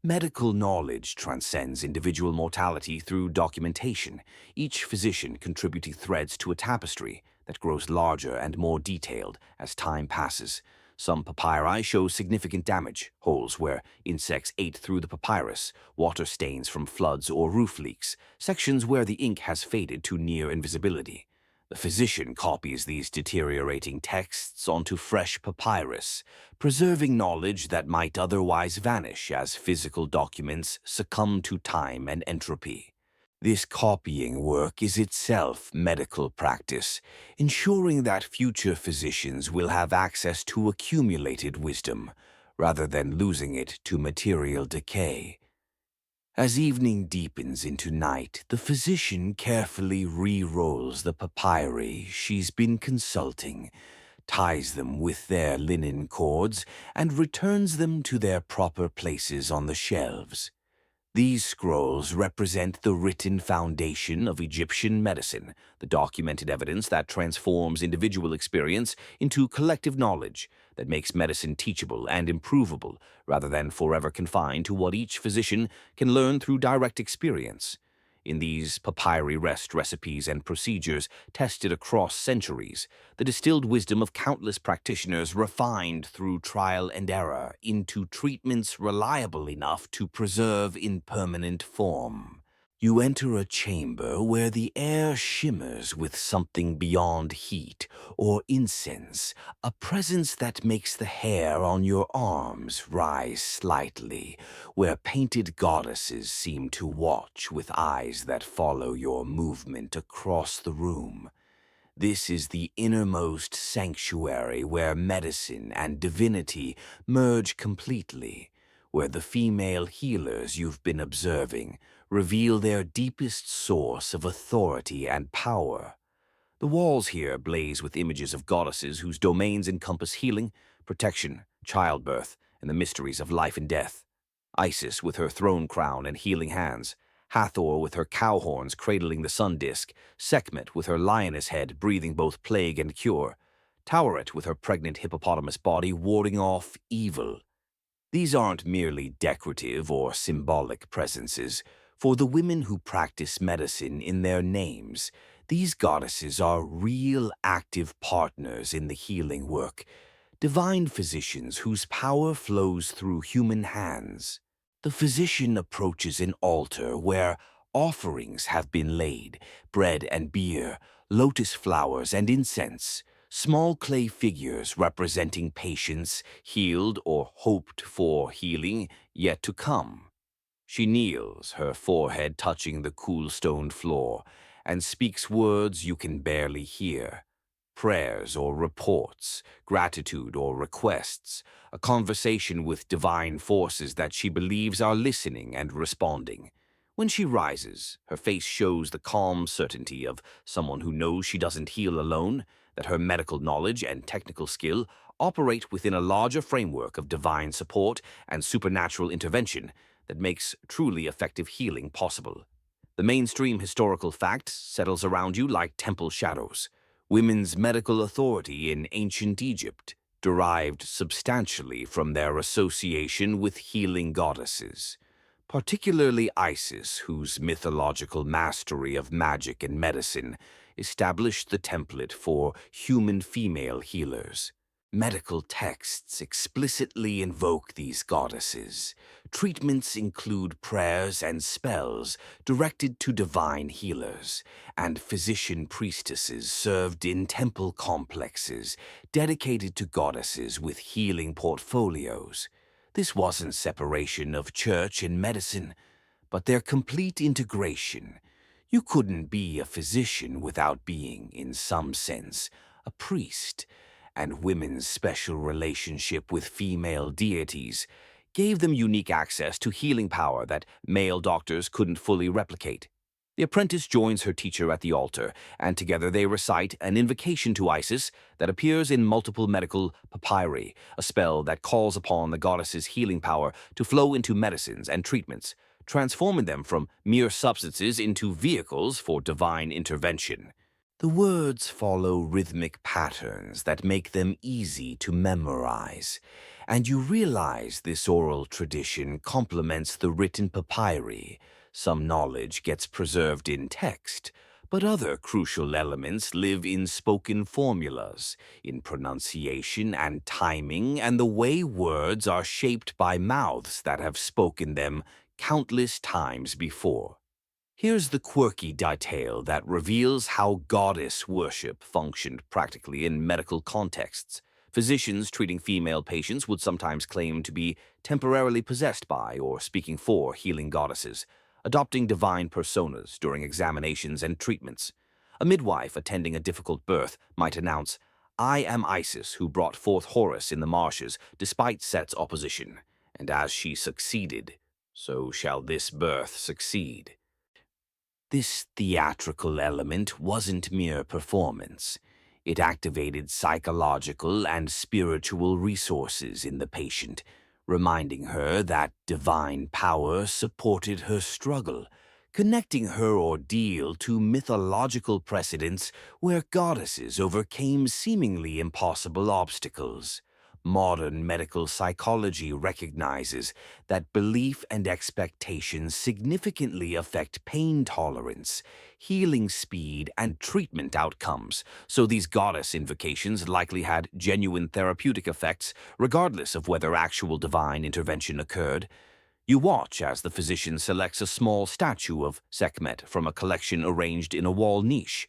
Medical knowledge transcends individual mortality through documentation, each physician contributing threads to a tapestry that grows larger and more detailed as time passes. Some papyri show significant damage, holes where insects ate through the papyrus, water stains from floods or roof leaks, sections where the ink has faded to near invisibility. The physician copies these deteriorating texts onto fresh papyrus, preserving knowledge that might otherwise vanish as physical documents succumb to time and entropy. This copying work is itself medical practice, ensuring that future physicians will have access to accumulated wisdom, rather than losing it to material decay. As evening deepens into night, the physician carefully re-rolls the papyri she's been consulting, ties them with their linen cords, and returns them to their proper places on the shelves. These scrolls represent the written foundation of Egyptian medicine, the documented evidence that transforms individual experience into collective knowledge that makes medicine teachable and improvable rather than forever confined to what each physician can learn through direct experience. In these papyri rest recipes and procedures tested across centuries, the distilled wisdom of countless practitioners refined through trial and error into treatments reliable enough to preserve in permanent form. You enter a chamber where the air shimmers with something beyond heat or incense, a presence that makes the hair on your arms rise slightly, where painted goddesses seem to watch with eyes that follow your movement across the room. This is the innermost sanctuary where medicine and divinity merge completely, where the female healers you've been observing reveal their deepest source of authority and power. The walls here blaze with images of goddesses whose domains encompass healing, protection, childbirth, and the mysteries of life and death. Isis with her throne crown and healing hands, Hathor with her cow horns cradling the sun disk, Sekhmet with her lioness head breathing both plague and cure, Taweret with her pregnant hippopotamus body warding off evil. These aren't merely decorative or symbolic presences. For the women who practice medicine in their names, these goddesses are real active partners in the healing work, divine physicians whose power flows through human hands. The physician approaches an altar where offerings have been laid, bread and beer, lotus flowers and incense, small clay figures representing patients healed or hoped for healing yet to come. She kneels, her forehead touching the cool stone floor, and speaks words you can barely hear. Prayers or reports, gratitude or requests, a conversation with divine forces that she believes are listening and responding. When she rises, her face shows the calm certainty of someone who knows she doesn't heal alone, that her medical knowledge and technical skill operate within a larger framework of divine support and supernatural intervention that makes truly effective healing possible. The mainstream historical fact settles around you like temple shadows. Women's medical authority in ancient Egypt derived substantially from their association with healing goddesses, particularly Isis, whose mythological mastery of magic and medicine established the template for human female healers. Medical texts explicitly invoke these goddesses. Treatments include prayers and spells directed to divine healers, and physician priestesses served in temple complexes dedicated to goddesses with healing portfolios. This wasn't separation of church and medicine, but their complete integration. You couldn't be a physician without being, in some sense, a priest, and women's special relationship with female deities gave them unique access to healing power that male doctors couldn't fully replicate. The apprentice joins her teacher at the altar, and together they recite an invocation to Isis that appears in multiple medical papyri, a spell that calls upon the goddess's healing power to flow into medicines and treatments, transforming them from mere substances into vehicles for divine intervention. The words follow rhythmic patterns that make them easy to memorize, and you realize this oral tradition complements the written papyri. Some knowledge gets preserved in text, but other crucial elements live in spoken formulas, in pronunciation and timing, and the way words are shaped by mouths that have spoken them countless times before. Here's the quirky detail that reveals how goddess worship functioned practically in medical contexts. Physicians treating female patients would sometimes claim to be temporarily possessed by or speaking for healing goddesses, adopting divine personas during examinations and treatments. A midwife attending a difficult birth might announce, "I am Isis who brought forth Horus in the marshes despite Set's opposition, and as she succeeded, so shall this birth succeed." This theatrical element wasn't mere performance. It activated psychological and spiritual resources in the patient, reminding her that divine power supported her struggle, connecting her ordeal to mythological precedents where goddesses overcame seemingly impossible obstacles. Modern medical psychology recognizes that belief and expectations significantly affect pain tolerance, healing speed, and treatment outcomes, so these goddess invocations likely had genuine therapeutic effects regardless of whether actual divine intervention occurred. You watch as the physician selects a small statue of Sekhmet from a collection arranged in a wall niche,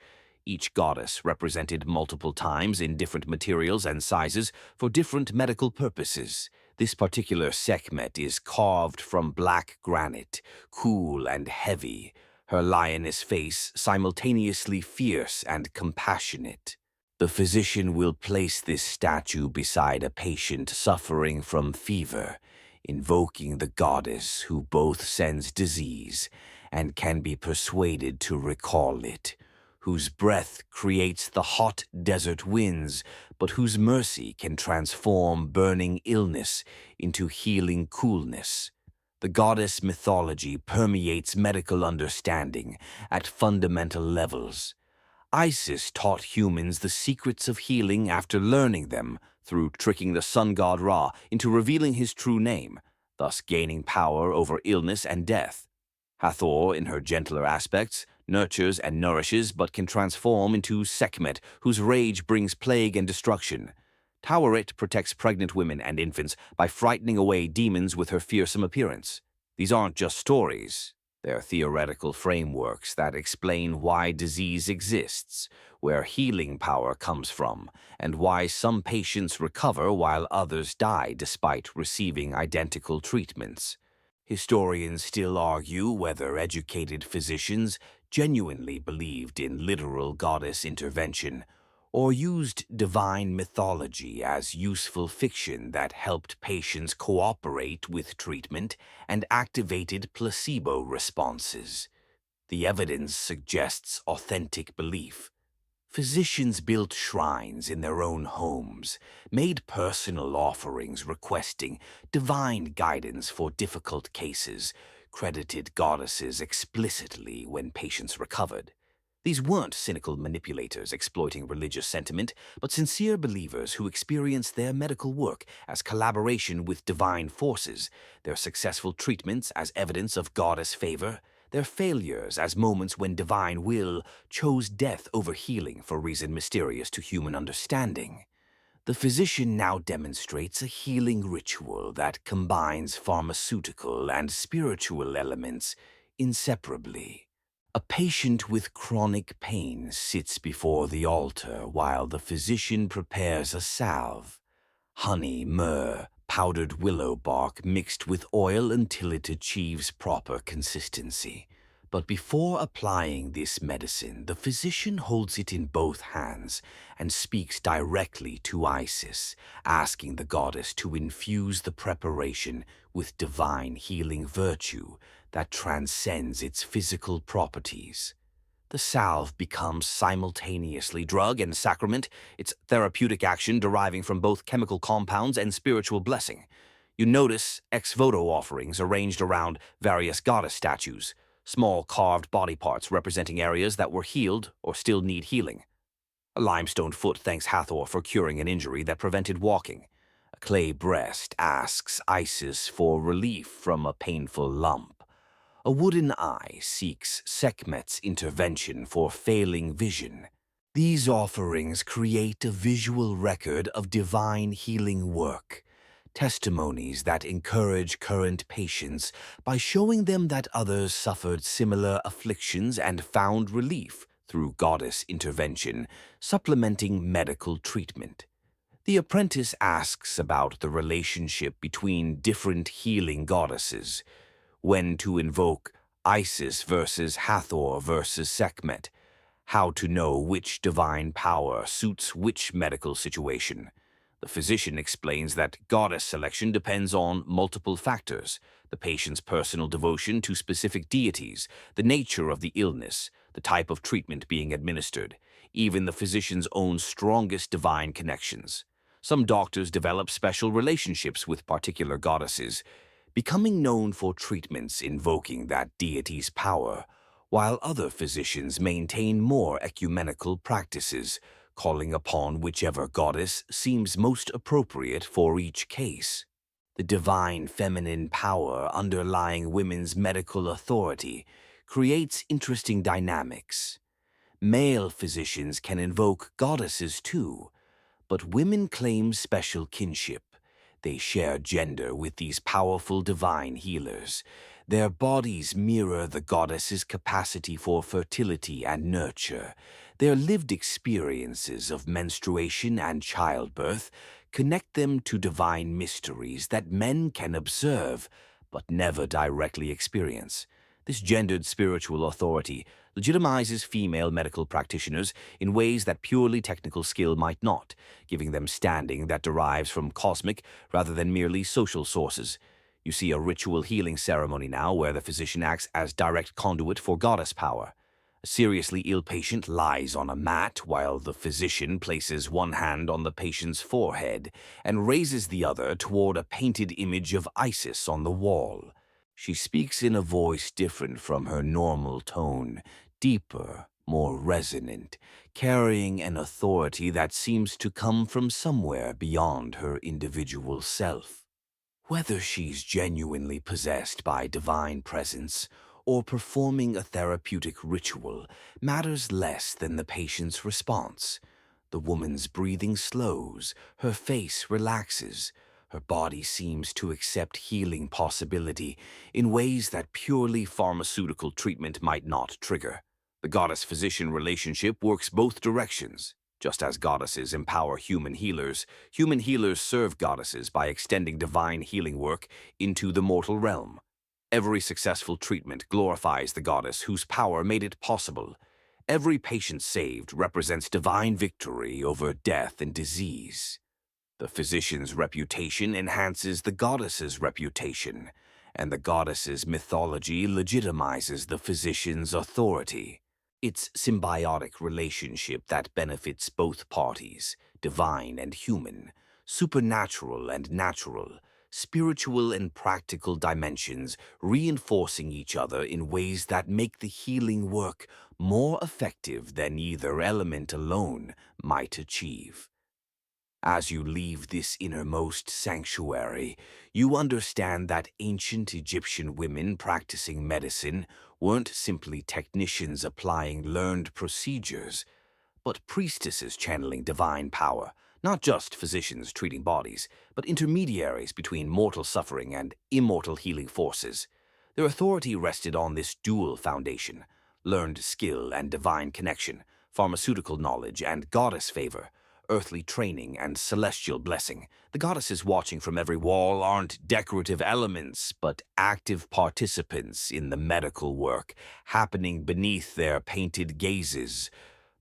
each goddess represented multiple times in different materials and sizes for different medical purposes. This particular Sekhmet is carved from black granite, cool and heavy, her lioness face simultaneously fierce and compassionate. The physician will place this statue beside a patient suffering from fever, invoking the goddess who both sends disease and can be persuaded to recall it, whose breath creates the hot desert winds, but whose mercy can transform burning illness into healing coolness. The goddess mythology permeates medical understanding at fundamental levels. Isis taught humans the secrets of healing after learning them through tricking the sun god Ra into revealing his true name, thus gaining power over illness and death. Hathor, in her gentler aspects, nurtures and nourishes but can transform into Sekhmet, whose rage brings plague and destruction. Taweret protects pregnant women and infants by frightening away demons with her fearsome appearance. These aren't just stories. They're theoretical frameworks that explain why disease exists, where healing power comes from, and why some patients recover while others die despite receiving identical treatments. Historians still argue whether educated physicians genuinely believed in literal goddess intervention or used divine mythology as useful fiction that helped patients cooperate with treatment and activated placebo responses. The evidence suggests authentic belief. Physicians built shrines in their own homes, made personal offerings requesting divine guidance for difficult cases, credited goddesses explicitly when patients recovered. These weren't cynical manipulators exploiting religious sentiment, but sincere believers who experienced their medical work as collaboration with divine forces, their successful treatments as evidence of goddess favor, their failures as moments when divine will chose death over healing for reason mysterious to human understanding. The physician now demonstrates a healing ritual that combines pharmaceutical and spiritual elements inseparably. A patient with chronic pain sits before the altar while the physician prepares a salve. Honey, myrrh, powdered willow bark mixed with oil until it achieves proper consistency. But before applying this medicine, the physician holds it in both hands and speaks directly to Isis, asking the goddess to infuse the preparation with divine healing virtue that transcends its physical properties. The salve becomes simultaneously drug and sacrament, its therapeutic action deriving from both chemical compounds and spiritual blessing. You notice ex voto offerings arranged around various goddess statues, small carved body parts representing areas that were healed or still need healing. A limestone foot thanks Hathor for curing an injury that prevented walking. A clay breast asks Isis for relief from a painful lump. A wooden eye seeks Sekhmet's intervention for failing vision. These offerings create a visual record of divine healing work, testimonies that encourage current patients by showing them that others suffered similar afflictions and found relief through goddess intervention, supplementing medical treatment. The apprentice asks about the relationship between different healing goddesses, when to invoke Isis versus Hathor versus Sekhmet, how to know which divine power suits which medical situation. The physician explains that goddess selection depends on multiple factors: the patient's personal devotion to specific deities, the nature of the illness, the type of treatment being administered, even the physician's own strongest divine connections. Some doctors develop special relationships with particular goddesses, becoming known for treatments invoking that deity's power, while other physicians maintain more ecumenical practices, calling upon whichever goddess seems most appropriate for each case. The divine feminine power underlying women's medical authority creates interesting dynamics. Male physicians can invoke goddesses too, but women claim special kinship. They share gender with these powerful divine healers. Their bodies mirror the goddess's capacity for fertility and nurture. Their lived experiences of menstruation and childbirth connect them to divine mysteries that men can observe but never directly experience. This gendered spiritual authority legitimizes female medical practitioners in ways that purely technical skill might not, giving them standing that derives from cosmic rather than merely social sources. You see a ritual healing ceremony now where the physician acts as direct conduit for goddess power. A seriously ill patient lies on a mat while the physician places one hand on the patient's forehead and raises the other toward a painted image of Isis on the wall. She speaks in a voice different from her normal tone, deeper, more resonant, carrying an authority that seems to come from somewhere beyond her individual self. Whether she's genuinely possessed by divine presence or performing a therapeutic ritual matters less than the patient's response. The woman's breathing slows, her face relaxes, her body seems to accept healing possibility in ways that purely pharmaceutical treatment might not trigger. The goddess-physician relationship works both directions. Just as goddesses empower human healers serve goddesses by extending divine healing work into the mortal realm. Every successful treatment glorifies the goddess whose power made it possible. Every patient saved represents divine victory over death and disease. The physician's reputation enhances the goddess's reputation, and the goddess's mythology legitimizes the physician's authority. It's symbiotic relationship that benefits both parties, divine and human, supernatural and natural, spiritual and practical dimensions reinforcing each other in ways that make the healing work more effective than either element alone might achieve. As you leave this innermost sanctuary, you understand that ancient Egyptian women practicing medicine weren't simply technicians applying learned procedures, but priestesses channeling divine power, not just physicians treating bodies, but intermediaries between mortal suffering and immortal healing forces. Their authority rested on this dual foundation: learned skill and divine connection, pharmaceutical knowledge and goddess favor, earthly training and celestial blessing. The goddesses watching from every wall aren't decorative elements, but active participants in the medical work happening beneath their painted gazes,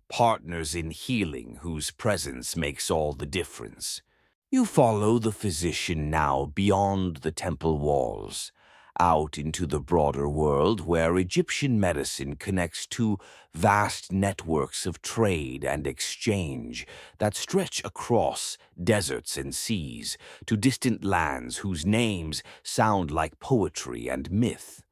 partners in healing whose presence makes all the difference. You follow the physician now beyond the temple walls, out into the broader world where Egyptian medicine connects to vast networks of trade and exchange that stretch across deserts and seas to distant lands whose names sound like poetry and myth.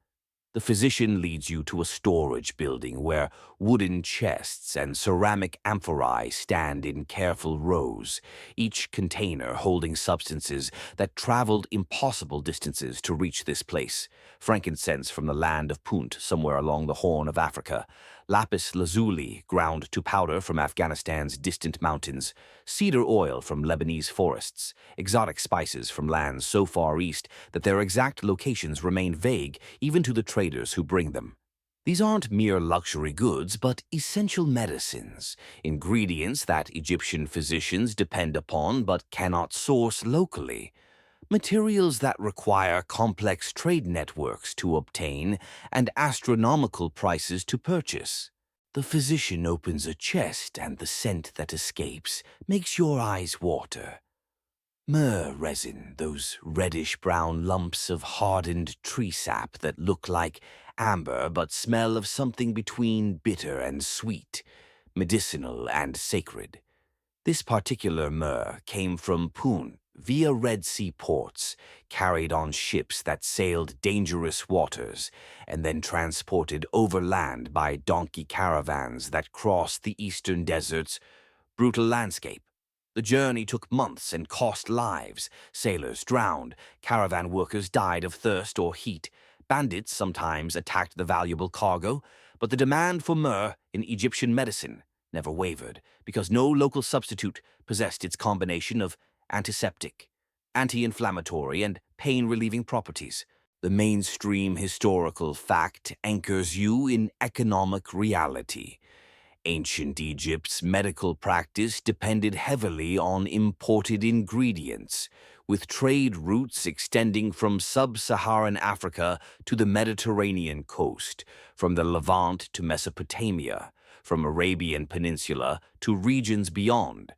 The physician leads you to a storage building where wooden chests and ceramic amphorae stand in careful rows, each container holding substances that traveled impossible distances to reach this place. Frankincense from the land of Punt, somewhere along the Horn of Africa, lapis lazuli ground to powder from Afghanistan's distant mountains, cedar oil from Lebanese forests, exotic spices from lands so far east that their exact locations remain vague even to the traders who bring them. These aren't mere luxury goods, but essential medicines, ingredients that Egyptian physicians depend upon but cannot source locally. Materials that require complex trade networks to obtain and astronomical prices to purchase. The physician opens a chest and the scent that escapes makes your eyes water. Myrrh resin, those reddish-brown lumps of hardened tree sap that look like amber but smell of something between bitter and sweet, medicinal and sacred. This particular myrrh came from Pun via Red Sea ports, carried on ships that sailed dangerous waters, and then transported overland by donkey caravans that crossed the eastern desert's brutal landscape. The journey took months and cost lives. Sailors drowned, caravan workers died of thirst or heat. Bandits sometimes attacked the valuable cargo, but the demand for myrrh in Egyptian medicine never wavered because no local substitute possessed its combination of antiseptic, anti-inflammatory, and pain-relieving properties. The mainstream historical fact anchors you in economic reality. Ancient Egypt's medical practice depended heavily on imported ingredients, with trade routes extending from sub-Saharan Africa to the Mediterranean coast, from the Levant to Mesopotamia, from Arabian Peninsula to regions beyond.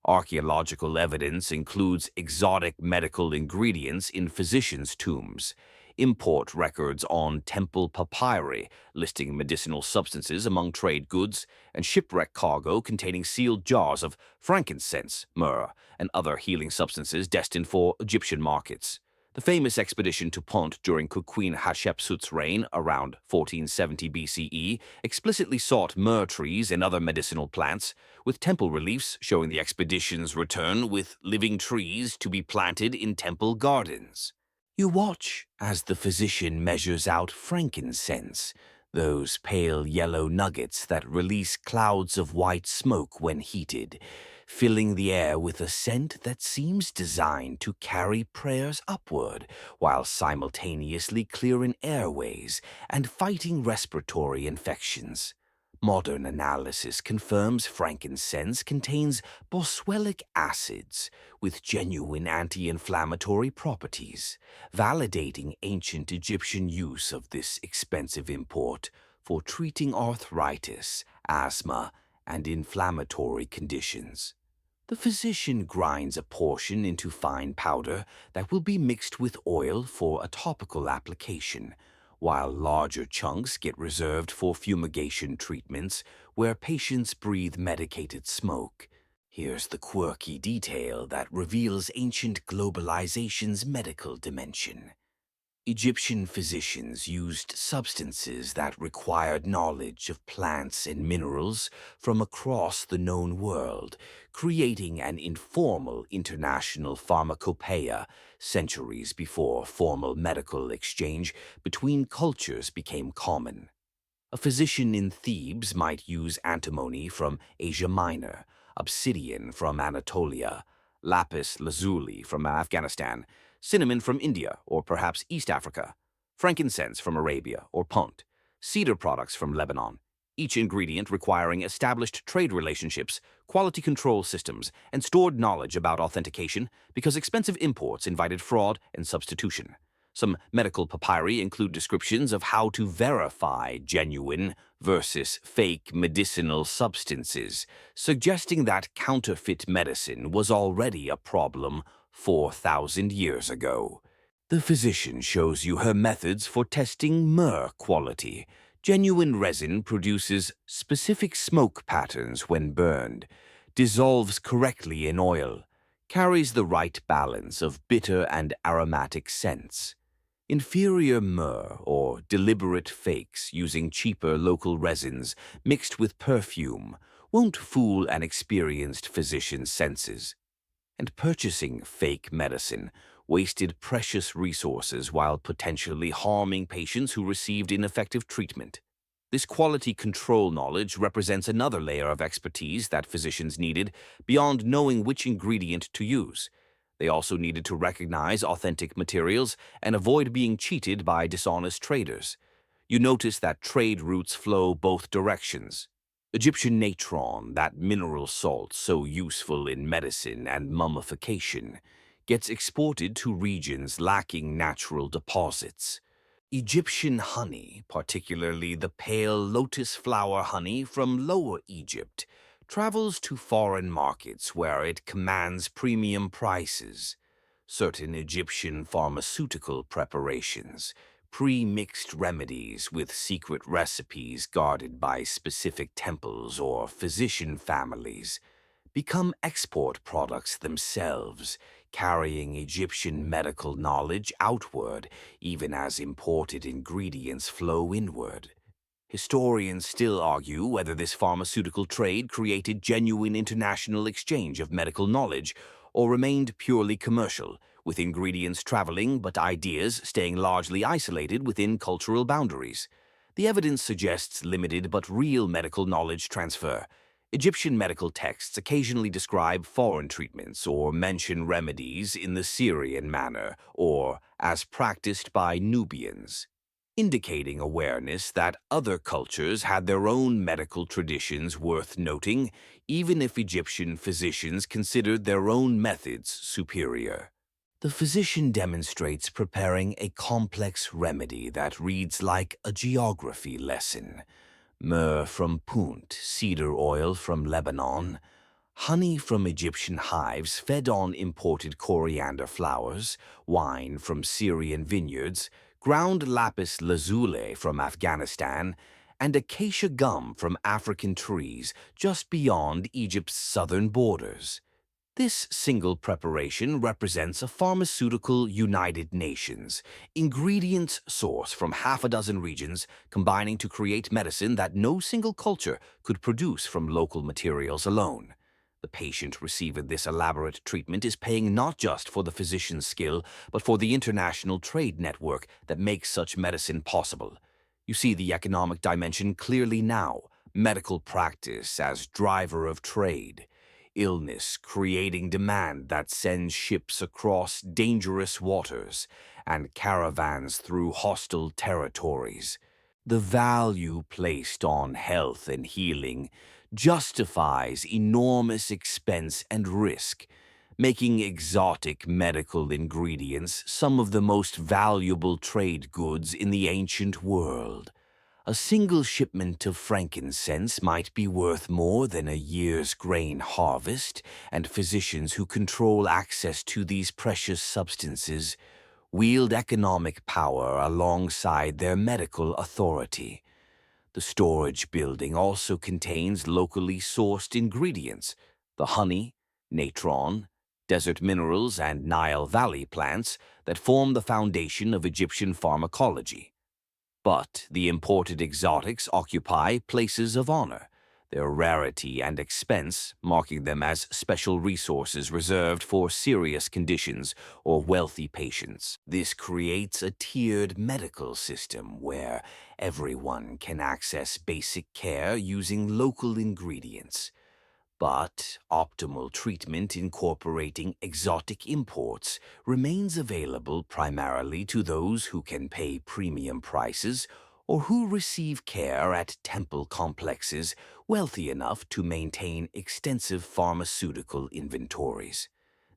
Archaeological evidence includes exotic medical ingredients in physicians' tombs, import records on temple papyri listing medicinal substances among trade goods, and shipwreck cargo containing sealed jars of frankincense, myrrh, and other healing substances destined for Egyptian markets. The famous expedition to Punt during Queen Hatshepsut's reign around 1470 BCE explicitly sought myrrh trees and other medicinal plants, with temple reliefs showing the expedition's return with living trees to be planted in temple gardens. You watch as the physician measures out frankincense, those pale yellow nuggets that release clouds of white smoke when heated, filling the air with a scent that seems designed to carry prayers upward while simultaneously clearing airways and fighting respiratory infections. Modern analysis confirms frankincense contains boswellic acids with genuine anti-inflammatory properties, validating ancient Egyptian use of this expensive import for treating arthritis, asthma, and inflammatory conditions. The physician grinds a portion into fine powder that will be mixed with oil for a topical application, while larger chunks get reserved for fumigation treatments where patients breathe medicated smoke. Here's the quirky detail that reveals ancient globalization's medical dimension. Egyptian physicians used substances that required knowledge of plants and minerals from across the known world, creating an informal international pharmacopoeia centuries before formal medical exchange between cultures became common. A physician in Thebes might use antimony from Asia Minor, obsidian from Anatolia, lapis lazuli from Afghanistan, cinnamon from India or perhaps East Africa, frankincense from Arabia or Punt, cedar products from Lebanon, each ingredient requiring established trade relationships, quality control systems, and stored knowledge about authentication because expensive imports invited fraud and substitution. Some medical papyri include descriptions of how to verify genuine versus fake medicinal substances, suggesting that counterfeit medicine was already a problem 4,000 years ago. The physician shows you her methods for testing myrrh quality. Genuine resin produces specific smoke patterns when burned, dissolves correctly in oil, carries the right balance of bitter and aromatic scents. Inferior myrrh or deliberate fakes using cheaper local resins mixed with perfume won't fool an experienced physician's senses. And purchasing fake medicine wasted precious resources while potentially harming patients who received ineffective treatment. This quality control knowledge represents another layer of expertise that physicians needed beyond knowing which ingredient to use. They also needed to recognize authentic materials and avoid being cheated by dishonest traders. You notice that trade routes flow both directions. Egyptian natron, that mineral salt so useful in medicine and mummification, gets exported to regions lacking natural deposits. Egyptian honey, particularly the pale lotus flower honey from Lower Egypt, travels to foreign markets where it commands premium prices. Certain Egyptian pharmaceutical preparations, pre-mixed remedies with secret recipes guarded by specific temples or physician families, become export products themselves, carrying Egyptian medical knowledge outward, even as imported ingredients flow inward. Historians still argue whether this pharmaceutical trade created genuine international exchange of medical knowledge or remained purely commercial, with ingredients traveling but ideas staying largely isolated within cultural boundaries. The evidence suggests limited but real medical knowledge transfer. Egyptian medical texts occasionally describe foreign treatments or mention remedies in the Syrian manner or as practiced by Nubians, indicating awareness that other cultures had their own medical traditions worth noting, even if Egyptian physicians considered their own methods superior. The physician demonstrates preparing a complex remedy that reads like a geography lesson. Myrrh from Punt, cedar oil from Lebanon, honey from Egyptian hives fed on imported coriander flowers, wine from Syrian vineyards, ground lapis lazuli from Afghanistan, and acacia gum from African trees just beyond Egypt's southern borders. This single preparation represents a pharmaceutical United Nations, ingredients sourced from half a dozen regions combining to create medicine that no single culture could produce from local materials alone. The patient receiving this elaborate treatment is paying not just for the physician's skill, but for the international trade network that makes such medicine possible. You see the economic dimension clearly now, medical practice as driver of trade. Illness creating demand that sends ships across dangerous waters and caravans through hostile territories. The value placed on health and healing justifies enormous expense and risk, making exotic medical ingredients some of the most valuable trade goods in the ancient world. A single shipment of frankincense might be worth more than a year's grain harvest, and physicians who control access to these precious substances wield economic power alongside their medical authority. The storage building also contains locally sourced ingredients, the honey, natron, desert minerals, and Nile Valley plants that form the foundation of Egyptian pharmacology. But the imported exotics occupy places of honor, their rarity and expense marking them as special resources reserved for serious conditions or wealthy patients. This creates a tiered medical system where everyone can access basic care using local ingredients. But optimal treatment incorporating exotic imports remains available primarily to those who can pay premium prices or who receive care at temple complexes wealthy enough to maintain extensive pharmaceutical inventories.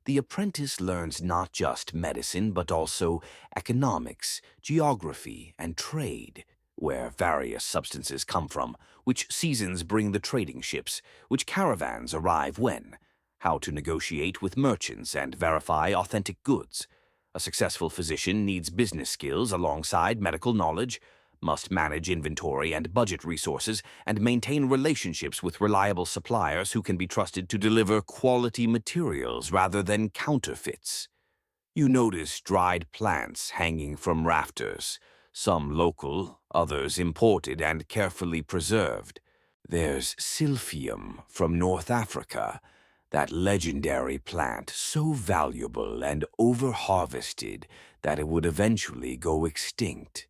The apprentice learns not just medicine but also economics, geography, and trade, where various substances come from, which seasons bring the trading ships, which caravans arrive when, how to negotiate with merchants and verify authentic goods. A successful physician needs business skills alongside medical knowledge, must manage inventory and budget resources, and maintain relationships with reliable suppliers who can be trusted to deliver quality materials rather than counterfeits. You notice dried plants hanging from rafters, some local, others imported and carefully preserved. There's silphium from North Africa, that legendary plant so valuable and over-harvested that it would eventually go extinct.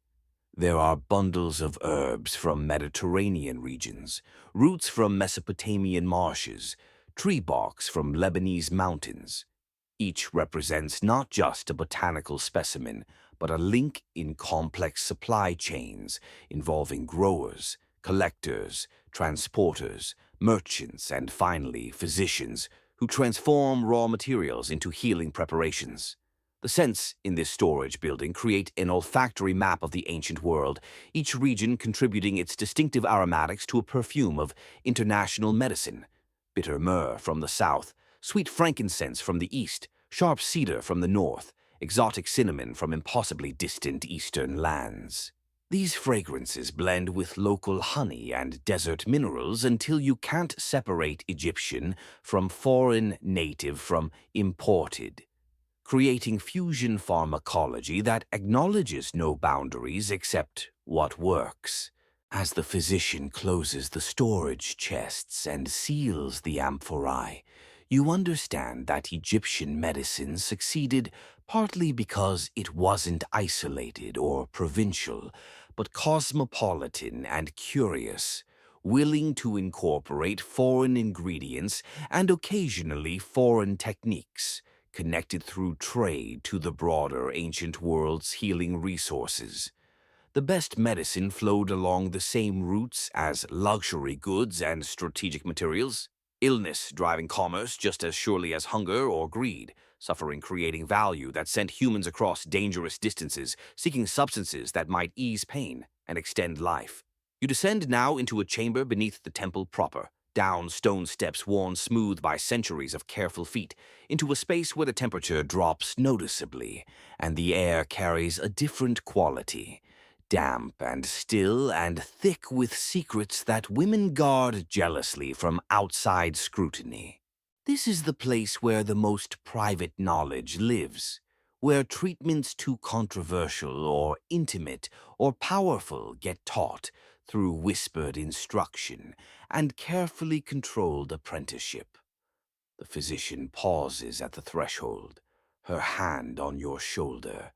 There are bundles of herbs from Mediterranean regions, roots from Mesopotamian marshes, tree barks from Lebanese mountains. Each represents not just a botanical specimen, but a link in complex supply chains involving growers, collectors, transporters, merchants, and finally physicians who transform raw materials into healing preparations. The scents in this storage building create an olfactory map of the ancient world, each region contributing its distinctive aromatics to a perfume of international medicine. Bitter myrrh from the south, sweet frankincense from the east, sharp cedar from the north, exotic cinnamon from impossibly distant eastern lands. These fragrances blend with local honey and desert minerals until you can't separate Egyptian from foreign, native from imported, creating fusion pharmacology that acknowledges no boundaries except what works. As the physician closes the storage chests and seals the amphorae, you understand that Egyptian medicine succeeded partly because it wasn't isolated or provincial, but cosmopolitan and curious, willing to incorporate foreign ingredients and occasionally foreign techniques, connected through trade to the broader ancient world's healing resources. The best medicine flowed along the same routes as luxury goods and strategic materials, illness driving commerce just as surely as hunger or greed, suffering creating value that sent humans across dangerous distances, seeking substances that might ease pain and extend life. You descend now into a chamber beneath the temple proper, down stone steps worn smooth by centuries of careful feet, into a space where the temperature drops noticeably, and the air carries a different quality, damp and still and thick with secrets that women guard jealously from outside scrutiny. This is the place where the most private knowledge lives, where treatments too controversial or intimate or powerful get taught through whispered instruction and carefully controlled apprenticeship. The physician pauses at the threshold, her hand on your shoulder,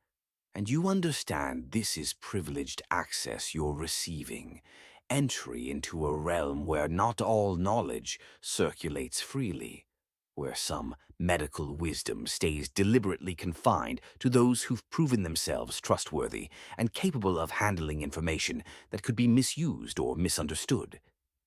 and you understand this is privileged access you're receiving, entry into a realm where not all knowledge circulates freely, where some medical wisdom stays deliberately confined to those who've proven themselves trustworthy and capable of handling information that could be misused or misunderstood.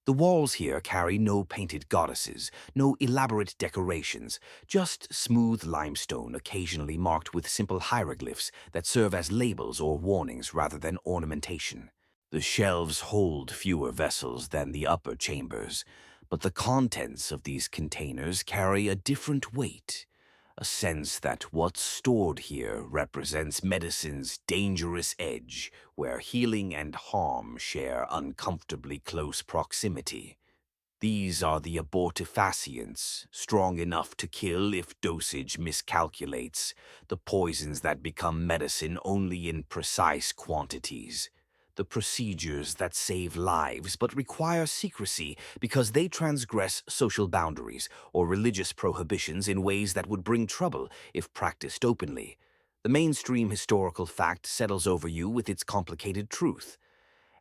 The walls here carry no painted goddesses, no elaborate decorations, just smooth limestone occasionally marked with simple hieroglyphs that serve as labels or warnings rather than ornamentation. The shelves hold fewer vessels than the upper chambers, but the contents of these containers carry a different weight, a sense that what's stored here represents medicine's dangerous edge, where healing and harm share uncomfortably close proximity. These are the abortifacients, strong enough to kill if dosage miscalculates, the poisons that become medicine only in precise quantities, the procedures that save lives but require secrecy because they transgress social boundaries or religious prohibitions in ways that would bring trouble if practiced openly. The mainstream historical fact settles over you with its complicated truth.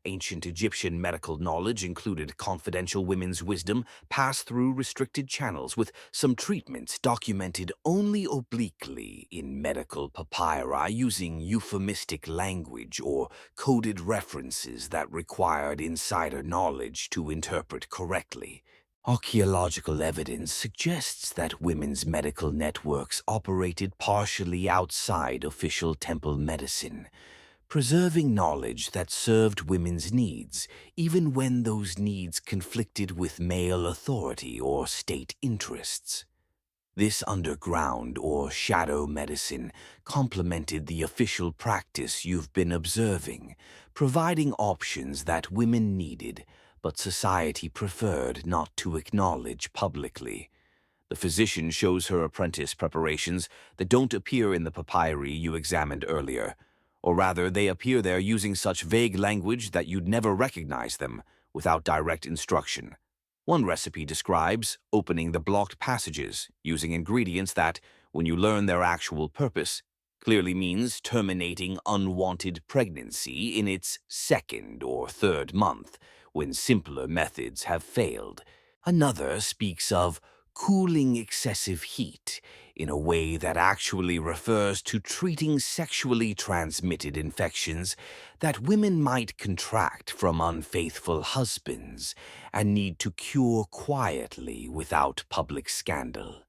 Ancient Egyptian medical knowledge included confidential women's wisdom passed through restricted channels, with some treatments documented only obliquely in medical papyri using euphemistic language or coded references that required insider knowledge to interpret correctly. Archaeological evidence suggests that women's medical networks operated partially outside official temple medicine, preserving knowledge that served women's needs, even when those needs conflicted with male authority or state interests. This underground or shadow medicine complemented the official practice you've been observing, providing options that women needed, but society preferred not to acknowledge publicly. The physician shows her apprentice preparations that don't appear in the papyri you examined earlier, or rather they appear there using such vague language that you'd never recognize them without direct instruction. One recipe describes opening the blocked passages using ingredients that, when you learn their actual purpose, clearly means terminating unwanted pregnancy in its second or third month when simpler methods have failed. Another speaks of cooling excessive heat in a way that actually refers to treating sexually transmitted infections that women might contract from unfaithful husbands and need to cure quietly without public scandal.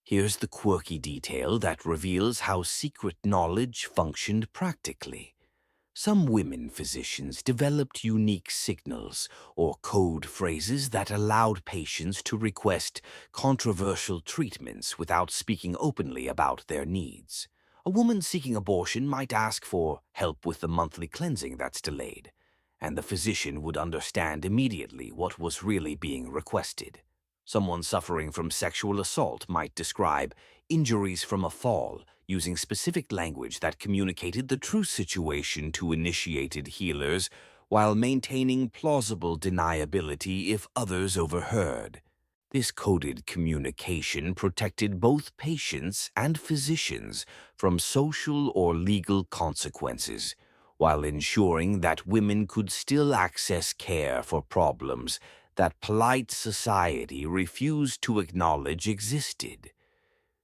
Here's the quirky detail that reveals how secret knowledge functioned practically. Some women physicians developed unique signals or code phrases that allowed patients to request controversial treatments without speaking openly about their needs. A woman seeking abortion might ask for help with the monthly cleansing that's delayed, and the physician would understand immediately what was really being requested. Someone suffering from sexual assault might describe injuries from a fall using specific language that communicated the true situation to initiated healers while maintaining plausible deniability if others overheard. This coded communication protected both patients and physicians from social or legal consequences, while ensuring that women could still access care for problems that polite society refused to acknowledge existed.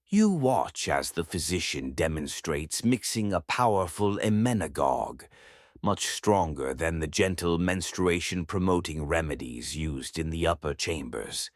You watch as the physician demonstrates mixing a powerful emmenagogue, much stronger than the gentle menstruation-promoting remedies used in the upper chambers.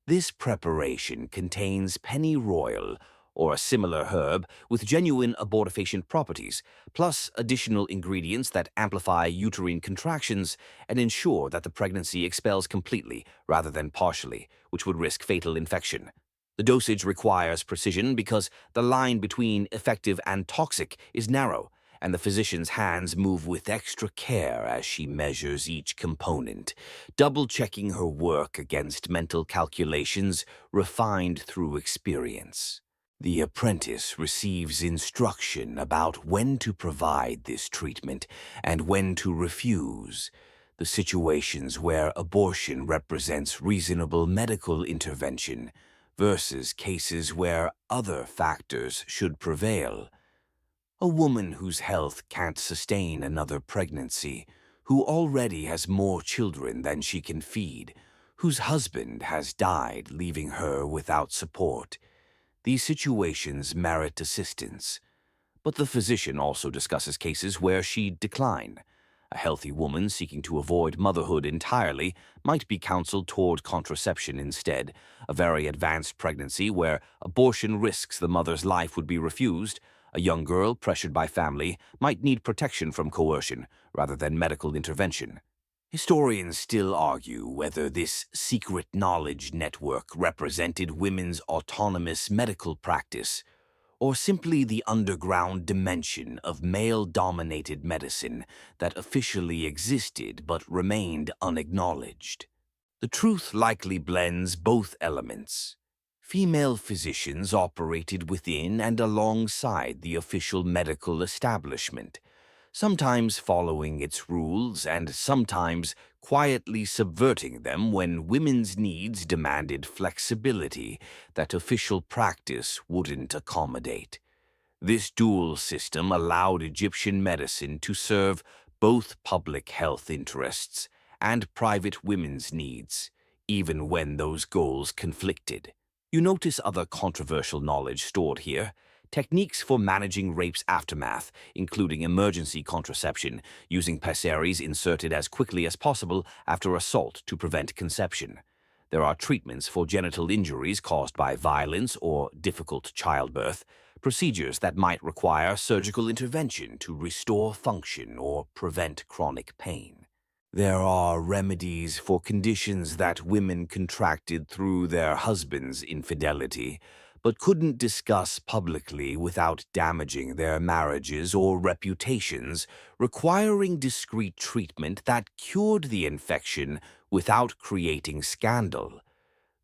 This preparation contains pennyroyal, or a similar herb with genuine abortifacient properties, plus additional ingredients that amplify uterine contractions and ensure that the pregnancy expels completely rather than partially, which would risk fatal infection. The dosage requires precision because the line between effective and toxic is narrow, and the physician's hands move with extra care as she measures each component, double-checking her work against mental calculations refined through experience. The apprentice receives instruction about when to provide this treatment and when to refuse. The situations where abortion represents reasonable medical intervention versus cases where other factors should prevail. A woman whose health can't sustain another pregnancy, who already has more children than she can feed, whose husband has died leaving her without support. These situations merit assistance, but the physician also discusses cases where she decline. A healthy woman seeking to avoid motherhood entirely might be counseled toward contraception instead. A very advanced pregnancy where abortion risks the mother's life would be refused. A young girl pressured by family might need protection from coercion rather than medical intervention. Historians still argue whether this secret knowledge network represented women's autonomous medical practice or simply the underground dimension of male-dominated medicine that officially existed but remained unacknowledged. The truth likely blends both elements. Female physicians operated within and alongside the official medical establishment, sometimes following its rules and sometimes quietly subverting them when women's needs demanded flexibility that official practice wouldn't accommodate. This dual system allowed Egyptian medicine to serve both public health interests and private women's needs, even when those goals conflicted. You notice other controversial knowledge stored here. Techniques for managing rape's aftermath, including emergency contraception, using pessaries inserted as quickly as possible after assault to prevent conception. There are treatments for genital injuries caused by violence or difficult childbirth, procedures that might require surgical intervention to restore function or prevent chronic pain. There are remedies for conditions that women contracted through their husband's infidelity, but couldn't discuss publicly without damaging their marriages or reputations, requiring discreet treatment that cured the infection without creating scandal.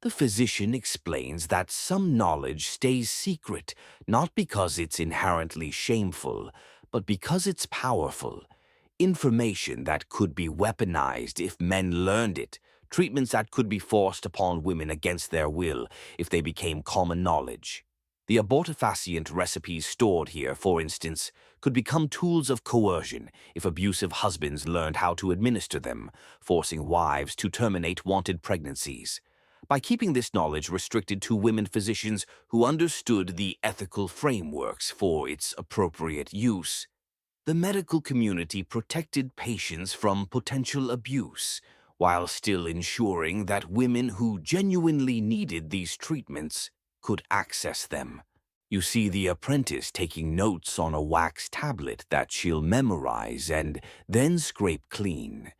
The physician explains that some knowledge stays secret, not because it's inherently shameful, but because it's powerful. Information that could be weaponized if men learned it, treatments that could be forced upon women against their will if they became common knowledge. The abortifacient recipes stored here, for instance, could become tools of coercion if abusive husbands learned how to administer them, forcing wives to terminate wanted pregnancies. By keeping this knowledge restricted to women physicians who understood the ethical frameworks for its appropriate use, the medical community protected patients from potential abuse, while still ensuring that women who genuinely needed these treatments could access them. You see the apprentice taking notes on a wax tablet that she'll memorize and then scrape clean.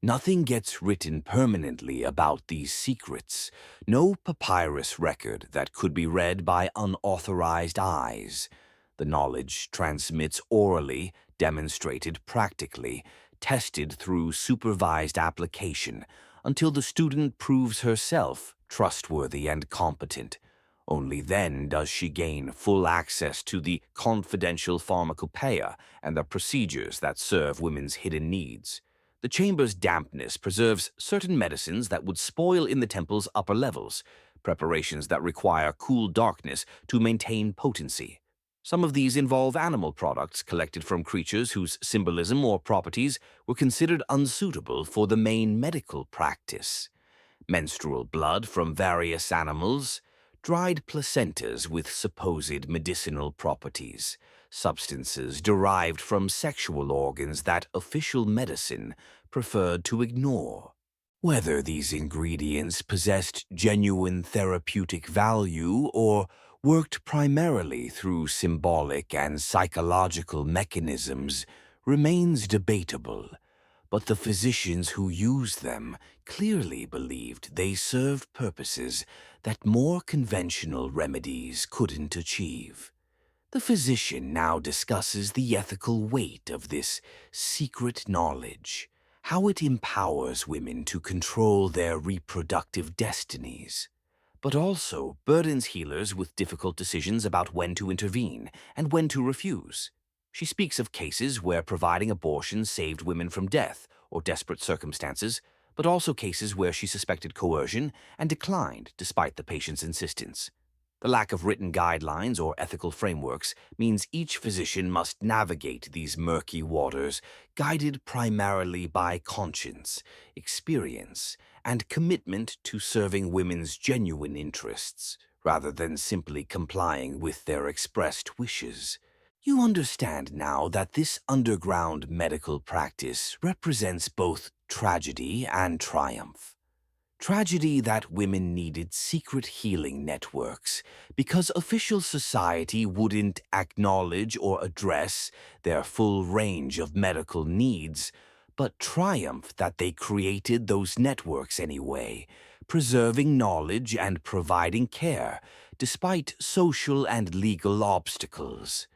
Nothing gets written permanently about these secrets, no papyrus record that could be read by unauthorized eyes. The knowledge transmits orally, demonstrated practically, tested through supervised application, until the student proves herself trustworthy and competent. Only then does she gain full access to the confidential pharmacopoeia and the procedures that serve women's hidden needs. The chamber's dampness preserves certain medicines that would spoil in the temple's upper levels, preparations that require cool darkness to maintain potency. Some of these involve animal products collected from creatures whose symbolism or properties were considered unsuitable for the main medical practice. Menstrual blood from various animals, dried placentas with supposed medicinal properties, substances derived from sexual organs that official medicine preferred to ignore. Whether these ingredients possessed genuine therapeutic value or worked primarily through symbolic and psychological mechanisms remains debatable, but the physicians who used them clearly believed they served purposes that more conventional remedies couldn't achieve. The physician now discusses the ethical weight of this secret knowledge, how it empowers women to control their reproductive destinies, but also burdens healers with difficult decisions about when to intervene and when to refuse. She speaks of cases where providing abortion saved women from death or desperate circumstances, but also cases where she suspected coercion and declined despite the patient's insistence. The lack of written guidelines or ethical frameworks means each physician must navigate these murky waters, guided primarily by conscience, experience, and commitment to serving women's genuine interests, rather than simply complying with their expressed wishes. You understand now that this underground medical practice represents both tragedy and triumph. Tragedy that women needed secret healing networks because official society wouldn't acknowledge or address their full range of medical needs, but triumph that they created those networks anyway, preserving knowledge and providing care despite social and legal obstacles.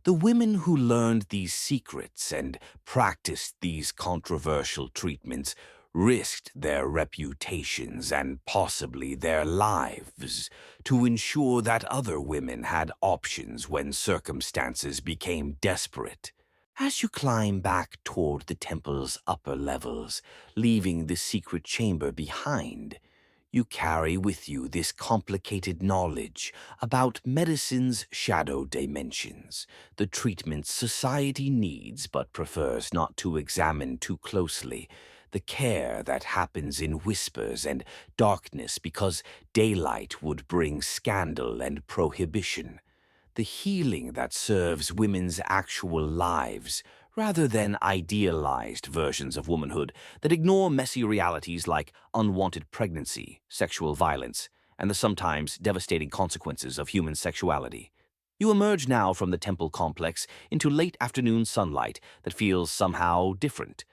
The women who learned these secrets and practiced these controversial treatments risked their reputations and possibly their lives to ensure that other women had options when circumstances became desperate. As you climb back toward the temple's upper levels, leaving the secret chamber behind, you carry with you this complicated knowledge about medicine's shadow dimensions, the treatments society needs but prefers not to examine too closely, the care that happens in whispers and darkness because daylight would bring scandal and prohibition, the healing that serves women's actual lives rather than idealized versions of womanhood that ignore messy realities like unwanted pregnancy, sexual violence, and the sometimes devastating consequences of human sexuality. You emerge now from the temple complex into late afternoon sunlight that feels somehow different,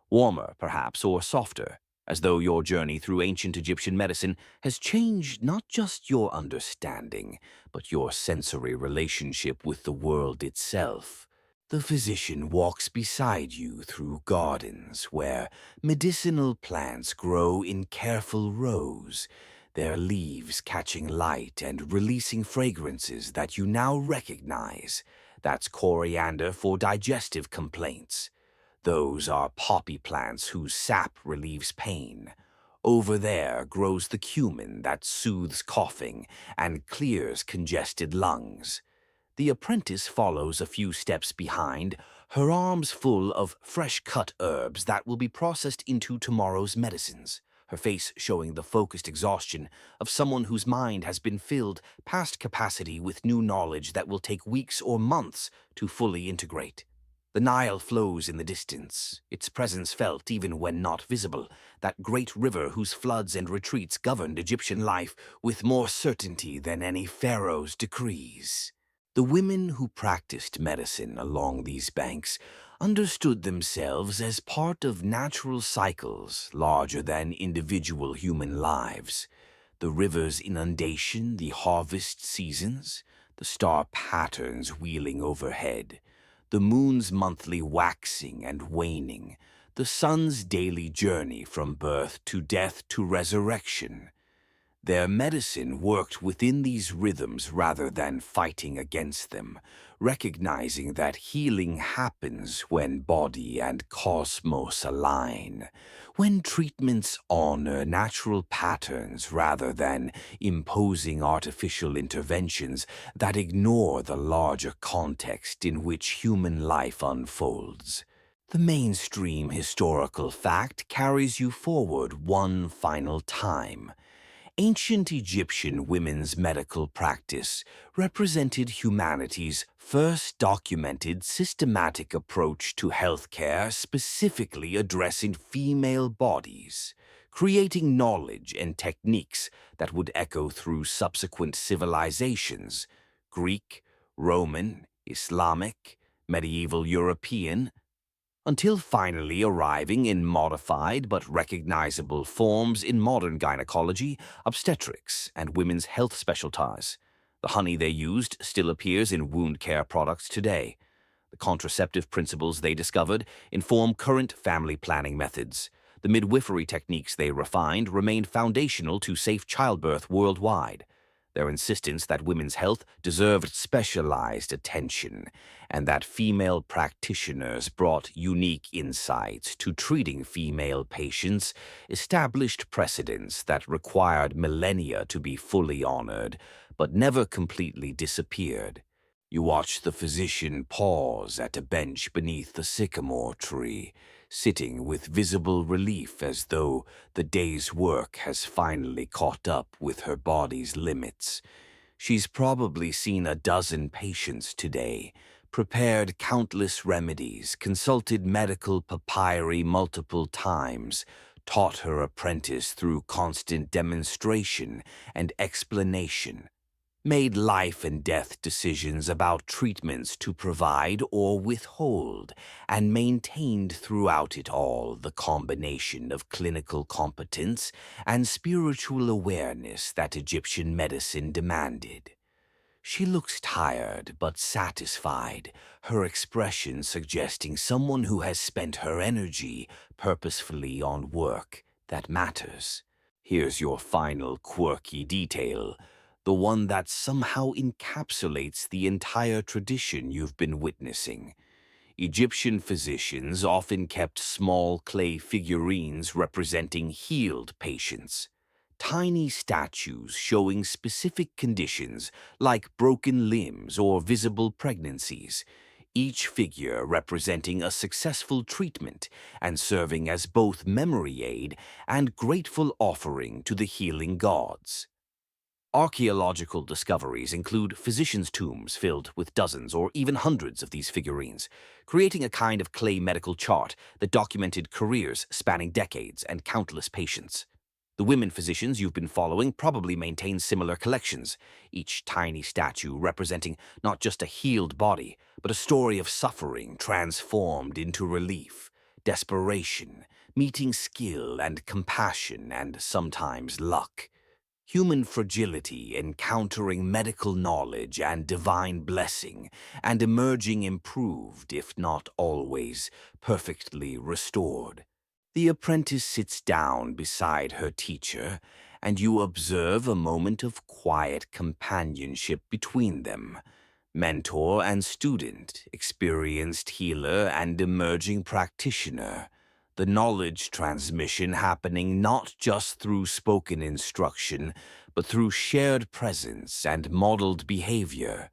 warmer perhaps, or softer, as though your journey through ancient Egyptian medicine has changed not just your understanding, but your sensory relationship with the world itself. The physician walks beside you through gardens where medicinal plants grow in careful rows, their leaves catching light and releasing fragrances that you now recognize. That's coriander for digestive complaints. Those are poppy plants whose sap relieves pain. Over there grows the cumin that soothes coughing and clears congested lungs. The apprentice follows a few steps behind, her arms full of fresh-cut herbs that will be processed into tomorrow's medicines, her face showing the focused exhaustion of someone whose mind has been filled past capacity with new knowledge that will take weeks or months to fully integrate. The Nile flows in the distance, its presence felt even when not visible, that great river whose floods and retreats governed Egyptian life with more certainty than any pharaoh's decrees. The women who practiced medicine along these banks understood themselves as part of natural cycles larger than individual human lives. The river's inundation, the harvest seasons, the star patterns wheeling overhead, the moon's monthly waxing and waning, the sun's daily journey from birth to death to resurrection. Their medicine worked within these rhythms rather than fighting against them, recognizing that healing happens when body and cosmos align, when treatments honor natural patterns rather than imposing artificial interventions that ignore the larger context in which human life unfolds. The mainstream historical fact carries you forward one final time. Ancient Egyptian women's medical practice represented humanity's first documented systematic approach to healthcare specifically addressing female bodies, creating knowledge and techniques that would echo through subsequent civilizations, Greek, Roman, Islamic, medieval European, until finally arriving in modified but recognizable forms in modern gynecology, obstetrics, and women's health specialties. The honey they used still appears in wound care products today. The contraceptive principles they discovered inform current family planning methods. The midwifery techniques they refined remained foundational to safe childbirth worldwide. Their insistence that women's health deserved specialized attention and that female practitioners brought unique insights to treating female patients established precedents that required millennia to be fully honored, but never completely disappeared. You watch the physician pause at a bench beneath the sycamore tree, sitting with visible relief as though the day's work has finally caught up with her body's limits. She's probably seen a dozen patients today, prepared countless remedies, consulted medical papyri multiple times, taught her apprentice through constant demonstration and explanation, made life and death decisions about treatments to provide or withhold, and maintained throughout it all the combination of clinical competence and spiritual awareness that Egyptian medicine demanded. She looks tired but satisfied, her expression suggesting someone who has spent her energy purposefully on work that matters. Here's your final quirky detail, the one that somehow encapsulates the entire tradition you've been witnessing. Egyptian physicians often kept small clay figurines representing healed patients, tiny statues showing specific conditions like broken limbs or visible pregnancies, each figure representing a successful treatment and serving as both memory aid and grateful offering to the healing gods. Archaeological discoveries include physicians' tombs filled with dozens or even hundreds of these figurines, creating a kind of clay medical chart that documented careers spanning decades and countless patients. The women physicians you've been following probably maintain similar collections, each tiny statue representing not just a healed body, but a story of suffering transformed into relief, desperation, meeting skill and compassion and sometimes luck. Human fragility encountering medical knowledge and divine blessing, and emerging improved, if not always perfectly restored. The apprentice sits down beside her teacher, and you observe a moment of quiet companionship between them. Mentor and student, experienced healer and emerging practitioner. the knowledge transmission happening not just through spoken instruction, but through shared presence and modeled behavior.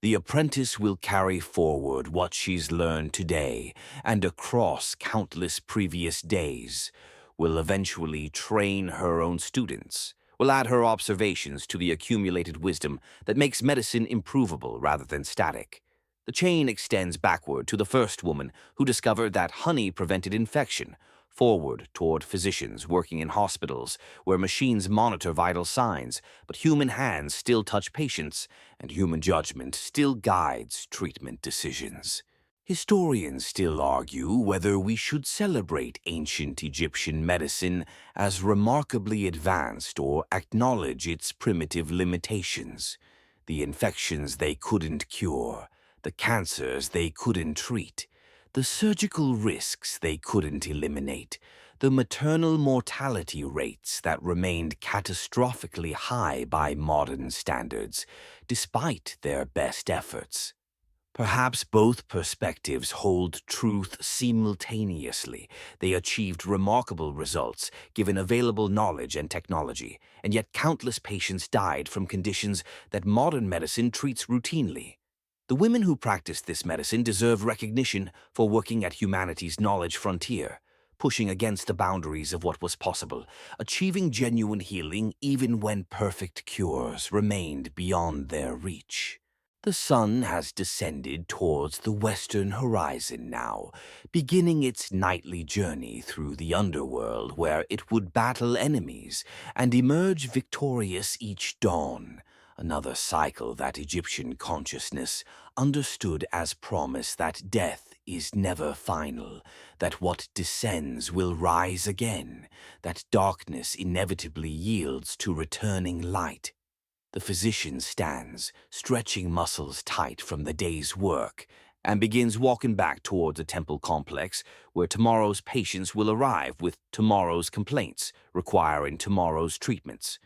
The apprentice will carry forward what she's learned today and across countless previous days, will eventually train her own students, will add her observations to the accumulated wisdom that makes medicine improvable rather than static. The chain extends backward to the first woman who discovered that honey prevented infection, forward toward physicians working in hospitals where machines monitor vital signs, but human hands still touch patients, and human judgment still guides treatment decisions. Historians still argue whether we should celebrate ancient Egyptian medicine as remarkably advanced or acknowledge its primitive limitations. The infections they couldn't cure, the cancers they couldn't treat, the surgical risks they couldn't eliminate, the maternal mortality rates that remained catastrophically high by modern standards, despite their best efforts. Perhaps both perspectives hold truth simultaneously. They achieved remarkable results given available knowledge and technology, and yet countless patients died from conditions that modern medicine treats routinely. The women who practiced this medicine deserve recognition for working at humanity's knowledge frontier, pushing against the boundaries of what was possible, achieving genuine healing even when perfect cures remained beyond their reach. The sun has descended towards the western horizon now, beginning its nightly journey through the underworld where it would battle enemies and emerge victorious each dawn. Another cycle that Egyptian consciousness understood as promise that death is never final, that what descends will rise again, that darkness inevitably yields to returning light. The physician stands, stretching muscles tight from the day's work, and begins walking back towards a temple complex where tomorrow's patients will arrive with tomorrow's complaints, requiring tomorrow's treatments.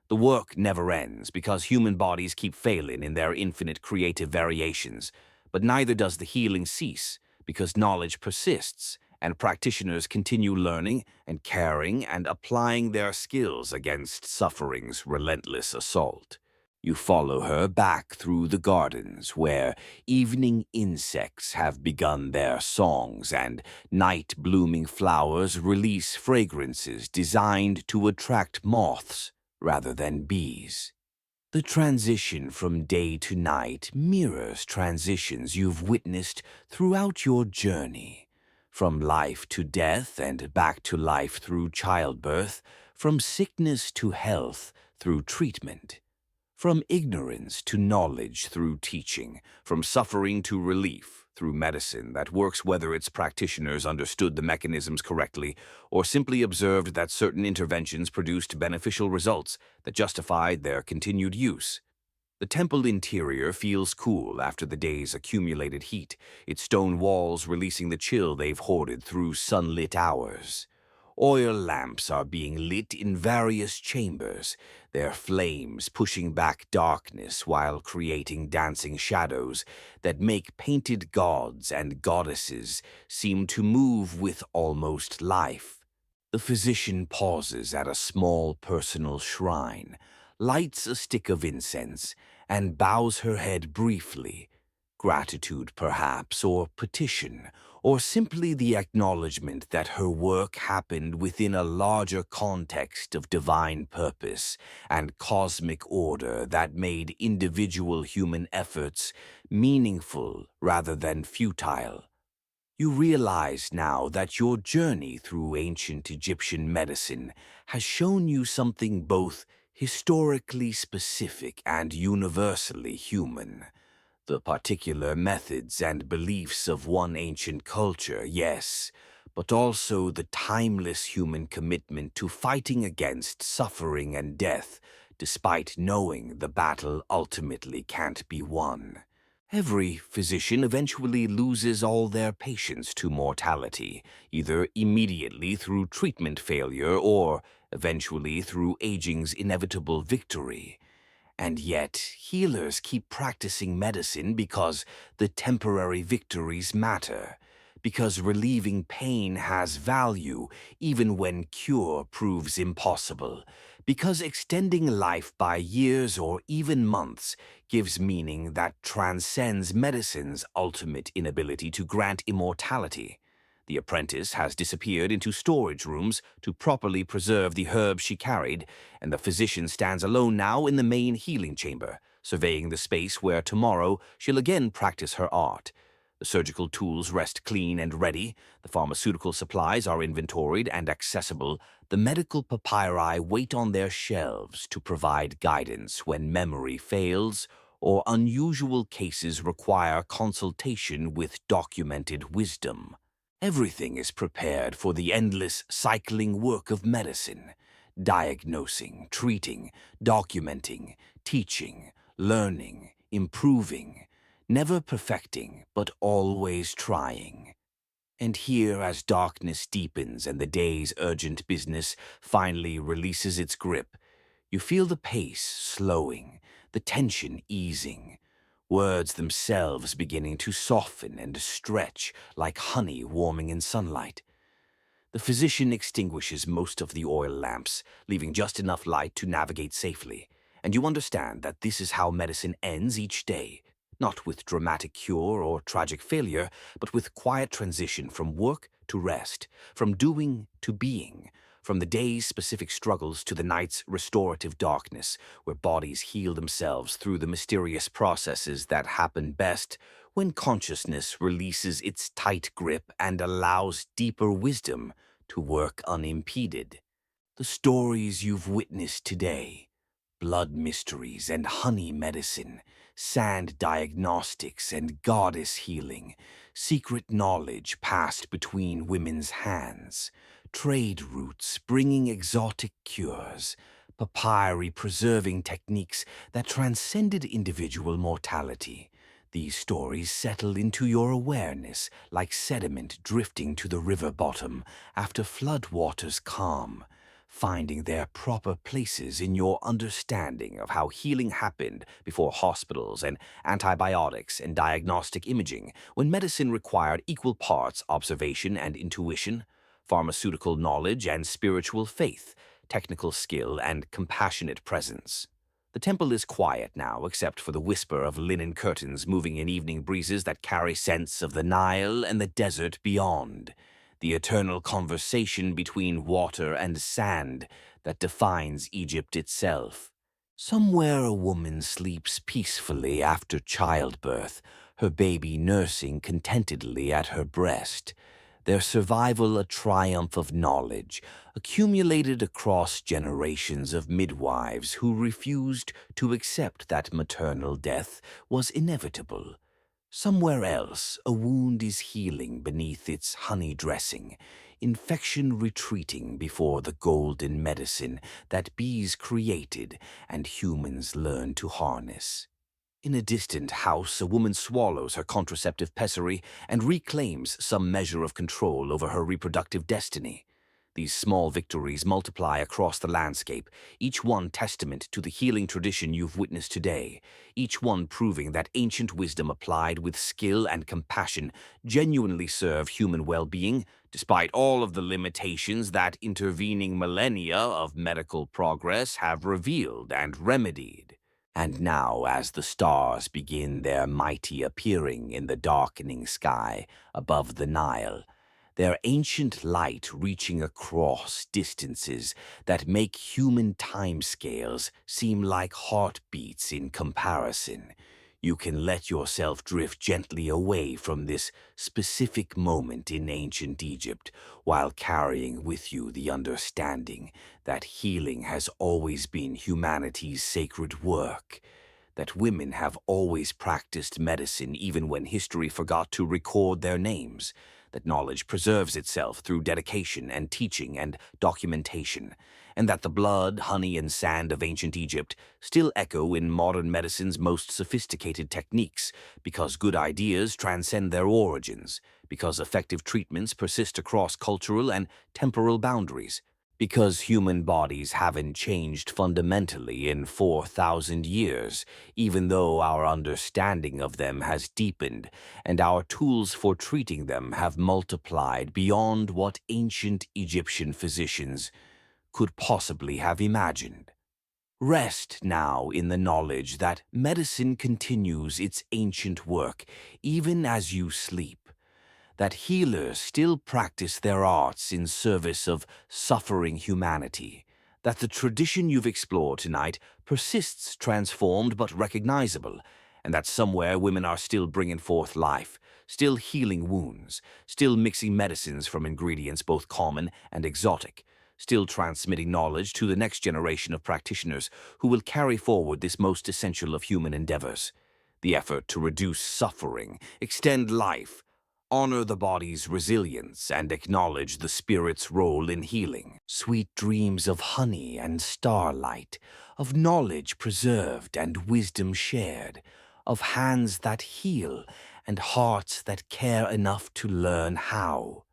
The work never ends because human bodies keep failing in their infinite creative variations, but neither does the healing cease because knowledge persists and practitioners continue learning and caring and applying their skills against suffering's relentless assault. You follow her back through the gardens where evening insects have begun their songs and night-blooming flowers release fragrances designed to attract moths rather than bees. The transition from day to night mirrors transitions you've witnessed throughout your journey. From life to death and back to life through childbirth, from sickness to health through treatment. From ignorance to knowledge through teaching, from suffering to relief through medicine that works whether its practitioners understood the mechanisms correctly or simply observed that certain interventions produced beneficial results that justified their continued use. The temple interior feels cool after the day's accumulated heat, its stone walls releasing the chill they've hoarded through sunlit hours. Oil lamps are being lit in various chambers, their flames pushing back darkness while creating dancing shadows that make painted gods and goddesses seem to move with almost life. The physician pauses at a small personal shrine, lights a stick of incense, and bows her head briefly. Gratitude, perhaps, or petition, or simply the acknowledgement that her work happened within a larger context of divine purpose and cosmic order that made individual human efforts meaningful rather than futile. You realize now that your journey through ancient Egyptian medicine has shown you something both historically specific and universally human. The particular methods and beliefs of one ancient culture, yes, but also the timeless human commitment to fighting against suffering and death, despite knowing the battle ultimately can't be won. Every physician eventually loses all their patients to mortality, either immediately through treatment failure or eventually through aging's inevitable victory. And yet, healers keep practicing medicine because the temporary victories matter. because relieving pain has value even when cure proves impossible, because extending life by years or even months gives meaning that transcends medicine's ultimate inability to grant immortality. The apprentice has disappeared into storage rooms to properly preserve the herbs she carried, and the physician stands alone now in the main healing chamber, surveying the space where tomorrow she'll again practice her art. The surgical tools rest clean and ready, the pharmaceutical supplies are inventoried and accessible, the medical papyri wait on their shelves to provide guidance when memory fails or unusual cases require consultation with documented wisdom. Everything is prepared for the endless cycling work of medicine, diagnosing, treating, documenting, teaching, learning, improving, never perfecting, but always trying. And here, as darkness deepens and the day's urgent business finally releases its grip, you feel the pace slowing, the tension easing, words themselves beginning to soften and stretch like honey warming in sunlight. The physician extinguishes most of the oil lamps, leaving just enough light to navigate safely, and you understand that this is how medicine ends each day, not with dramatic cure or tragic failure, but with quiet transition from work to rest, from doing to being, from the day's specific struggles to the night's restorative darkness, where bodies heal themselves through the mysterious processes that happen best when consciousness releases its tight grip and allows deeper wisdom to work unimpeded. The stories you've witnessed today, blood mysteries and honey medicine, sand diagnostics and goddess healing, secret knowledge passed between women's hands, trade routes bringing exotic cures, papyri preserving techniques that transcended individual mortality. These stories settle into your awareness like sediment drifting to the river bottom after flood waters calm, finding their proper places in your understanding of how healing happened before hospitals and antibiotics and diagnostic imaging, when medicine required equal parts observation and intuition, pharmaceutical knowledge and spiritual faith, technical skill and compassionate presence. The temple is quiet now, except for the whisper of linen curtains moving in evening breezes that carry scents of the Nile and the desert beyond, the eternal conversation between water and sand that defines Egypt itself. Somewhere a woman sleeps peacefully after childbirth, her baby nursing contentedly at her breast, their survival a triumph of knowledge, accumulated across generations of midwives who refused to accept that maternal death was inevitable. Somewhere else, a wound is healing beneath its honey dressing, infection retreating before the golden medicine that bees created and humans learn to harness. In a distant house, a woman swallows her contraceptive pessary and reclaims some measure of control over her reproductive destiny. These small victories multiply across the landscape, each one testament to the healing tradition you've witnessed today, each one proving that ancient wisdom applied with skill and compassion genuinely serve human well-being, despite all of the limitations that intervening millennia of medical progress have revealed and remedied. And now, as the stars begin their mighty appearing in the darkening sky above the Nile, their ancient light reaching across distances that make human timescales seem like heartbeats in comparison, you can let yourself drift gently away from this specific moment in ancient Egypt while carrying with you the understanding that healing has always been humanity's sacred work, that women have always practiced medicine even when history forgot to record their names, that knowledge preserves itself through dedication and teaching and documentation, and that the blood, honey, and sand of ancient Egypt still echo in modern medicine's most sophisticated techniques, because good ideas transcend their origins, because effective treatments persist across cultural and temporal boundaries, Because human bodies haven't changed fundamentally in 4,000 years, even though our understanding of them has deepened and our tools for treating them have multiplied beyond what ancient Egyptian physicians could possibly have imagined. Rest now in the knowledge that medicine continues its ancient work even as you sleep, that healers still practice their arts in service of suffering humanity, that the tradition you've explored tonight persists transformed but recognizable, and that somewhere women are still bringing forth life, still healing wounds, still mixing medicines from ingredients both common and exotic, still transmitting knowledge to the next generation of practitioners who will carry forward this most essential of human endeavors. The effort to reduce suffering, extend life, honor the body's resilience, and acknowledge the spirit's role in healing. Sweet dreams of honey and starlight, of knowledge preserved and wisdom shared, of hands that heal and hearts that care enough to learn how.